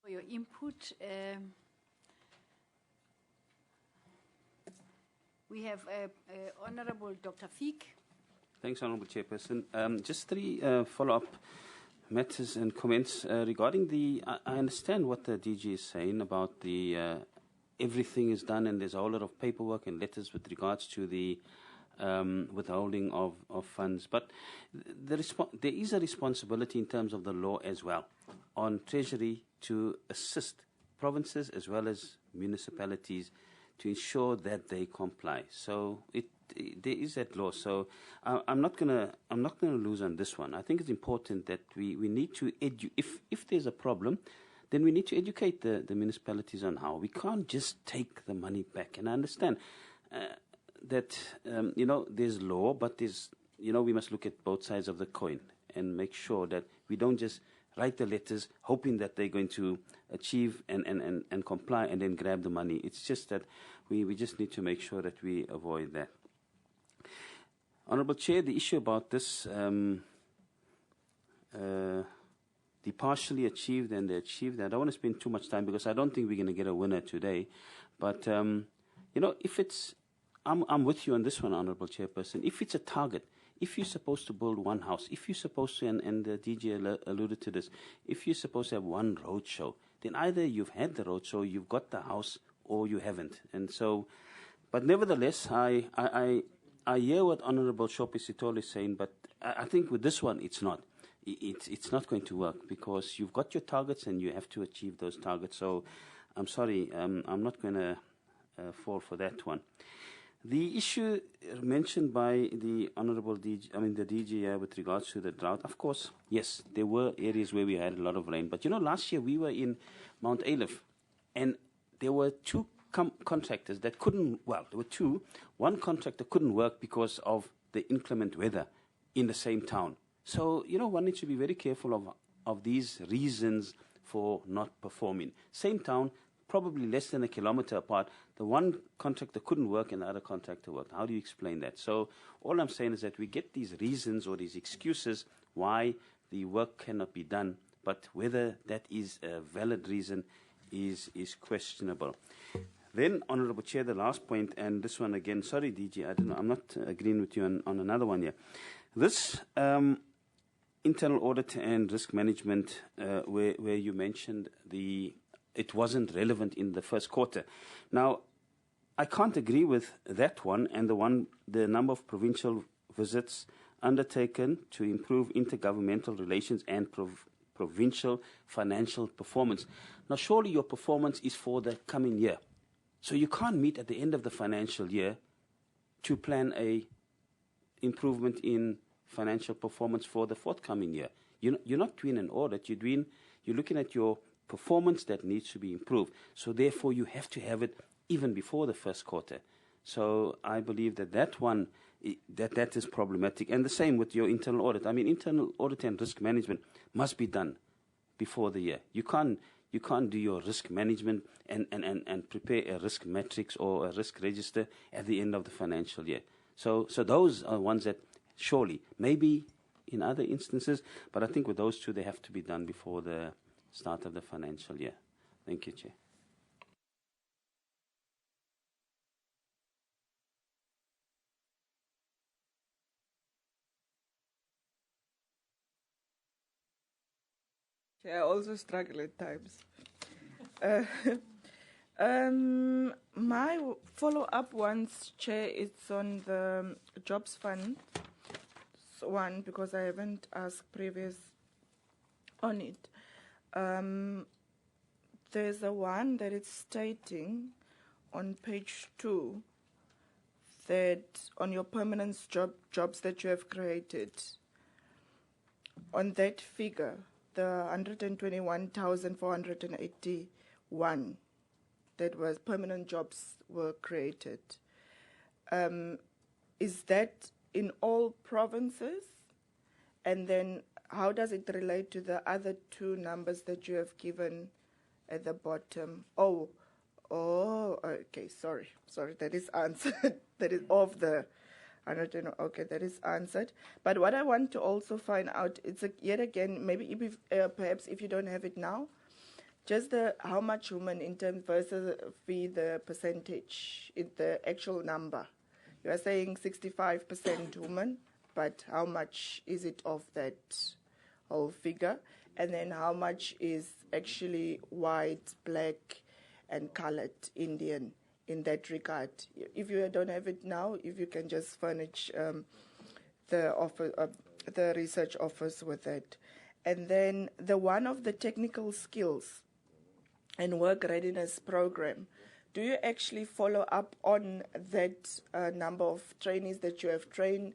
For your input, we have Honorable Dr. Fiek. Thanks, Honourable Chairperson. Just three follow-up matters and comments regarding the. I understand what the DG is saying about the everything is done and there's a whole lot of paperwork and letters with regards to the withholding of funds. But there is a responsibility in terms of the law as well on Treasury to assist provinces as well as municipalities to ensure that they comply. So there is that law. So I'm not gonna lose on this one. I think it's important that we need to if there's a problem, then we need to educate the municipalities on how. We can't just take the money back. And I understand that there's law, but there's we must look at both sides of the coin and make sure that we don't just write the letters hoping that they're going to achieve and comply and then grab the money. It's just that we just need to make sure that we avoid that. Honourable Chair, the issue about this, the partially achieved and the achieved, I don't want to spend too much time because I don't think we're going to get a winner today. But, if it's, I'm with you on this one, Honourable Chairperson. If it's a target, if you're supposed to build one house, if you're supposed to, and the DG alluded to this, if you're supposed to have one road show, then either you've had the road show, you've got the house, or you haven't. And so, but nevertheless, I hear what Honourable Shopi Sitole is saying, but I think with this one, it's not. It's not going to work because you've got your targets and you have to achieve those targets. So I'm sorry, I'm not going to fall for that one. The issue mentioned by the Honourable DG, the DG with regards to the drought, of course, yes, there were areas where we had a lot of rain. But, last year we were in Mount Aleph and there were two contractors that couldn't, there were two. One contractor couldn't work because of the inclement weather in the same town. So, one needs to be very careful of these reasons for not performing. Same town, probably less than a kilometer apart. The one contractor couldn't work and the other contractor worked. How do you explain that? So all I'm saying is that we get these reasons or these excuses why the work cannot be done, but whether that is a valid reason is questionable. Then, Honourable Chair, the last point, and this one again, sorry, DG, I'm not agreeing with you on another one here. This internal audit and risk management, where you mentioned it wasn't relevant in the first quarter. Now, I can't agree with that one and the number of provincial visits undertaken to improve intergovernmental relations and provincial financial performance. Now, surely your performance is for the coming year. So you can't meet at the end of the financial year to plan a improvement in financial performance for the forthcoming year. You're not doing an audit. You're looking at your performance that needs to be improved. So therefore, you have to have it even before the first quarter. So I believe that one that is problematic. And the same with your internal audit. I mean, internal audit and risk management must be done before the year. You can't do your risk management and prepare a risk matrix or a risk register at the end of the financial year. So those are ones that surely, maybe in other instances, but I think with those two, they have to be done before the start of the financial year. Thank you, Chair. I also struggle at times. My follow-up ones, Chair, it's on the Jobs Fund one, because I haven't asked previous on it. There's a one that it's stating on page 2 that on your permanent jobs that you have created, on that figure, the 121,481 that was permanent jobs were created. Is that in all provinces? And then how does it relate to the other two numbers that you have given at the bottom? Oh, okay, sorry, that is answered. That is of the 100, okay, that is answered. But what I want to also find out, it's yet again, maybe perhaps if you don't have it now, just how much women in terms versus the percentage, the actual number. You are saying 65% women, but how much is it of that whole figure? And then how much is actually white, black, and colored Indian in that regard? If you don't have it now, if you can just furnish the research office with that. And then the one of the technical skills and work readiness program, do you actually follow up on that number of trainees that you have trained?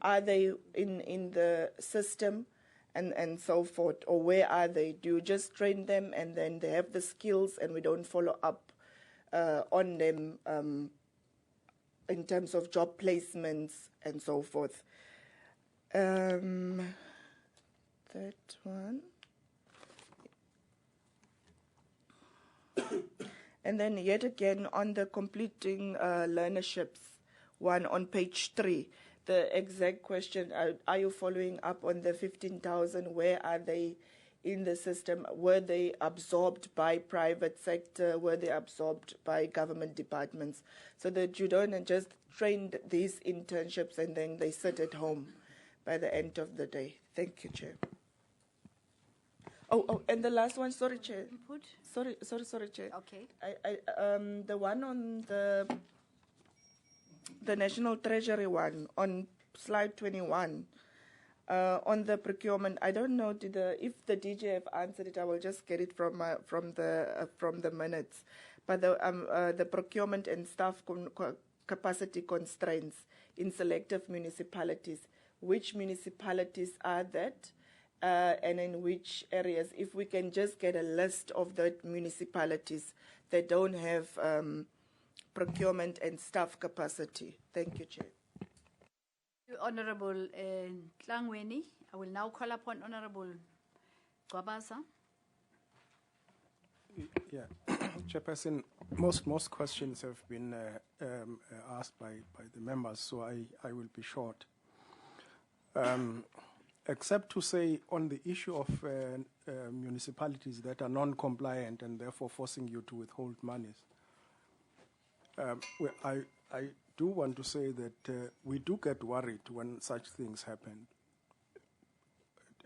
Are they in the system and so forth, or where are they? Do you just train them and then they have the skills and we don't follow up on them in terms of job placements and so forth? That one. And then yet again on the completing learnerships one on page 3, the exact question, are you following up on the 15,000? Where are they in the system? Were they absorbed by private sector? Were they absorbed by government departments? So that you don't just train these internships and then they sit at home by the end of the day. Thank you, Chair. Oh, and the last one, sorry, Chair. Input? Sorry, Chair. Okay. The one on the National Treasury one, on slide 21, on the procurement, I don't know if the DJ have answered it. I will just get it from the minutes. But the procurement and staff capacity constraints in selective municipalities, which municipalities are that? And in which areas, if we can just get a list of the municipalities that don't have procurement and staff capacity. Thank you, Chair. Honorable Tlangweni. I will now call upon Honorable Gwabasa. Yeah, Chairperson, most questions have been asked by the members, so I will be short. Except to say on the issue of municipalities that are non-compliant and therefore forcing you to withhold monies, I do want to say that we do get worried when such things happen.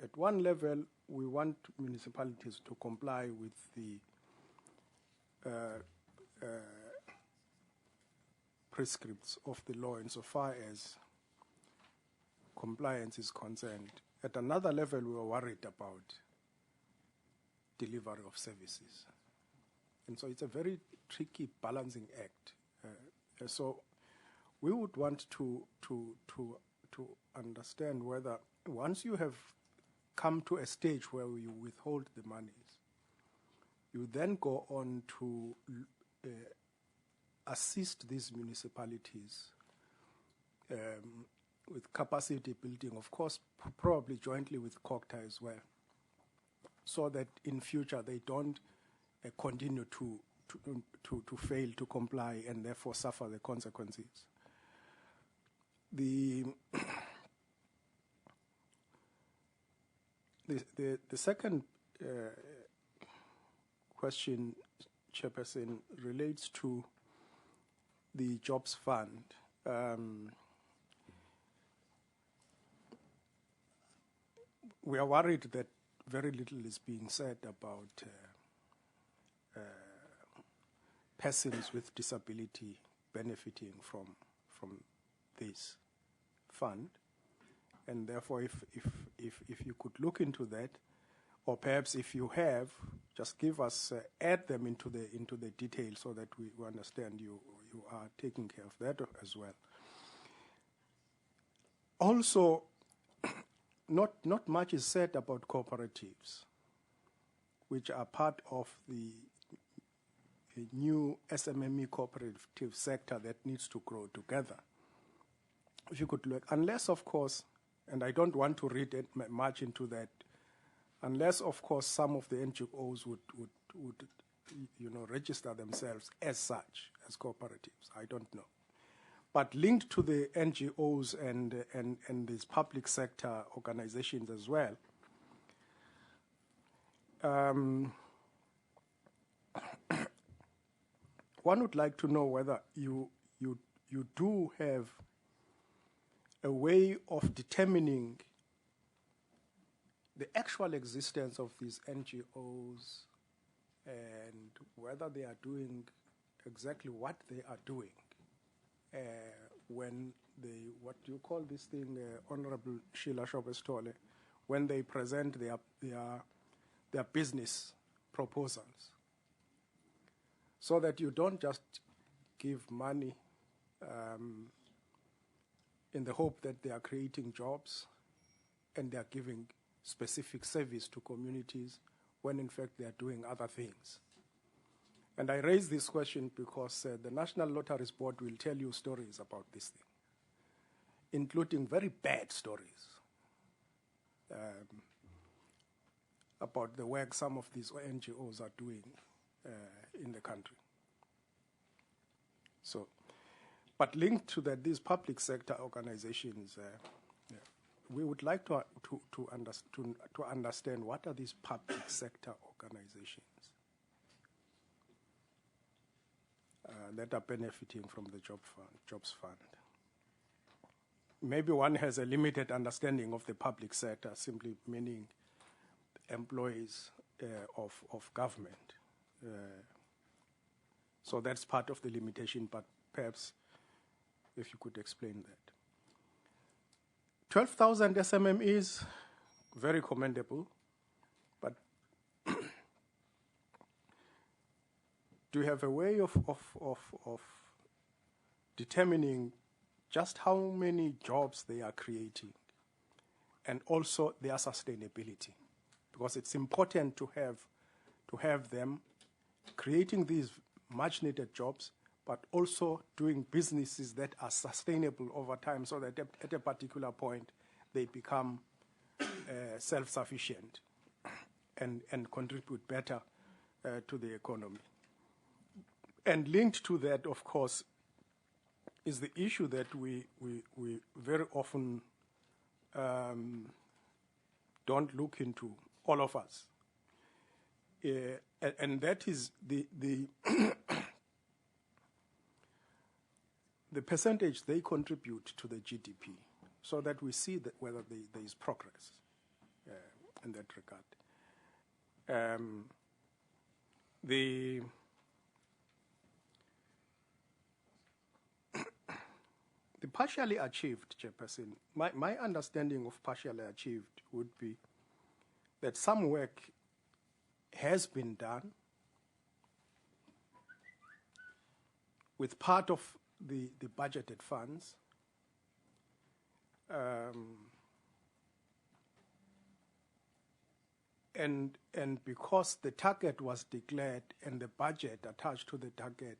At one level, we want municipalities to comply with the prescripts of the law insofar as compliance is concerned. At another level, we are worried about delivery of services. And so it's a very tricky balancing act. So we would want to understand whether once you have come to a stage where you withhold the monies, you then go on to assist these municipalities with capacity building, of course, probably jointly with COGTA as well, so that in future they don't continue to fail to comply and therefore suffer the consequences. The second question, Chairperson, relates to the Jobs Fund. We are worried that very little is being said about persons with disability benefiting from this fund, and therefore, if you could look into that, or perhaps if you have, just give us add them into the detail so that we understand you are taking care of that as well. Also, not much is said about cooperatives, which are part of the new SMME cooperative sector that needs to grow together. If you could look, unless of course, and I don't want to read it much into that, unless of course some of the NGOs would register themselves as such, as cooperatives. I don't know. But linked to the NGOs and these public sector organizations as well, one would like to know whether you do have a way of determining the actual existence of these NGOs and whether they are doing exactly what they are doing when they, what do you call this thing, Honorable Sheila Shobestole, when they present their business proposals, so that you don't just give money in the hope that they are creating jobs and they are giving specific service to communities when in fact they are doing other things. And I raise this question because the National Lotteries Board will tell you stories about this thing, including very bad stories about the work some of these NGOs are doing in the country. So, but linked to that, these public sector organizations, we would like to understand what are these public sector organizations that are benefiting from the Jobs Fund. Maybe one has a limited understanding of the public sector, simply meaning employees of government. So that's part of the limitation, but perhaps if you could explain that. 12,000 SMMEs, very commendable, but do you have a way of determining just how many jobs they are creating and also their sustainability? Because it's important to have them creating these much needed jobs, but also doing businesses that are sustainable over time, so that at a particular point they become self-sufficient and contribute better to the economy. And linked to that, of course, is the issue that we very often don't look into, all of us. And that is the the percentage they contribute to the GDP, so that we see that whether there is progress in that regard. The partially achieved, Chairperson, my understanding of partially achieved would be that some work has been done with part of the budgeted funds, and because the target was declared and the budget attached to the target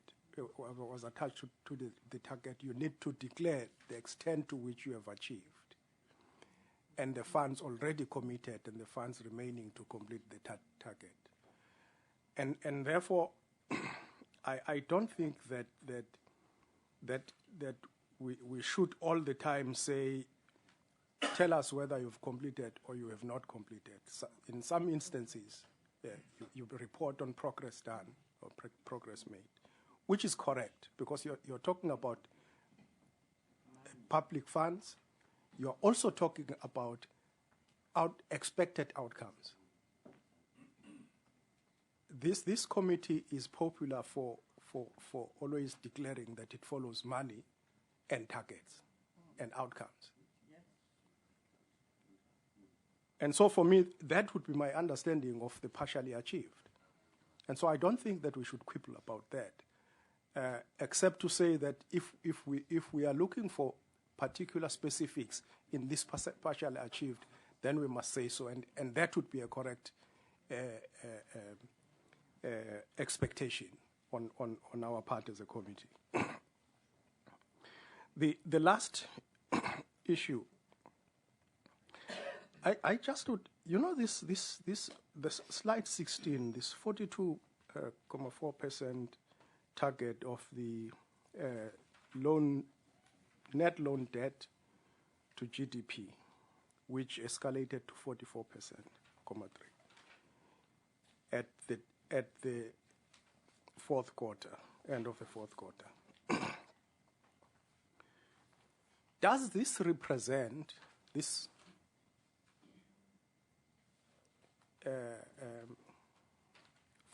was attached to the target, you need to declare the extent to which you have achieved, and the funds already committed and the funds remaining to complete the target. And therefore, I don't think that we should all the time say, tell us whether you've completed or you have not completed. So in some instances, you report on progress done or progress made, which is correct, because you're talking about public funds. You're also talking about expected outcomes. This committee is popular for always declaring that it follows money and targets and outcomes. And so for me, that would be my understanding of the partially achieved. And so I don't think that we should quibble about that, except to say that if we are looking for particular specifics in this partially achieved, then we must say so, and that would be a correct expectation on our part as a committee. The last issue, I just would, the slide 16, this 42.4% target of the net loan debt to GDP, which escalated to 44.3% at the fourth quarter, end of the fourth quarter. Does this represent this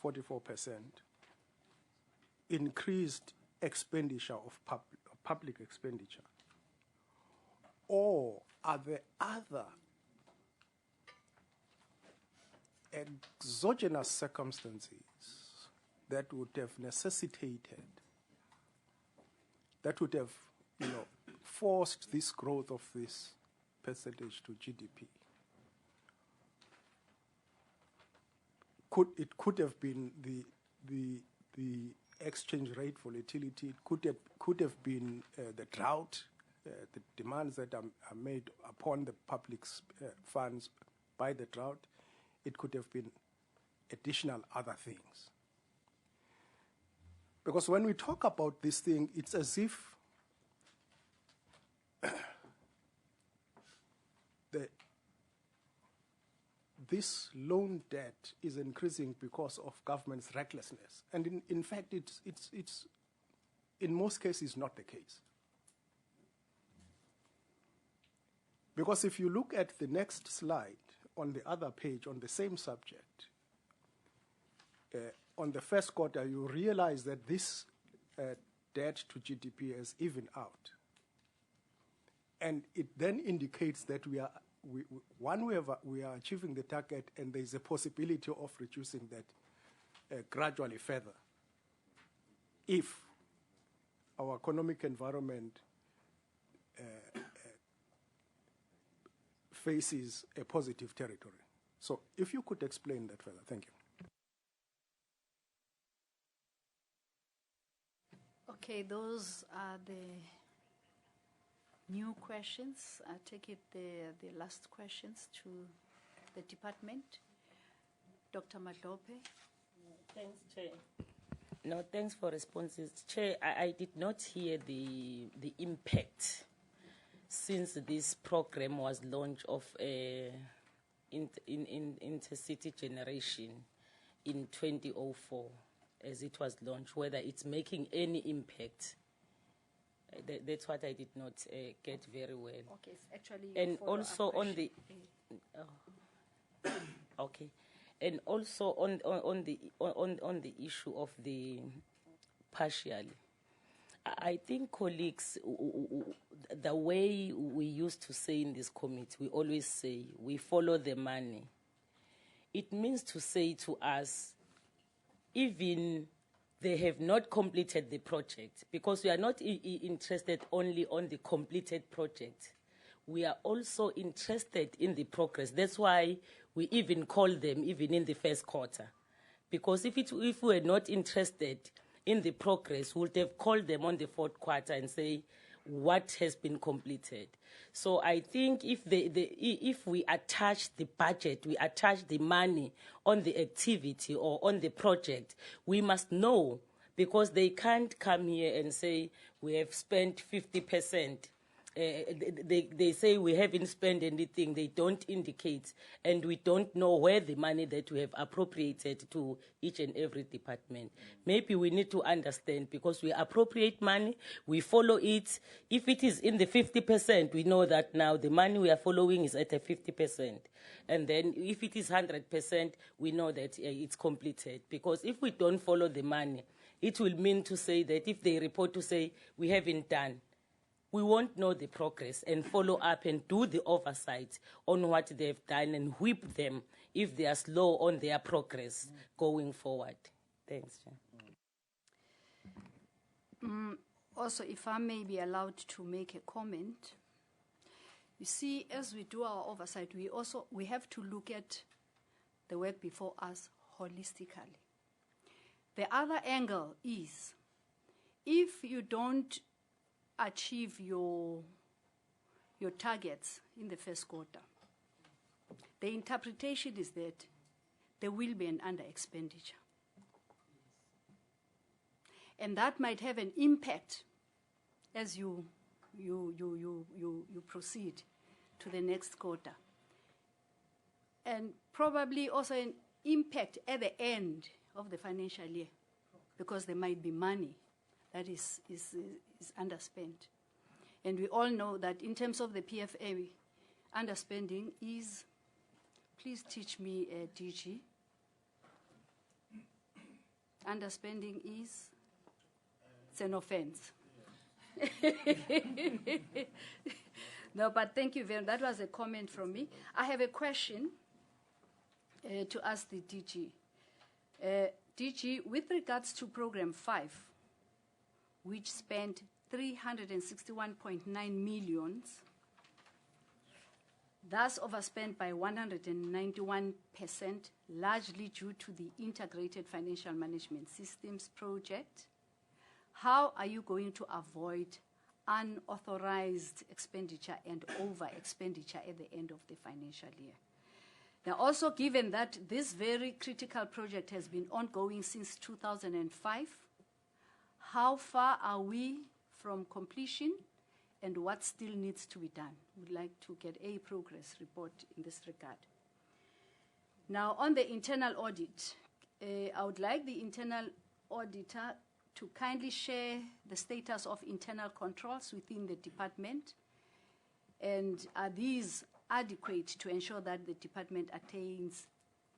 44% increased expenditure of public expenditure, or are there other exogenous circumstances that would have necessitated, that would have, forced this growth of this percentage to GDP? It could have been the exchange rate volatility. It could have been the drought, the demands that are made upon the public's funds by the drought. It could have been additional other things. Because when we talk about this thing, it's as if this loan debt is increasing because of government's recklessness. And in fact, it's in most cases not the case. Because if you look at the next slide on the other page on the same subject, on the first quarter, you realize that this debt to GDP has evened out. And it then indicates that we are achieving the target, and there is a possibility of reducing that gradually further if our economic environment faces a positive territory. So if you could explain that further. Thank you. Okay, those are the new questions. I take it the last questions to the department. Dr. Madlope. Thanks, Chair. No, thanks for responses. Chair, I did not hear the impact since this program was launched of intercity generation in 2004, as it was launched, whether it's making any impact. That's what I did not get very well. Okay, it's actually and also on the okay, and also on the issue of the partially, I think colleagues, the way we used to say in this committee, we always say we follow the money. It means to say to us, even they have not completed the project, because we are not interested only on the completed project. we are also interested in the progress. That's why we even call them even in the first quarter. Because if we were not interested in the progress, we would have called them on the fourth quarter and say what has been completed. So I think if we attach the budget, we attach the money on the activity or on the project, we must know, because they can't come here and say we have spent 50%. They say we haven't spent anything. They don't indicate, and we don't know where the money that we have appropriated to each and every department. Maybe we need to understand, because we appropriate money, we follow it. If it is in the 50%, we know that now the money we are following is at a 50%. And then if it is 100%, we know that it's completed. Because if we don't follow the money, it will mean to say that if they report to say we haven't done, we won't know the progress and follow up and do the oversight on what they've done and whip them if they are slow on their progress going forward. Thanks, Chair. Also, if I may be allowed to make a comment, you see, as we do our oversight, we have to look at the work before us holistically. The other angle is, if you don't achieve your targets in the first quarter, the interpretation is that there will be an under-expenditure. And that might have an impact as you proceed to the next quarter. And probably also an impact at the end of the financial year, because there might be money that is underspent. And we all know that in terms of the PFA, underspending is, please teach me, DG. Underspending is, it's an offense. No, but thank you very much. That was a comment from me. I have a question to ask the DG. DG, with regards to Program 5, which spent 361.9 million, thus overspent by 191%, largely due to the Integrated Financial Management Systems project. How are you going to avoid unauthorized expenditure and over-expenditure at the end of the financial year? Now, also given that this very critical project has been ongoing since 2005, how far are we from completion, and what still needs to be done? We'd like to get a progress report in this regard. Now, on the internal audit, I would like the internal auditor to kindly share the status of internal controls within the department, and are these adequate to ensure that the department attains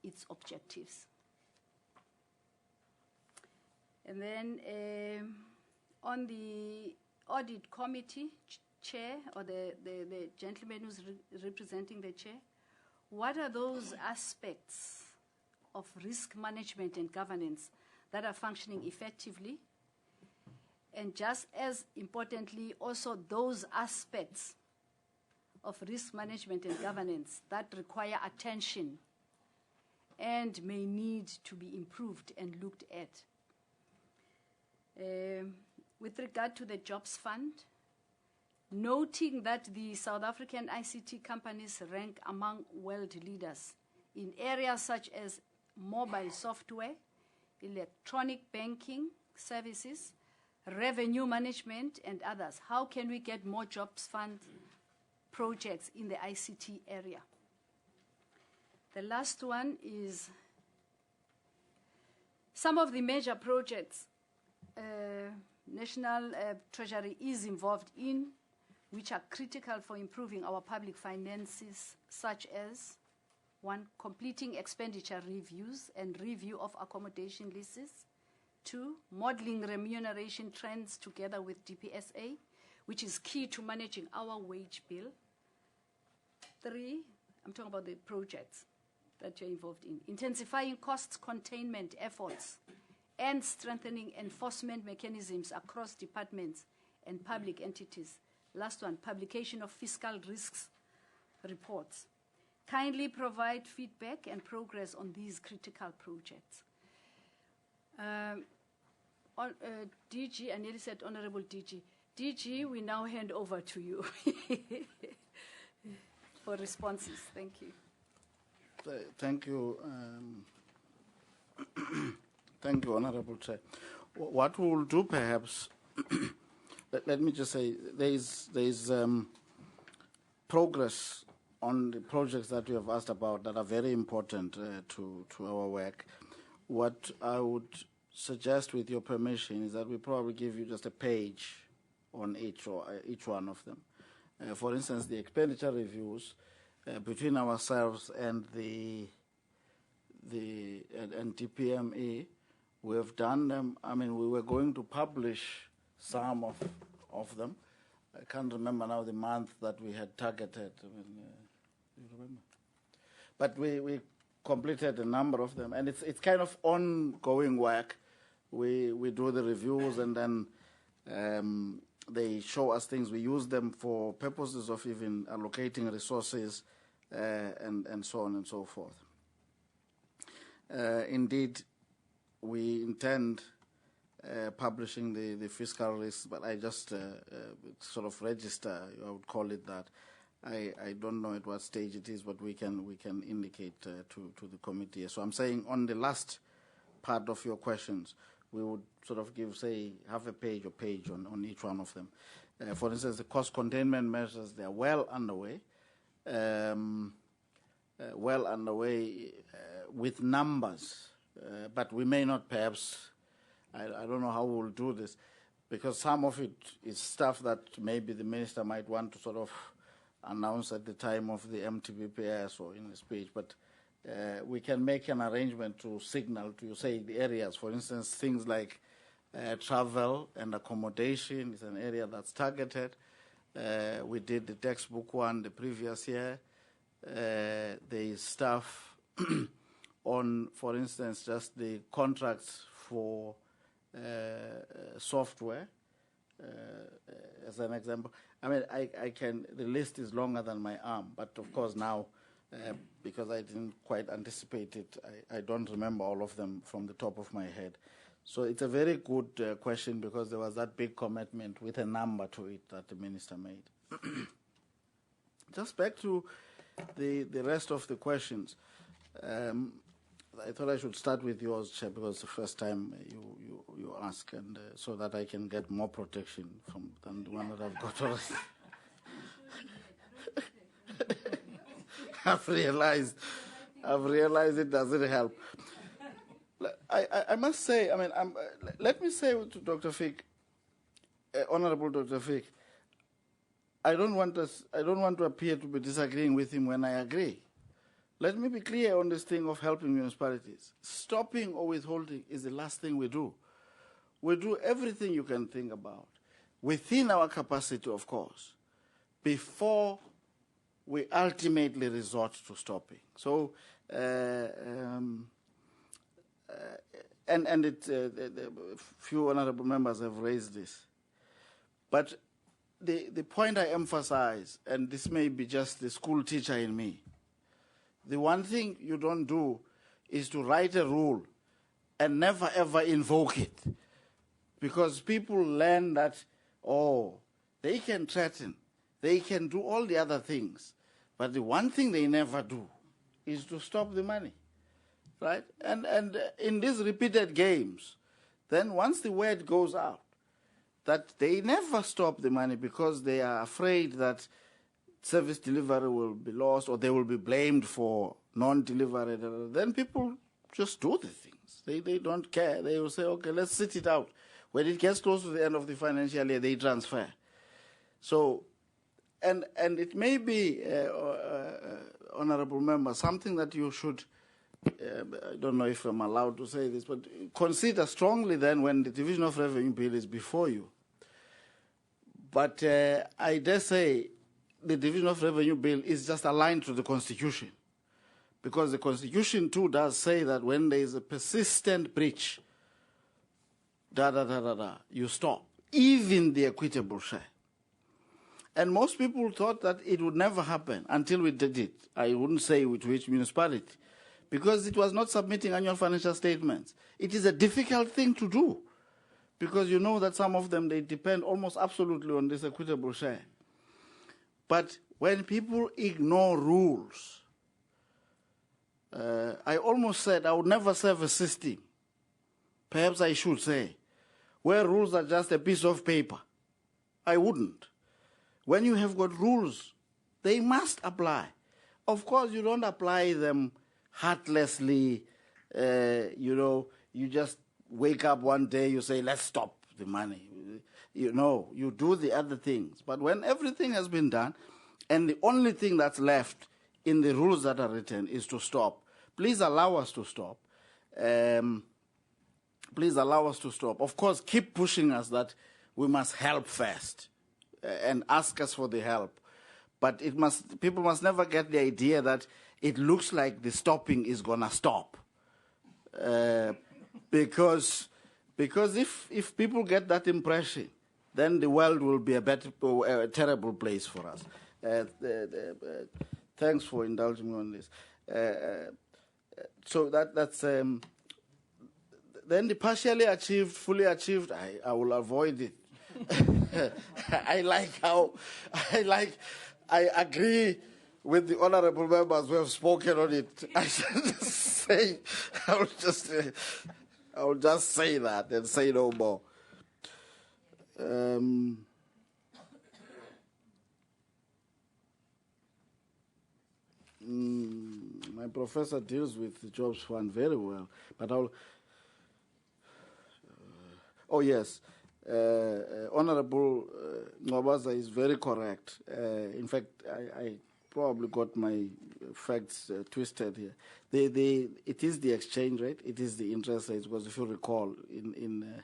its objectives? And then on the audit committee chair, or the gentleman who's representing the chair, what are those aspects of risk management and governance that are functioning effectively? And just as importantly, also those aspects of risk management and governance that require attention and may need to be improved and looked at. With regard to the Jobs Fund, noting that the South African ICT companies rank among world leaders in areas such as mobile software, electronic banking services, revenue management, and others, how can we get more Jobs Fund projects in the ICT area? The last one is some of the major projects National Treasury is involved in, which are critical for improving our public finances, such as 1, completing expenditure reviews and review of accommodation leases. 2, modeling remuneration trends together with DPSA, which is key to managing our wage bill. 3, I'm talking about the projects that you're involved in. Intensifying cost containment efforts and strengthening enforcement mechanisms across departments and public entities, Last one, publication of fiscal risks reports. Kindly provide feedback and progress on these critical projects. DG, I nearly said Honorable DG. DG, we now hand over to you for responses. Thank you. Thank you. Thank you, Honorable Chair. What we will do, perhaps, let me just say, there is progress on the projects that you have asked about that are very important to our work. What I would suggest, with your permission, is that we probably give you just a page on each one of them. For instance, the expenditure reviews between ourselves and the DPME, we have done them. I mean, we were going to publish some of them. I can't remember now the month that we had targeted. I mean, you remember? But we completed a number of them, and it's kind of ongoing work. We do the reviews, and then they show us things. We use them for purposes of even allocating resources and so on and so forth. Indeed, we intend publishing the fiscal risks, but I just sort of register, I would call it that. I don't know at what stage it is, but we can indicate to the committee. So I'm saying on the last part of your questions, we would sort of give, say, half a page or page on each one of them. For instance, the cost containment measures, they are well underway. With numbers, but we may not perhaps, I don't know how we'll do this, because some of it is stuff that maybe the minister might want to sort of announce at the time of the MTBPS or in a speech, but we can make an arrangement to signal to, say, the areas. For instance, things like travel and accommodation is an area that's targeted. We did the textbook one the previous year. There is stuff on, for instance, just the contracts for software, as an example. I mean, I can, the list is longer than my arm, but of course now, because I didn't quite anticipate it, I don't remember all of them from the top of my head. So it's a very good question, because there was that big commitment with a number to it that the minister made. Just back to the rest of the questions. I thought I should start with yours, Chair, because it's the first time you ask, and so that I can get more protection than the one that I've got already. I've realized it doesn't help. I must say, I mean, let me say to Dr. Fick, Honorable Dr. Fick, I don't want to appear to be disagreeing with him when I agree. Let me be clear on this thing of helping municipalities. Stopping or withholding is the last thing we do. We do everything you can think about, within our capacity, of course, before we ultimately resort to stopping. So, few honorable members have raised this. But the point I emphasize, and this may be just the school teacher in me, the one thing you don't do is to write a rule and never ever invoke it. Because people learn that, they can threaten, they can do all the other things, but the one thing they never do is to stop the money, right? And in these repeated games, then once the word goes out that they never stop the money because they are afraid that service delivery will be lost or they will be blamed for non-delivery, then people just do the things. They don't care. They will say, okay, let's sit it out. When it gets close to the end of the financial year, they transfer. So, and it may be, honorable member, something that you should, I don't know if I'm allowed to say this, but consider strongly then when the Division of Revenue Bill is before you. But I dare say the Division of Revenue Bill is just aligned to the Constitution, because the Constitution too does say that when there is a persistent breach, you stop, even the equitable share. And most people thought that it would never happen until we did it. I wouldn't say with which municipality, because it was not submitting annual financial statements. It is a difficult thing to do, because you know that some of them, they depend almost absolutely on this equitable share. But when people ignore rules, I almost said I would never serve a system, perhaps I should say, where rules are just a piece of paper. I wouldn't. When you have got rules, they must apply. Of course, you don't apply them heartlessly. You just wake up one day, you say, let's stop the money. You do the other things. But when everything has been done, and the only thing that's left in the rules that are written is to stop, please allow us to stop. Please allow us to stop. Of course, keep pushing us that we must help first and ask us for the help. But people must never get the idea that it looks like the stopping is going to stop. Because if people get that impression, then the world will be a terrible place for us. Thanks for indulging me on this. So that's then the partially achieved, fully achieved, I will avoid it. I agree with the honourable members who have spoken on it. I will just say that and say no more. My professor deals with the Jobs Fund very well, but oh yes, Honourable Ngwabaza is very correct. In fact, I probably got my facts twisted here. It is the exchange rate, it is the interest rate, because if you recall, in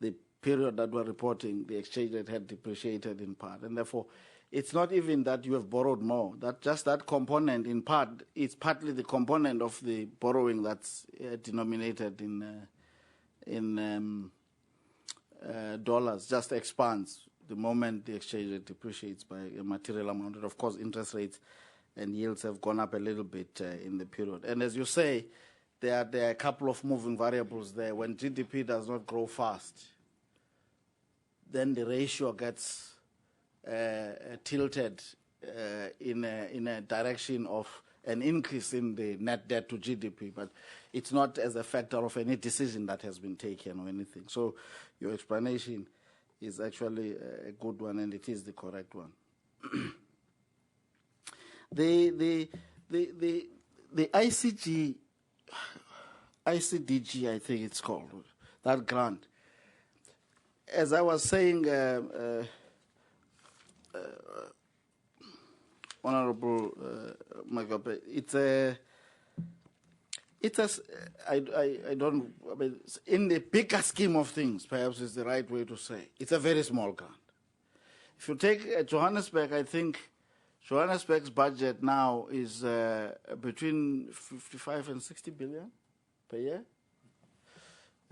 the period that we're reporting, the exchange rate had depreciated in part, and therefore it's not even that you have borrowed more. That component, in part, it's partly the component of the borrowing that's denominated in dollars, just expands the moment the exchange rate depreciates by a material amount. And of course, interest rates and yields have gone up a little bit in the period. And as you say, there are a couple of moving variables there. When GDP does not grow fast, then the ratio gets tilted in a direction of an increase in the net debt to GDP, but it's not as a factor of any decision that has been taken or anything. So your explanation is actually a good one, and it is the correct one. The ICDG, I think it's called, that grant. As I was saying, Honourable Magabe, in the bigger scheme of things, perhaps is the right way to say, it's a very small grant. If you take Johannesburg, I think Johannesburg's budget now is between 55 and 60 billion per year.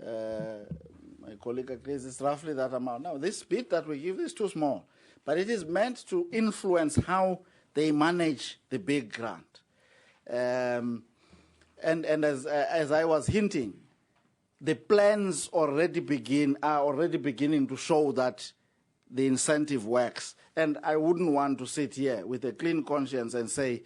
My colleague agrees it's roughly that amount. Now, this bit that we give is too small, but it is meant to influence how they manage the big grant. And as I was hinting, the plans are already beginning to show that the incentive works. And I wouldn't want to sit here with a clean conscience and say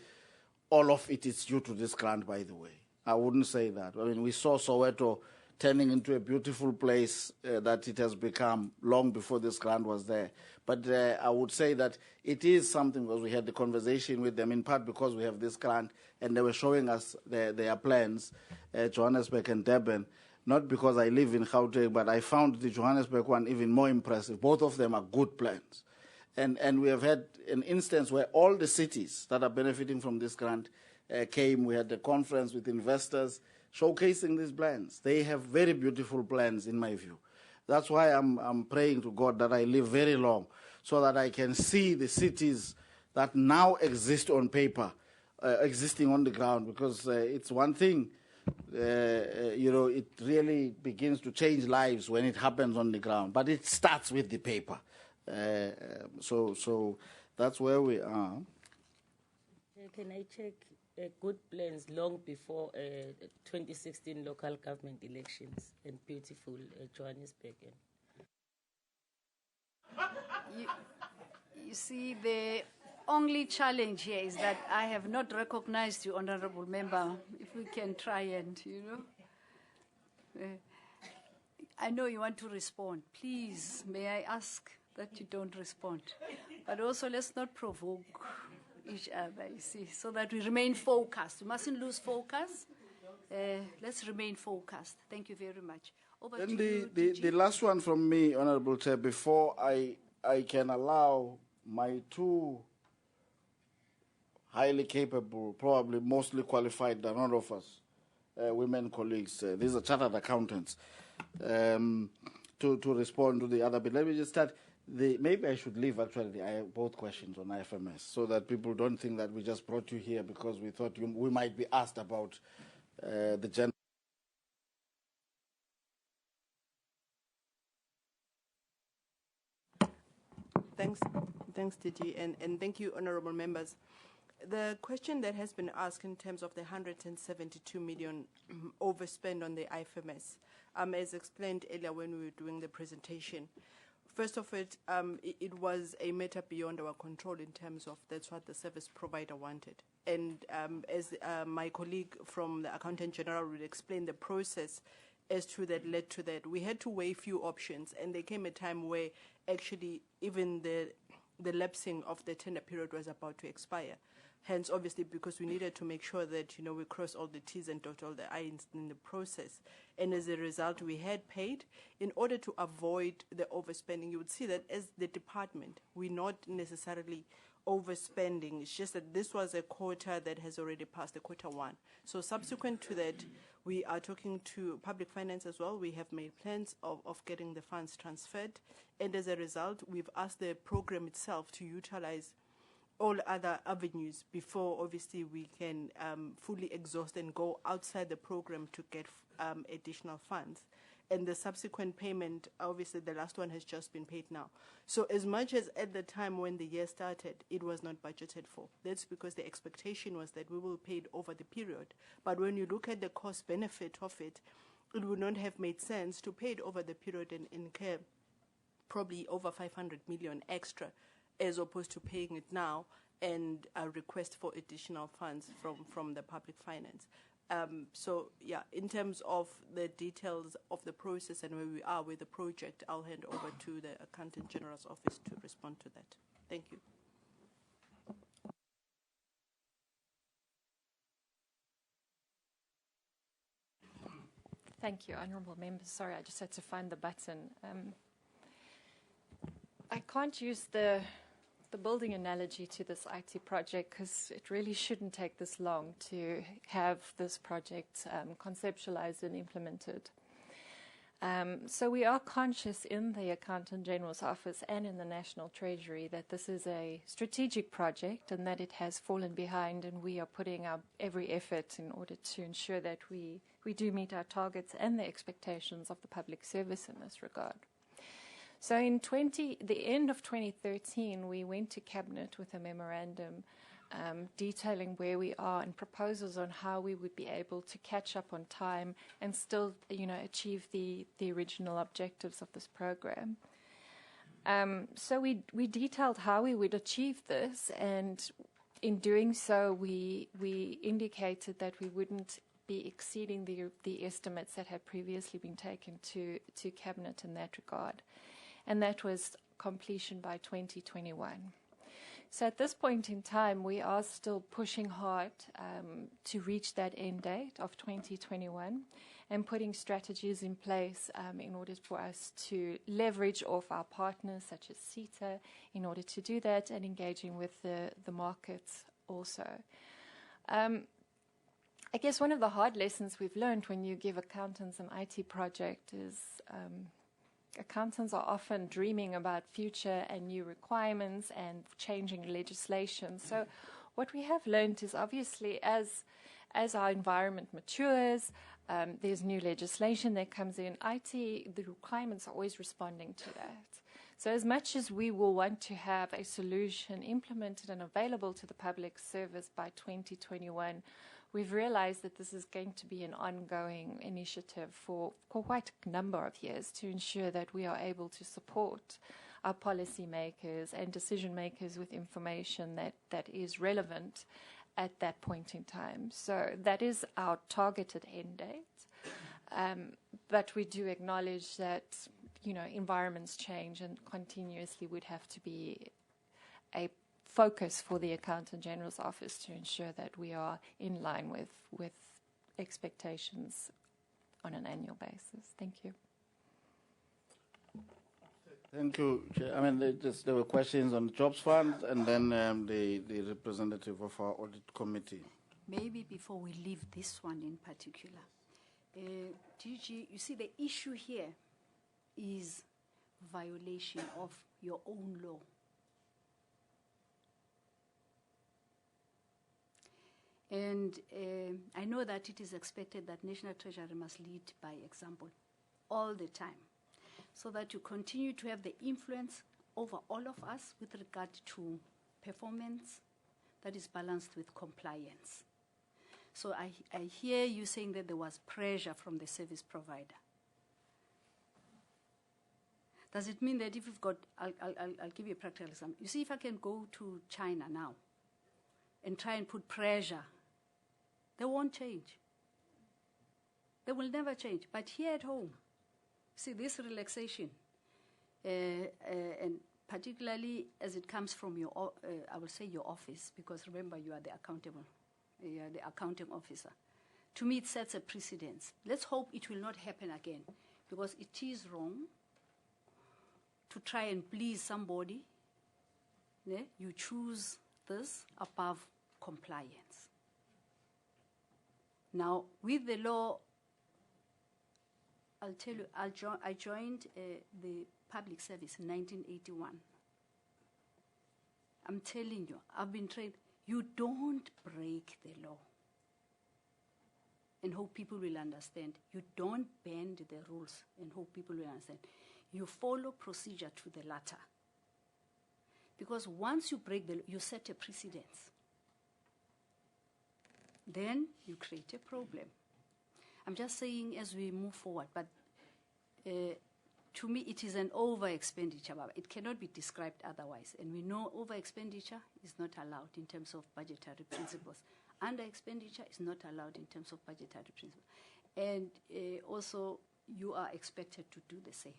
all of it is due to this grant, by the way. I wouldn't say that. I mean, we saw Soweto turning into a beautiful place that it has become long before this grant was there. But I would say that it is something, because we had the conversation with them, in part because we have this grant, and they were showing us their plans, Johannesburg and Durban, not because I live in Gauteng, but I found the Johannesburg one even more impressive. Both of them are good plans. And we have had an instance where all the cities that are benefiting from this grant came. We had a conference with investors showcasing these plans. They have very beautiful plans, in my view. That's why I'm praying to God that I live very long, so that I can see the cities that now exist on paper, existing on the ground, because it's one thing, it really begins to change lives when it happens on the ground, but it starts with the paper. So that's where we are. Can I check good plans long before 2016 local government elections and beautiful Johannesburg? You see, the only challenge here is that I have not recognized you, Honorable Member. If we can try and, I know you want to respond. Please, may I ask that you don't respond? But also, let's not provoke each other, you see, so that we remain focused. We mustn't lose focus. Let's remain focused. Thank you very much. Over Then to you, the last one from me, Honorable Chair, before I can allow my two highly capable, probably mostly qualified than all of us, women colleagues, these are chartered accountants, to respond to the other bit. Let me just start. Maybe I should leave actually both questions on IFMS so that people don't think that we just brought you here because we thought we might be asked about the gender. Thanks, DG, and thank you, honourable members. The question that has been asked in terms of the 172 million overspend on the IFMS, as explained earlier when we were doing the presentation, first of it was a matter beyond our control in terms of that's what the service provider wanted. And as my colleague from the Accountant General would explain the process as to that led to that, we had to weigh few options, and there came a time where actually even the lapsing of the tender period was about to expire. Hence, obviously, because we needed to make sure that, we cross all the T's and dot all the I's in the process. And as a result, we had paid in order to avoid the overspending. You would see that as the department, we're not necessarily overspending. It's just that this was a quarter that has already passed, the quarter one. So subsequent to that, we are talking to public finance as well. We have made plans of getting the funds transferred. And as a result, we've asked the program itself to utilize all other avenues before, obviously, we can fully exhaust and go outside the program to get additional funds. And the subsequent payment, obviously, the last one has just been paid now. So as much as at the time when the year started, it was not budgeted for. That's because the expectation was that we will pay it over the period. But when you look at the cost benefit of it, it would not have made sense to pay it over the period and incur probably over 500 million extra, as opposed to paying it now and a request for additional funds from the public finance. So, yeah, in terms of the details of the process and where we are with the project, I'll hand over to the Accountant General's office to respond to that. Thank you. Thank you, honourable members. Sorry, I just had to find the button. I can't use the building analogy to this IT project because it really shouldn't take this long to have this project conceptualized and implemented. So we are conscious in the Accountant General's office and in the National Treasury that this is a strategic project and that it has fallen behind, and we are putting our every effort in order to ensure that we do meet our targets and the expectations of the public service in this regard. So in the end of 2013, we went to Cabinet with a memorandum detailing where we are and proposals on how we would be able to catch up on time and still, achieve the original objectives of this program. So we detailed how we would achieve this, and in doing so, we indicated that we wouldn't be exceeding the estimates that had previously been taken to Cabinet in that regard. And that was completion by 2021. So at this point in time, we are still pushing hard to reach that end date of 2021 and putting strategies in place in order for us to leverage off our partners such as CETA in order to do that, and engaging with the markets also. I guess one of the hard lessons we've learned when you give accountants an IT project is accountants are often dreaming about future and new requirements and changing legislation. So what we have learned is obviously as our environment matures, there's new legislation that comes in. IT, the requirements are always responding to that. So as much as we will want to have a solution implemented and available to the public service by 2021, we've realized that this is going to be an ongoing initiative for quite a number of years to ensure that we are able to support our policymakers and decision makers with information that is relevant at that point in time. So that is our targeted end date. But we do acknowledge that, environments change and continuously would have to be a focus for the Accountant General's office to ensure that we are in line with expectations on an annual basis. Thank you. Thank you, Chair. I mean, there were questions on the jobs fund and then the representative of our audit committee. Maybe before we leave this one in particular, DG, you see the issue here is violation of your own law. And I know that it is expected that National Treasury must lead by example all the time, so that you continue to have the influence over all of us with regard to performance that is balanced with compliance. So I hear you saying that there was pressure from the service provider. Does it mean that if you've got, I'll give you a practical example. You see, if I can go to China now and try and put pressure, they won't change. They will never change. But here at home, see, this relaxation, and particularly as it comes from your, I will say your office, because remember you are the accounting officer. To me, it sets a precedence. Let's hope it will not happen again, because it is wrong to try and please somebody. Yeah? You choose this above compliance. Now, with the law, I'll tell you, I joined the public service in 1981. I'm telling you, I've been trained, you don't break the law and hope people will understand. You don't bend the rules and hope people will understand. You follow procedure to the letter. Because once you break the law, you set a precedence. Then you create a problem. I'm just saying as we move forward, but to me it is an over-expenditure. It cannot be described otherwise. And we know over-expenditure is not allowed in terms of budgetary principles. Under-expenditure is not allowed in terms of budgetary principles. And also, you are expected to do the same.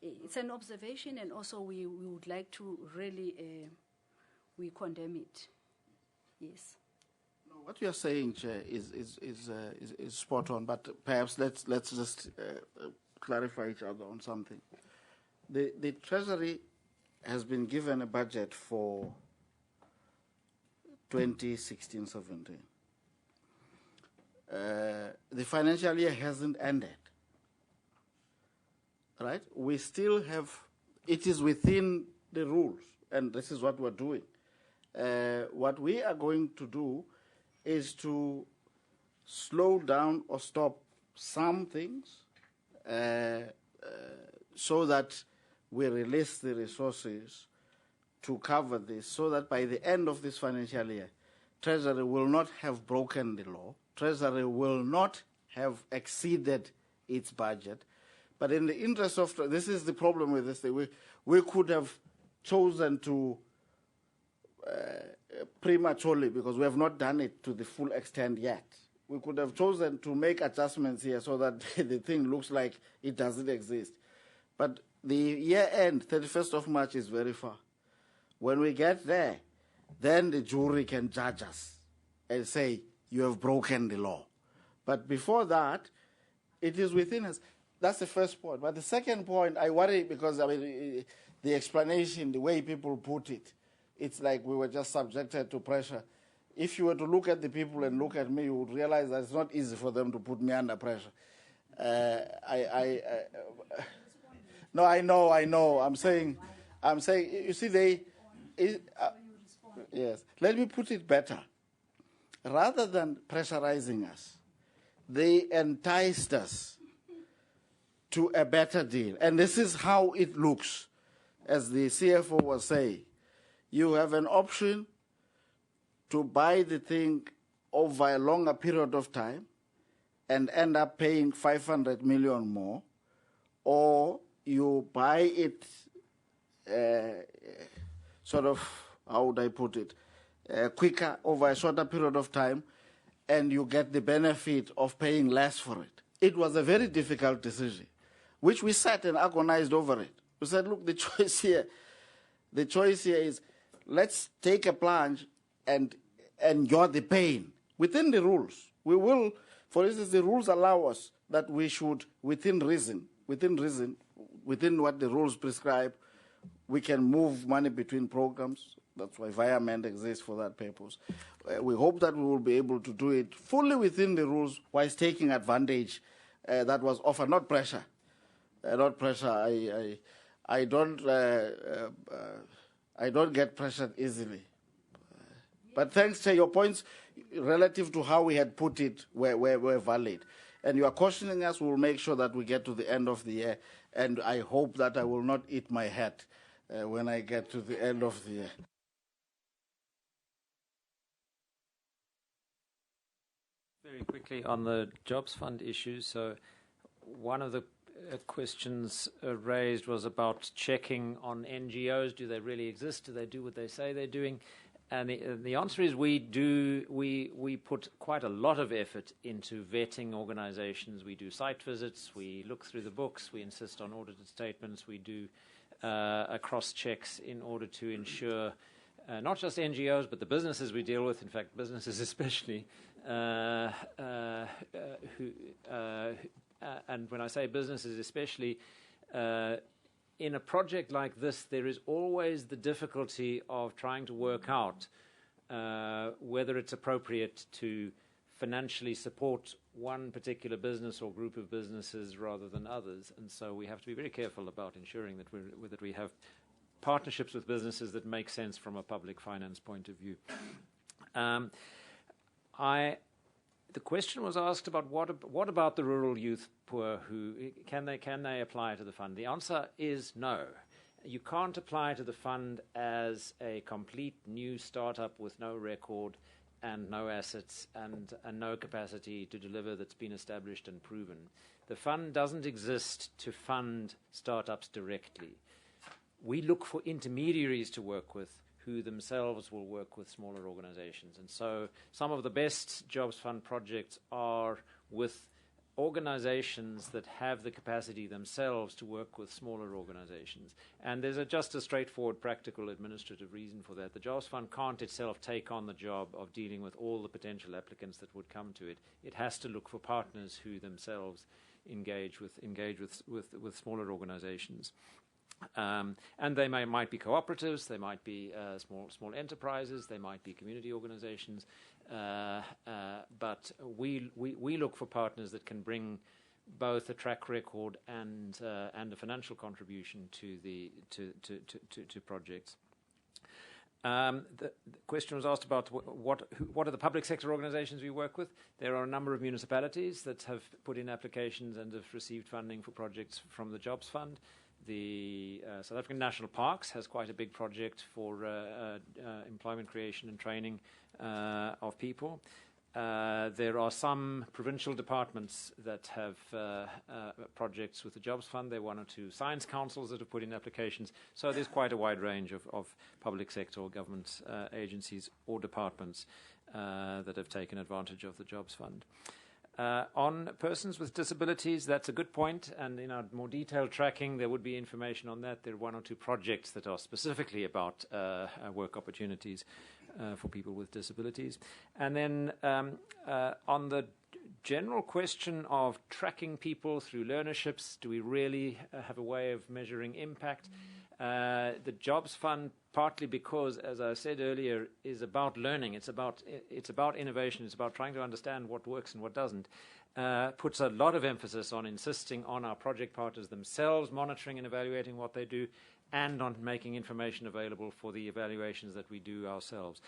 It's an observation, and also we would like to really, we condemn it. Yes. No, what you are saying, Chair, is spot on, but perhaps let's just clarify each other on something. The Treasury has been given a budget for 2016-17. The financial year hasn't ended, right? We still have, it is within the rules, and this is what we're doing. What we are going to do is to slow down or stop some things so that we release the resources to cover this, so that by the end of this financial year, Treasury will not have broken the law, Treasury will not have exceeded its budget. But in the interest of, this is the problem with this thing, we could have chosen to prematurely, because we have not done it to the full extent yet. We could have chosen to make adjustments here so that the thing looks like it doesn't exist. But the year end, 31st of March, is very far. When we get there, then the jury can judge us and say, you have broken the law. But before that, it is within us. That's the first point. But the second point, I worry because, I mean, the explanation, the way people put it, it's like we were just subjected to pressure. If you were to look at the people and look at me, you would realize that it's not easy for them to put me under pressure. No, I know. I'm saying, you see, yes. Let me put it better. Rather than pressurizing us, they enticed us to a better deal. And this is how it looks. As the CFO was saying, you have an option to buy the thing over a longer period of time and end up paying 500 million more, or you buy it sort of, how would I put it, quicker over a shorter period of time, and you get the benefit of paying less for it. It was a very difficult decision, which we sat and agonized over it. We said, look, the choice here is let's take a plunge and endure the pain within the rules. We will, for instance, the rules allow us that we should, within reason, within what the rules prescribe, we can move money between programs. That's why environment exists for that purpose. We hope that we will be able to do it fully within the rules whilst taking advantage that was offered, not pressure. Not pressure. I don't get pressured easily. But thanks to your points relative to how we had put it were valid. And you are cautioning us, we will make sure that we get to the end of the year. And I hope that I will not eat my head when I get to the end of the year. Very quickly on the Jobs Fund issue. So one of the questions raised was about checking on NGOs. Do they really exist? Do they do what they say they're doing? And the answer is we put quite a lot of effort into vetting organizations. We do site visits, we look through the books, we insist on audited statements, we do cross-checks in order to ensure not just NGOs, but the businesses we deal with, in fact, businesses especially, and when I say businesses especially, in a project like this, there is always the difficulty of trying to work out whether it's appropriate to financially support one particular business or group of businesses rather than others. And so we have to be very careful about ensuring that we have partnerships with businesses that make sense from a public finance point of view. The question was asked about what about the rural youth poor who can they apply to the fund? The answer is no. You can't apply to the fund as a complete new startup with no record and no assets and no capacity to deliver that's been established and proven. The fund doesn't exist to fund startups directly. We look for intermediaries to work with who themselves will work with smaller organizations. And so some of the best Jobs Fund projects are with organizations that have the capacity themselves to work with smaller organizations. And there's just a straightforward practical administrative reason for that. The Jobs Fund can't itself take on the job of dealing with all the potential applicants that would come to it. It has to look for partners who themselves engage with smaller organizations. And they might be cooperatives, they might be small enterprises, they might be community organizations, but we look for partners that can bring both a track record and a financial contribution to projects. The question was asked about what are the public sector organizations we work with. There are a number of municipalities that have put in applications and have received funding for projects from the Jobs Fund. The South African National Parks has quite a big project for employment creation and training of people. There are some provincial departments that have projects with the Jobs Fund. There are one or two science councils that have put in applications. So there's quite a wide range of public sector or government agencies or departments that have taken advantage of the Jobs Fund. On persons with disabilities, that's a good point, and in our more detailed tracking, there would be information on that. There are one or two projects that are specifically about work opportunities for people with disabilities. And then on the general question of tracking people through learnerships, do we really have a way of measuring impact? The Jobs Fund, partly because, as I said earlier, is about learning. It's about innovation. It's about trying to understand what works and what doesn't. Puts a lot of emphasis on insisting on our project partners themselves monitoring and evaluating what they do, and on making information available for the evaluations that we do ourselves.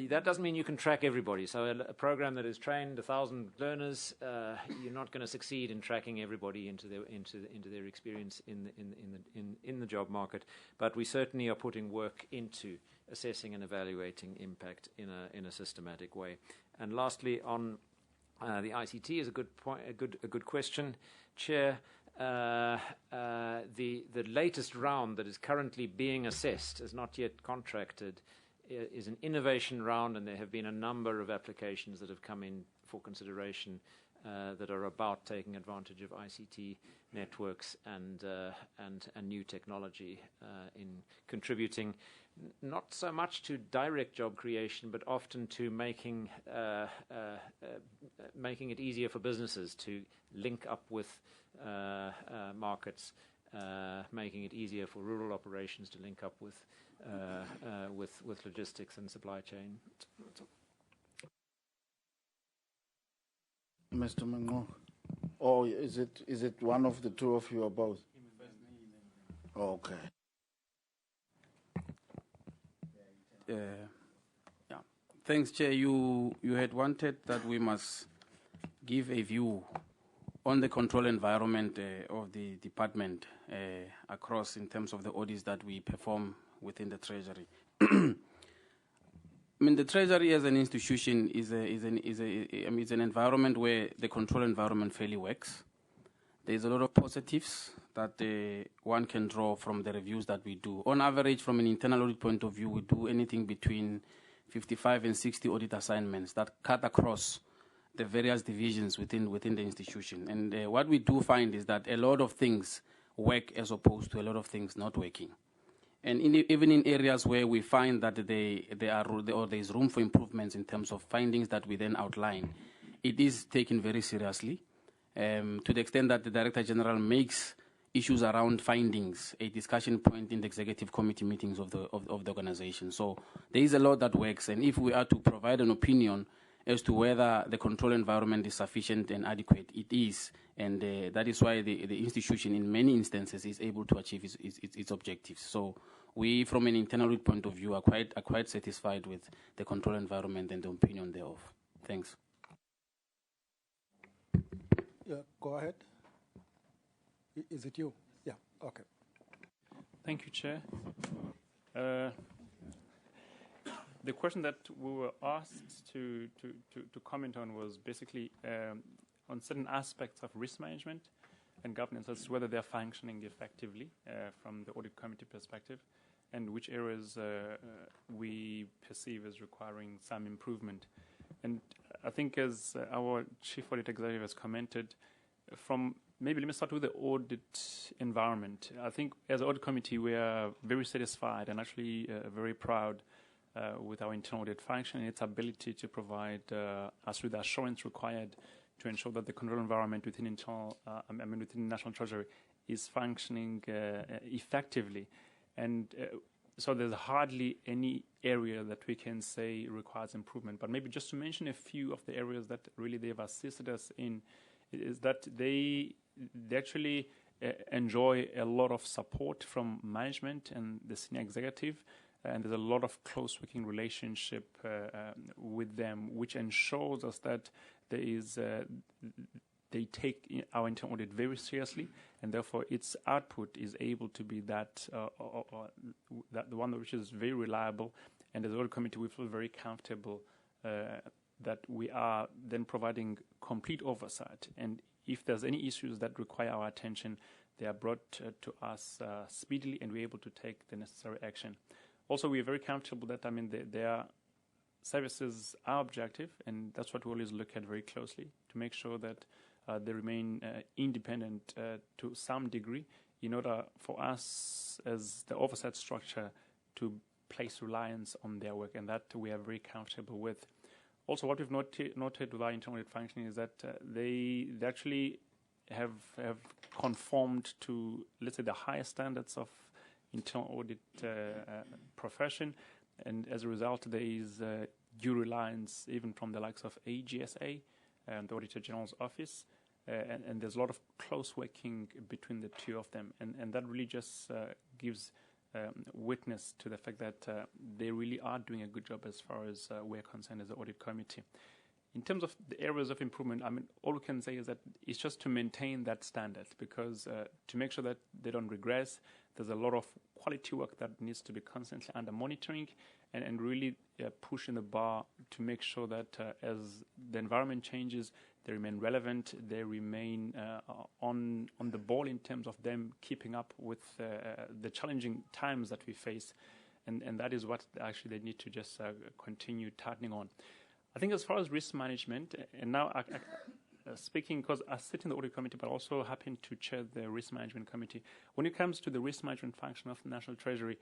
that doesn't mean you can track everybody. So a program that has trained 1,000 learners, you're not going to succeed in tracking everybody into their experience in the job market. But we certainly are putting work into assessing and evaluating impact in a systematic way. And lastly, on the ICT is a good point, a good question, Chair. The latest round that is currently being assessed, is not yet contracted, is an innovation round, and there have been a number of applications that have come in for consideration that are about taking advantage of ICT networks and new technology in contributing not so much to direct job creation, but often to making it easier for businesses to link up with markets, making it easier for rural operations to link up with logistics and supply chain. Mr. Mango, or is it one of the two of you or both? Okay. Yeah. Thanks, Chair. You had wanted that we must give a view on the control environment of the department across in terms of the audits that we perform within the Treasury. I mean, the Treasury as an institution is an environment where the control environment fairly works. There's a lot of positives that one can draw from the reviews that we do. On average, from an internal audit point of view, we do anything between 55 and 60 audit assignments that cut across the various divisions within the institution. And what we do find is that a lot of things work as opposed to a lot of things not working. And even in areas where we find that there is room for improvements in terms of findings that we then outline, it is taken very seriously, to the extent that the Director General makes issues around findings a discussion point in the executive committee meetings of the organization. So there is a lot that works, and if we are to provide an opinion as to whether the control environment is sufficient and adequate, it is, and that is why the institution in many instances is able to achieve its objectives. So we, from an internal audit point of view, are quite satisfied with the control environment and the opinion thereof. Thanks. Yeah, go ahead. Is it you? Yeah, okay. Thank you, Chair. The question that we were asked to comment on was basically on certain aspects of risk management and governance, as to whether they're functioning effectively from the audit committee perspective, and which areas we perceive as requiring some improvement. And I think, as our Chief Audit Executive has commented, maybe let me start with the audit environment. I think as an audit committee, we are very satisfied and actually very proud with our internal audit function and its ability to provide us with the assurance required to ensure that the control environment within within the National Treasury is functioning effectively. And so there's hardly any area that we can say requires improvement. But maybe just to mention a few of the areas that really they've assisted us in, is that they actually enjoy a lot of support from management and the senior executive, and there's a lot of close working relationship with them, which ensures us that there is they take our internal audit very seriously, and therefore its output is able to be that the one which is very reliable. And as an audit committee, we feel very comfortable that we are then providing complete oversight. And if there's any issues that require our attention, they are brought to us speedily, and we're able to take the necessary action. Also, we are very comfortable that, their services are objective, and that's what we always look at very closely, to make sure that they remain independent to some degree, in order for us as the oversight structure to place reliance on their work, and that we are very comfortable with. Also, what we've noted with our internal audit function is that they actually have conformed to, let's say, the highest standards of internal audit profession, and as a result, there is due reliance even from the likes of AGSA and the Auditor General's Office, and there's a lot of close working between the two of them, and that really just gives witness to the fact that they really are doing a good job as far as we're concerned as the audit committee. In terms of the areas of improvement, I mean, all we can say is that it's just to maintain that standard, because to make sure that they don't regress, there's a lot of quality work that needs to be constantly under monitoring and really pushing the bar to make sure that as the environment changes, they remain relevant, they remain on the ball in terms of them keeping up with the challenging times that we face. And that is what actually they need to just continue tightening on. I think as far as risk management, and now speaking because I sit in the audit committee, but also happen to chair the risk management committee. When it comes to the risk management function of the National Treasury,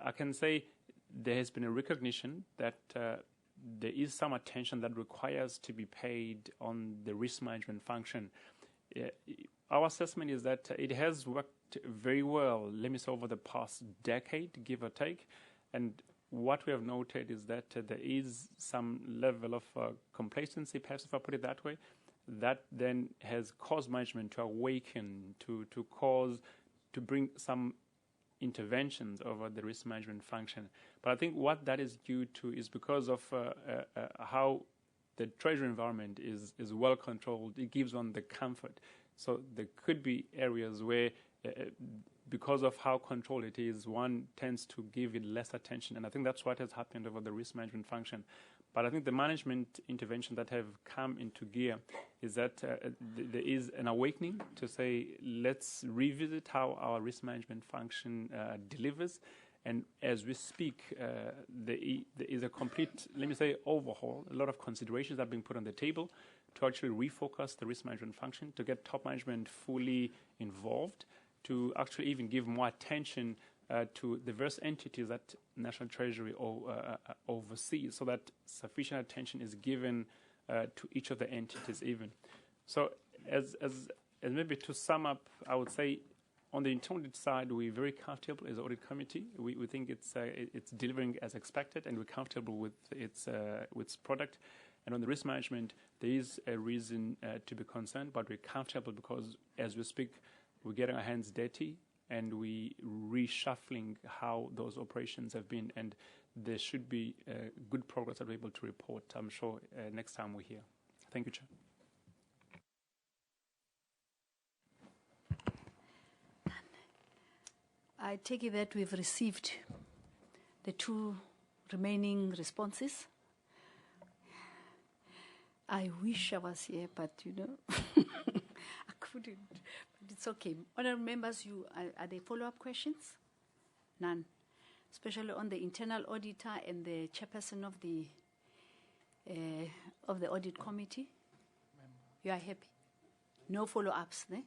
I can say there has been a recognition that there is some attention that requires to be paid on the risk management function. Our assessment is that it has worked very well, let me say, over the past decade, give or take, and what we have noted is that there is some level of complacency, perhaps if I put it that way, that then has caused management to awaken, to bring some interventions over the risk management function. But I think what that is due to is because of how the treasury environment is well controlled. It gives one the comfort. So there could be areas where because of how controlled it is, one tends to give it less attention. And I think that's what has happened over the risk management function. But I think the management intervention that have come into gear is that there is an awakening to say, let's revisit how our risk management function delivers. And as we speak, there is a complete, let me say, overhaul. A lot of considerations are being put on the table to actually refocus the risk management function, to get top management fully involved, to actually even give more attention to the various entities that National Treasury oversees, so that sufficient attention is given to each of the entities even. So as maybe to sum up, I would say on the internal audit side, we're very comfortable as an audit committee. We think it's delivering as expected, and we're comfortable with its product. And on the risk management, there is a reason to be concerned, but we're comfortable because as we speak, we're getting our hands dirty and we reshuffling how those operations have been, and there should be good progress that we're able to report, I'm sure, next time we're here. Thank you, Chair. I take it that we've received the 2 remaining responses. I wish I was here, but I couldn't. But it's okay. Honourable members, are there follow-up questions? None. Especially on the internal auditor and the chairperson of the audit committee. You are happy? No follow-ups, ne?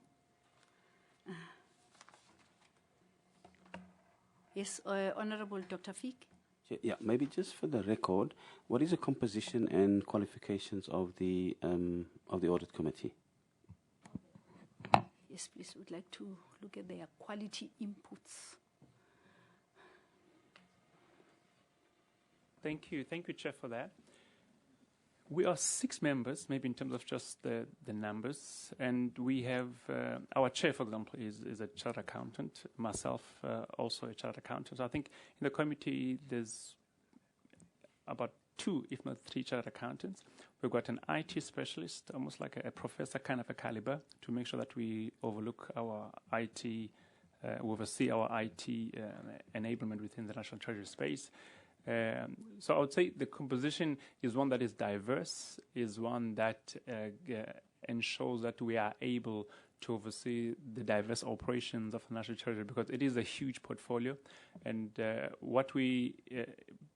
Yes, Honourable Dr. Fick. Yeah, maybe just for the record, what is the composition and qualifications of the audit committee? Yes, please. We'd like to look at their quality inputs. Thank you, Chair, for that. We are 6 members, maybe in terms of just the numbers, and we have our chair, for example, is a chartered accountant. Myself, also a chartered accountant. So I think in the committee there's about 2, if not 3, chartered accountants. We've got an IT specialist, almost like a professor kind of a caliber, to make sure that we overlook our IT, we oversee our IT enablement within the National Treasury space. So I would say the composition is one that is diverse, is one that ensures that we are able to oversee the diverse operations of the National Treasury, because it is a huge portfolio. And what we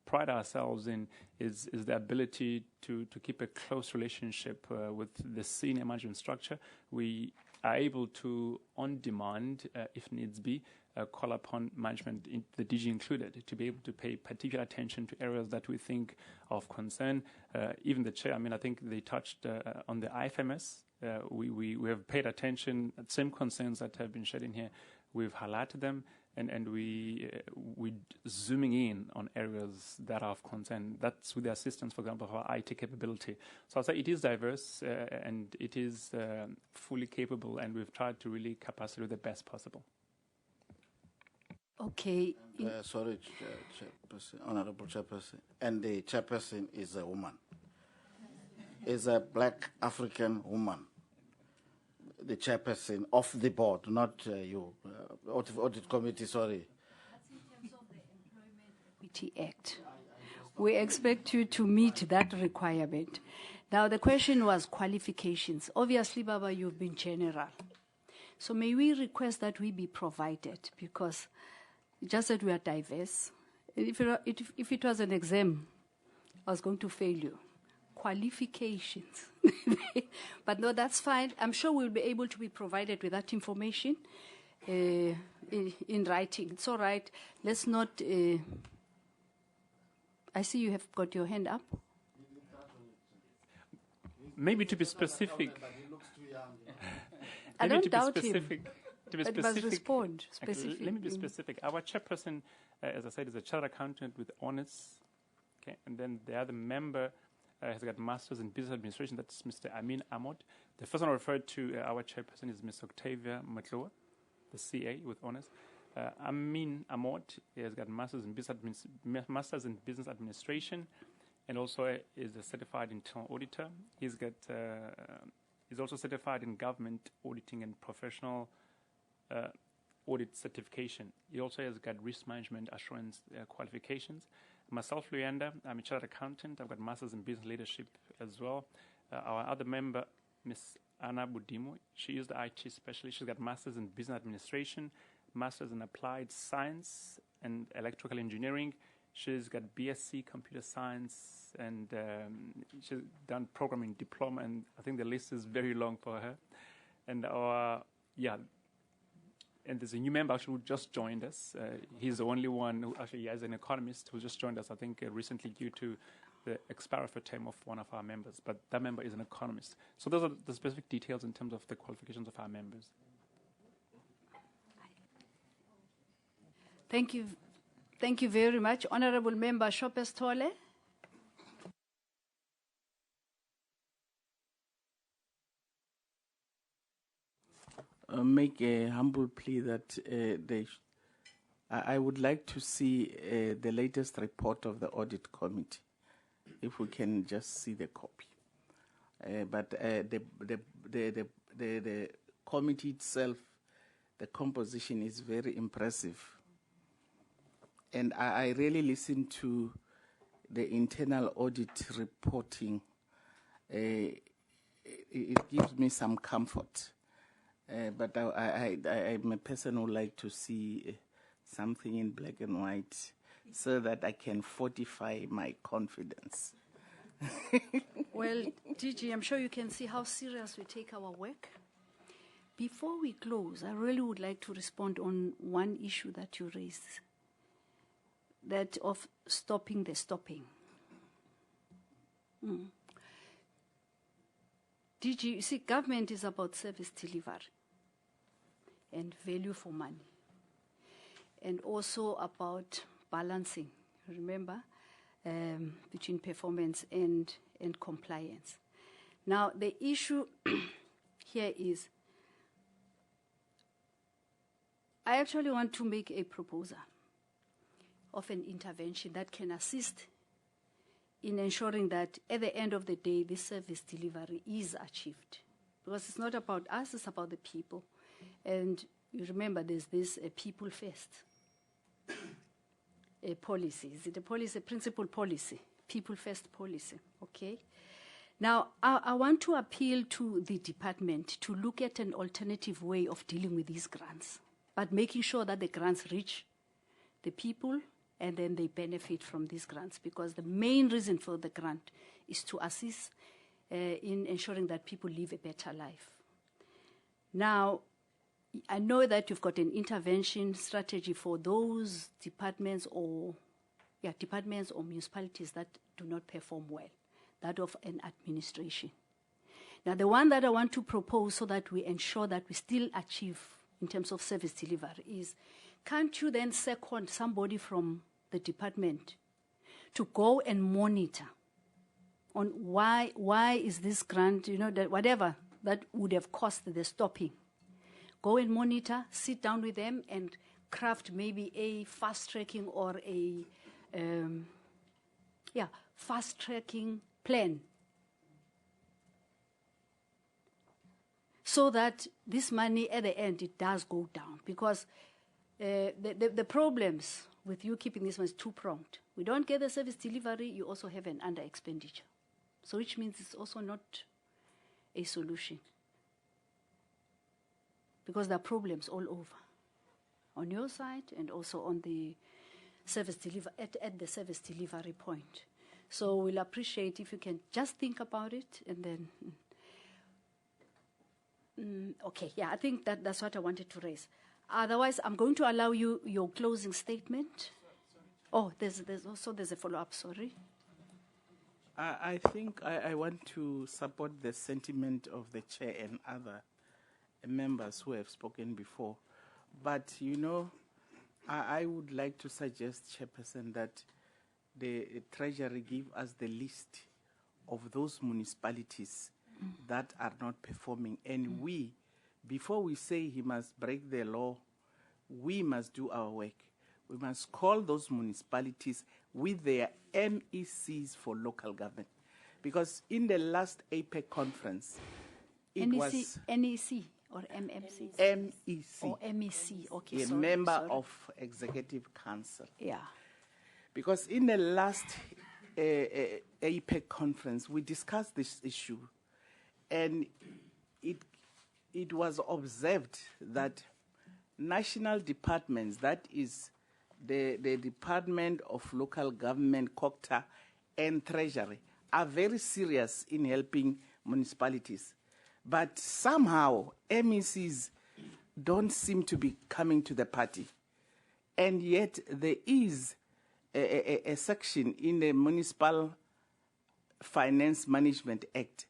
pride ourselves in is the ability to keep a close relationship with the senior management structure. We are able to, on demand, if needs be, call upon management, the DG included, to be able to pay particular attention to areas that we think are of concern. Even the chair, I think they touched on the IFMS. We have paid attention, same concerns that have been shared in here. We've highlighted them, and we're zooming in on areas that are of concern. That's with the assistance, for example, of our IT capability. So I'll say it is diverse and it is fully capable, and we've tried to really capacity the best possible. Okay. Sorry, Chairperson, Honorable Chairperson. And the chairperson is a woman. Is a black African woman. The chairperson of the board, not you. Audit committee, sorry. That's in terms of the Employment Equity Act. We expect you to meet that requirement. Now, the question was qualifications. Obviously, Baba, you've been general. So may we request that we be provided, because just that we are diverse. If it was an exam, I was going to fail you. Qualifications. But no, that's fine. I'm sure we'll be able to be provided with that information in writing. It's all right. Let's not... I see you have got your hand up. Maybe to be specific. I don't doubt him. To be But specific. must respond specifically. Let me be specific. Our chairperson, as I said, is a chartered accountant with honors. Okay, and then the other member has got masters in business administration. That's Mr. Amin Ahmad. The first one I referred to, our chairperson, is Ms. Octavia Matloa, the CA with honors. Amin Ahmad has got masters in business administration, and also is a certified internal auditor. He's also certified in government auditing and professional audit certification. He also has got risk management assurance qualifications. Myself, Luyanda, I'm a chartered accountant. I've got masters in business leadership as well. Our other member, Ms. Anna Budimo, she is the IT specialist. She's got masters in business administration, masters in applied science and electrical engineering. She's got BSc computer science, and she's done programming diploma, and I think the list is very long for her. And and there's a new member actually who just joined us. He's the only one who actually, as an economist, who just joined us, I think, recently due to the expiry of a term of one of our members. But that member is an economist. So those are the specific details in terms of the qualifications of our members. Thank you. Thank you very much. Honorable Member Shopes Tole. Make a humble plea that I would like to see the latest report of the audit committee, if we can just see the copy. But the committee itself, the composition is very impressive. And I really listen to the internal audit reporting. It gives me some comfort. But I'm a person who like to see something in black and white so that I can fortify my confidence. Well, Gigi, I'm sure you can see how serious we take our work. Before we close, I really would like to respond on one issue that you raised, that of stopping the stopping. DG, you see, government is about service delivery and value for money, and also about balancing, remember, between performance and compliance. Now, the issue here is, I actually want to make a proposal of an intervention that can assist in ensuring that at the end of the day, this service delivery is achieved. Because it's not about us, it's about the people. And you remember there's this people first policy. Is it a policy, a principal policy? People first policy, okay? Now, I want to appeal to the department to look at an alternative way of dealing with these grants, but making sure that the grants reach the people and then they benefit from these grants, because the main reason for the grant is to assist in ensuring that people live a better life. Now, I know that you've got an intervention strategy for those departments or municipalities that do not perform well, that of an administration. Now, the one that I want to propose so that we ensure that we still achieve in terms of service delivery is, can't you then second somebody from the department to go and monitor on why is this grant, that whatever that would have cost the stopping. Go and monitor, sit down with them and craft maybe a fast-tracking or a fast-tracking plan so that this money at the end, it does go down. Because the problems with you keeping this one is two-pronged. We don't get the service delivery, you also have an under-expenditure. So which means it's also not a solution. Because there are problems all over. On your side and also on the service at the service delivery point. So we'll appreciate if you can just think about it and then... I think that's what I wanted to raise. Otherwise, I'm going to allow you your closing statement. Oh, there's a follow-up, sorry. I think I want to support the sentiment of the chair and other members who have spoken before. But, I would like to suggest, Chairperson, that the Treasury give us the list of those municipalities that are not performing. And we, before we say he must break the law, we must do our work. We must call those municipalities with their MECs for local government. Because in the last APEC conference, it was... NEC or MMC? MEC. Or MEC, okay, a sorry. member of Executive Council. Yeah. Because in the last APEC conference, we discussed this issue, and it was observed that national departments, that is the Department of Local Government, COCTA, and Treasury, are very serious in helping municipalities. But somehow, MECs don't seem to be coming to the party. And yet, there is a section in the Municipal Finance Management Act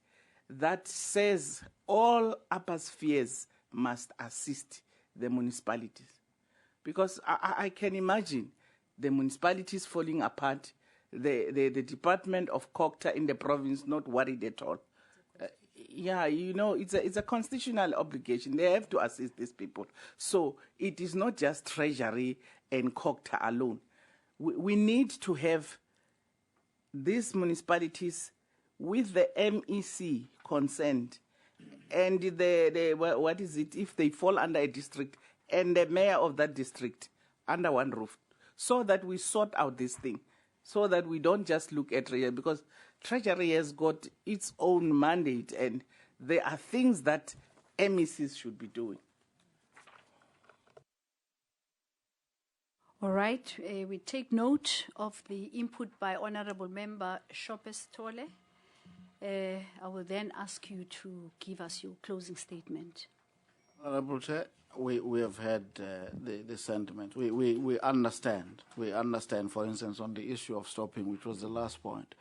that says all upper spheres must assist the municipalities. Because I can imagine the municipalities falling apart, the Department of COCTA in the province not worried at all. It's a constitutional obligation. They have to assist these people. So it is not just Treasury and COCTA alone. We need to have these municipalities with the MEC consent and what is it, if they fall under a district, and the mayor of that district under one roof, so that we sort out this thing, so that we don't just look at Treasury, because Treasury has got its own mandate, and there are things that MECs should be doing. All right, we take note of the input by Honorable Member Shopes Tole. I will then ask you to give us your closing statement. Honorable Chair, we have had the sentiment. We understand. We understand, for instance, on the issue of stopping, which was the last point.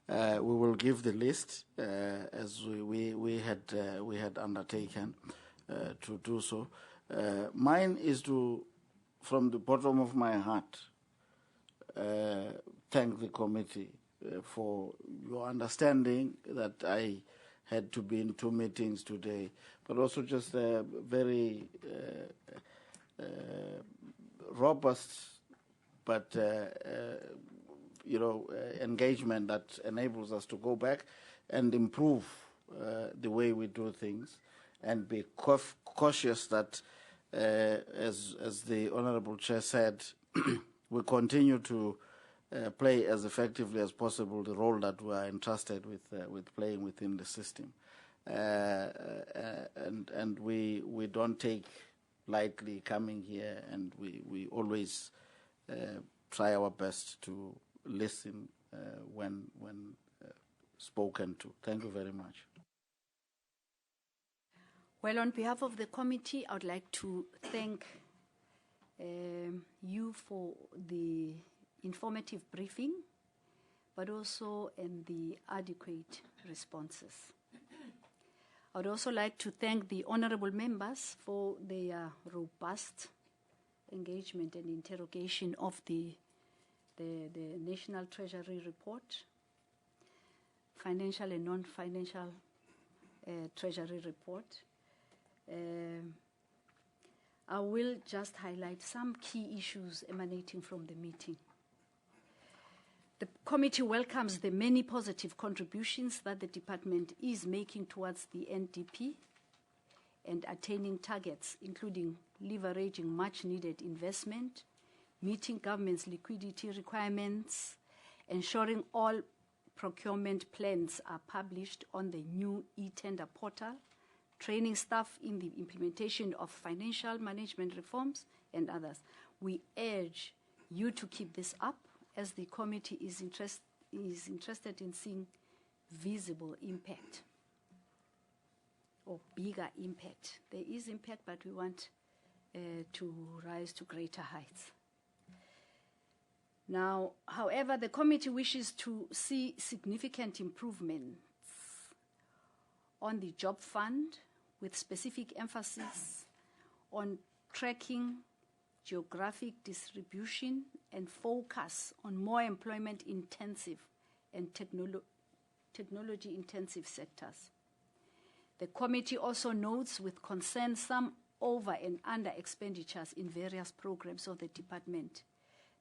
We will give the list as we had undertaken to do so. Mine is to, from the bottom of my heart, thank the committee for your understanding that I had to be in 2 meetings today, but also just a very robust but engagement that enables us to go back and improve the way we do things, and be cautious that, as the Honourable Chair said, we continue to play as effectively as possible the role that we are entrusted with playing within the system, and we don't take lightly coming here, and we always try our best to listen when spoken to. Thank you very much. Well, on behalf of the committee, I would like to thank you for the informative briefing, but also in the adequate responses. I would also like to thank the honorable members for their robust engagement and interrogation of the National Treasury Report, financial and non-financial Treasury Report. I will just highlight some key issues emanating from the meeting. The committee welcomes the many positive contributions that the department is making towards the NDP and attaining targets, including leveraging much-needed investment, meeting government's liquidity requirements, ensuring all procurement plans are published on the new e-tender portal, training staff in the implementation of financial management reforms, and others. We urge you to keep this up, as the committee is interested in seeing visible impact or bigger impact. There is impact, but we want to rise to greater heights. Now, however, the committee wishes to see significant improvements on the job fund, with specific emphasis on tracking geographic distribution and focus on more employment-intensive and technology-intensive sectors. The committee also notes with concern some over and under expenditures in various programs of the department,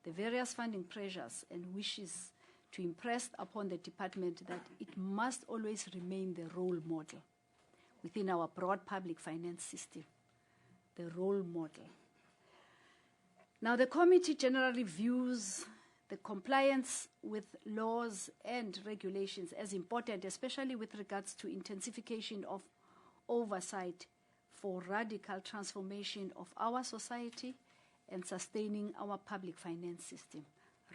the various funding pressures, and wishes to impress upon the department that it must always remain the role model within our broad public finance system, the role model. Now, the committee generally views the compliance with laws and regulations as important, especially with regards to intensification of oversight for radical transformation of our society and sustaining our public finance system.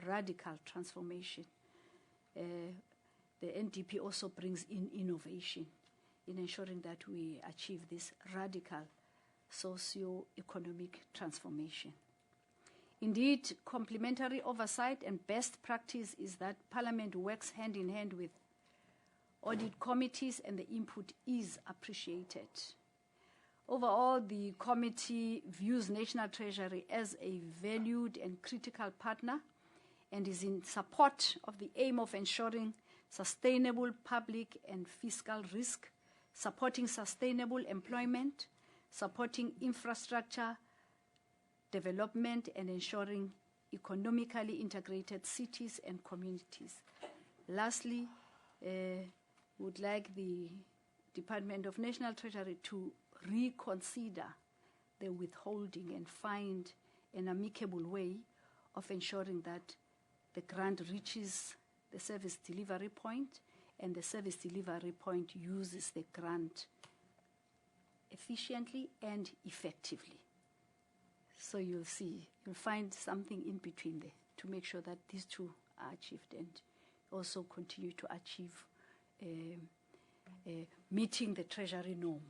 Radical transformation. The NDP also brings in innovation in ensuring that we achieve this radical socio-economic transformation. Indeed, complementary oversight and best practice is that Parliament works hand in hand with audit committees, and the input is appreciated. Overall, the committee views National Treasury as a valued and critical partner and is in support of the aim of ensuring sustainable public and fiscal risk, supporting sustainable employment, supporting infrastructure development, and ensuring economically integrated cities and communities. Lastly, would like the Department of National Treasury to reconsider the withholding and find an amicable way of ensuring that the grant reaches the service delivery point and the service delivery point uses the grant efficiently and effectively. So you'll see, you'll find something in between there to make sure that these two are achieved and also continue to achieve meeting the Treasury norm.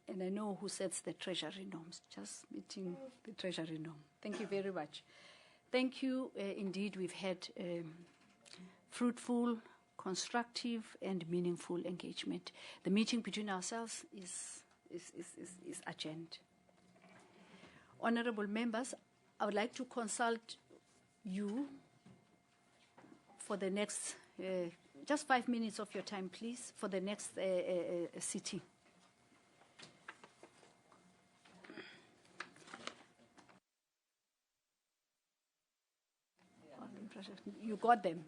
And I know who sets the Treasury norms, just meeting the Treasury norm. Thank you very much. Thank you. Indeed, we've had fruitful, constructive, and meaningful engagement. The meeting between ourselves is adjourned. Honorable members, I would like to consult you for the next, just 5 minutes of your time, please, for the next sitting. You got them.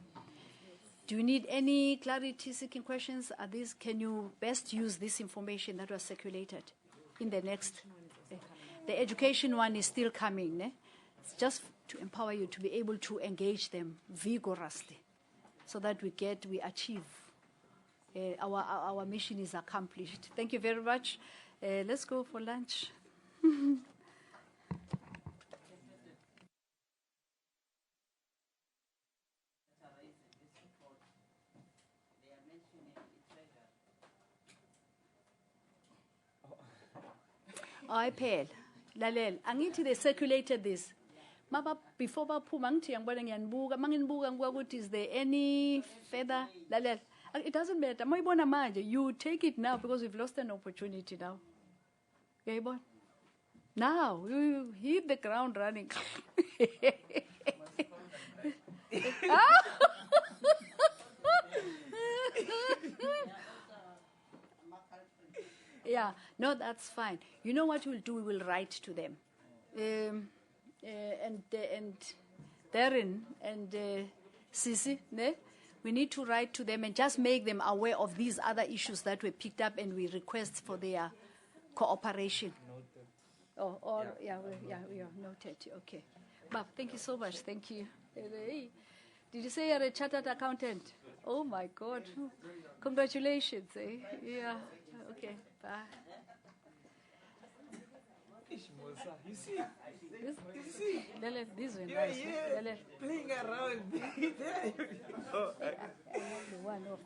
Do you need any clarity-seeking questions? Are these? Can you best use this information that was circulated in the next? The education one is still coming. It's just to empower you to be able to engage them vigorously, so that we achieve. Our mission is accomplished. Thank you very much. Let's go for lunch. iPad, lalel. Angithi they circulated this. Maba before baphuma ngithi ngiyangibona ngiyanibuka, manginibuka ngibuka ukuthi is there any further lalel. It doesn't matter. Moyibona manje, you take it now because we've lost an opportunity now. Uyayibona? Now you hit the ground running. Yeah, no, that's fine. You know what we'll do? We will write to them. And Darren and Sisi, ne? We need to write to them and just make them aware of these other issues that were picked up, and we request for their cooperation. Noted. We are noted. Okay. Bob, thank you so much. Thank you. Did you say you're a chartered accountant? Oh my God. Congratulations. Eh? Yeah. Okay. Bye. You see? These were Yeah, nice. yeah. Playing around. The one of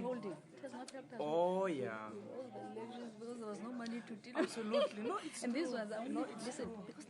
holding. It has not helped us. Oh, yeah. All the elections because there was no money to deal. Absolutely. No, it's and these true. ones are only, No, it's listen, true. because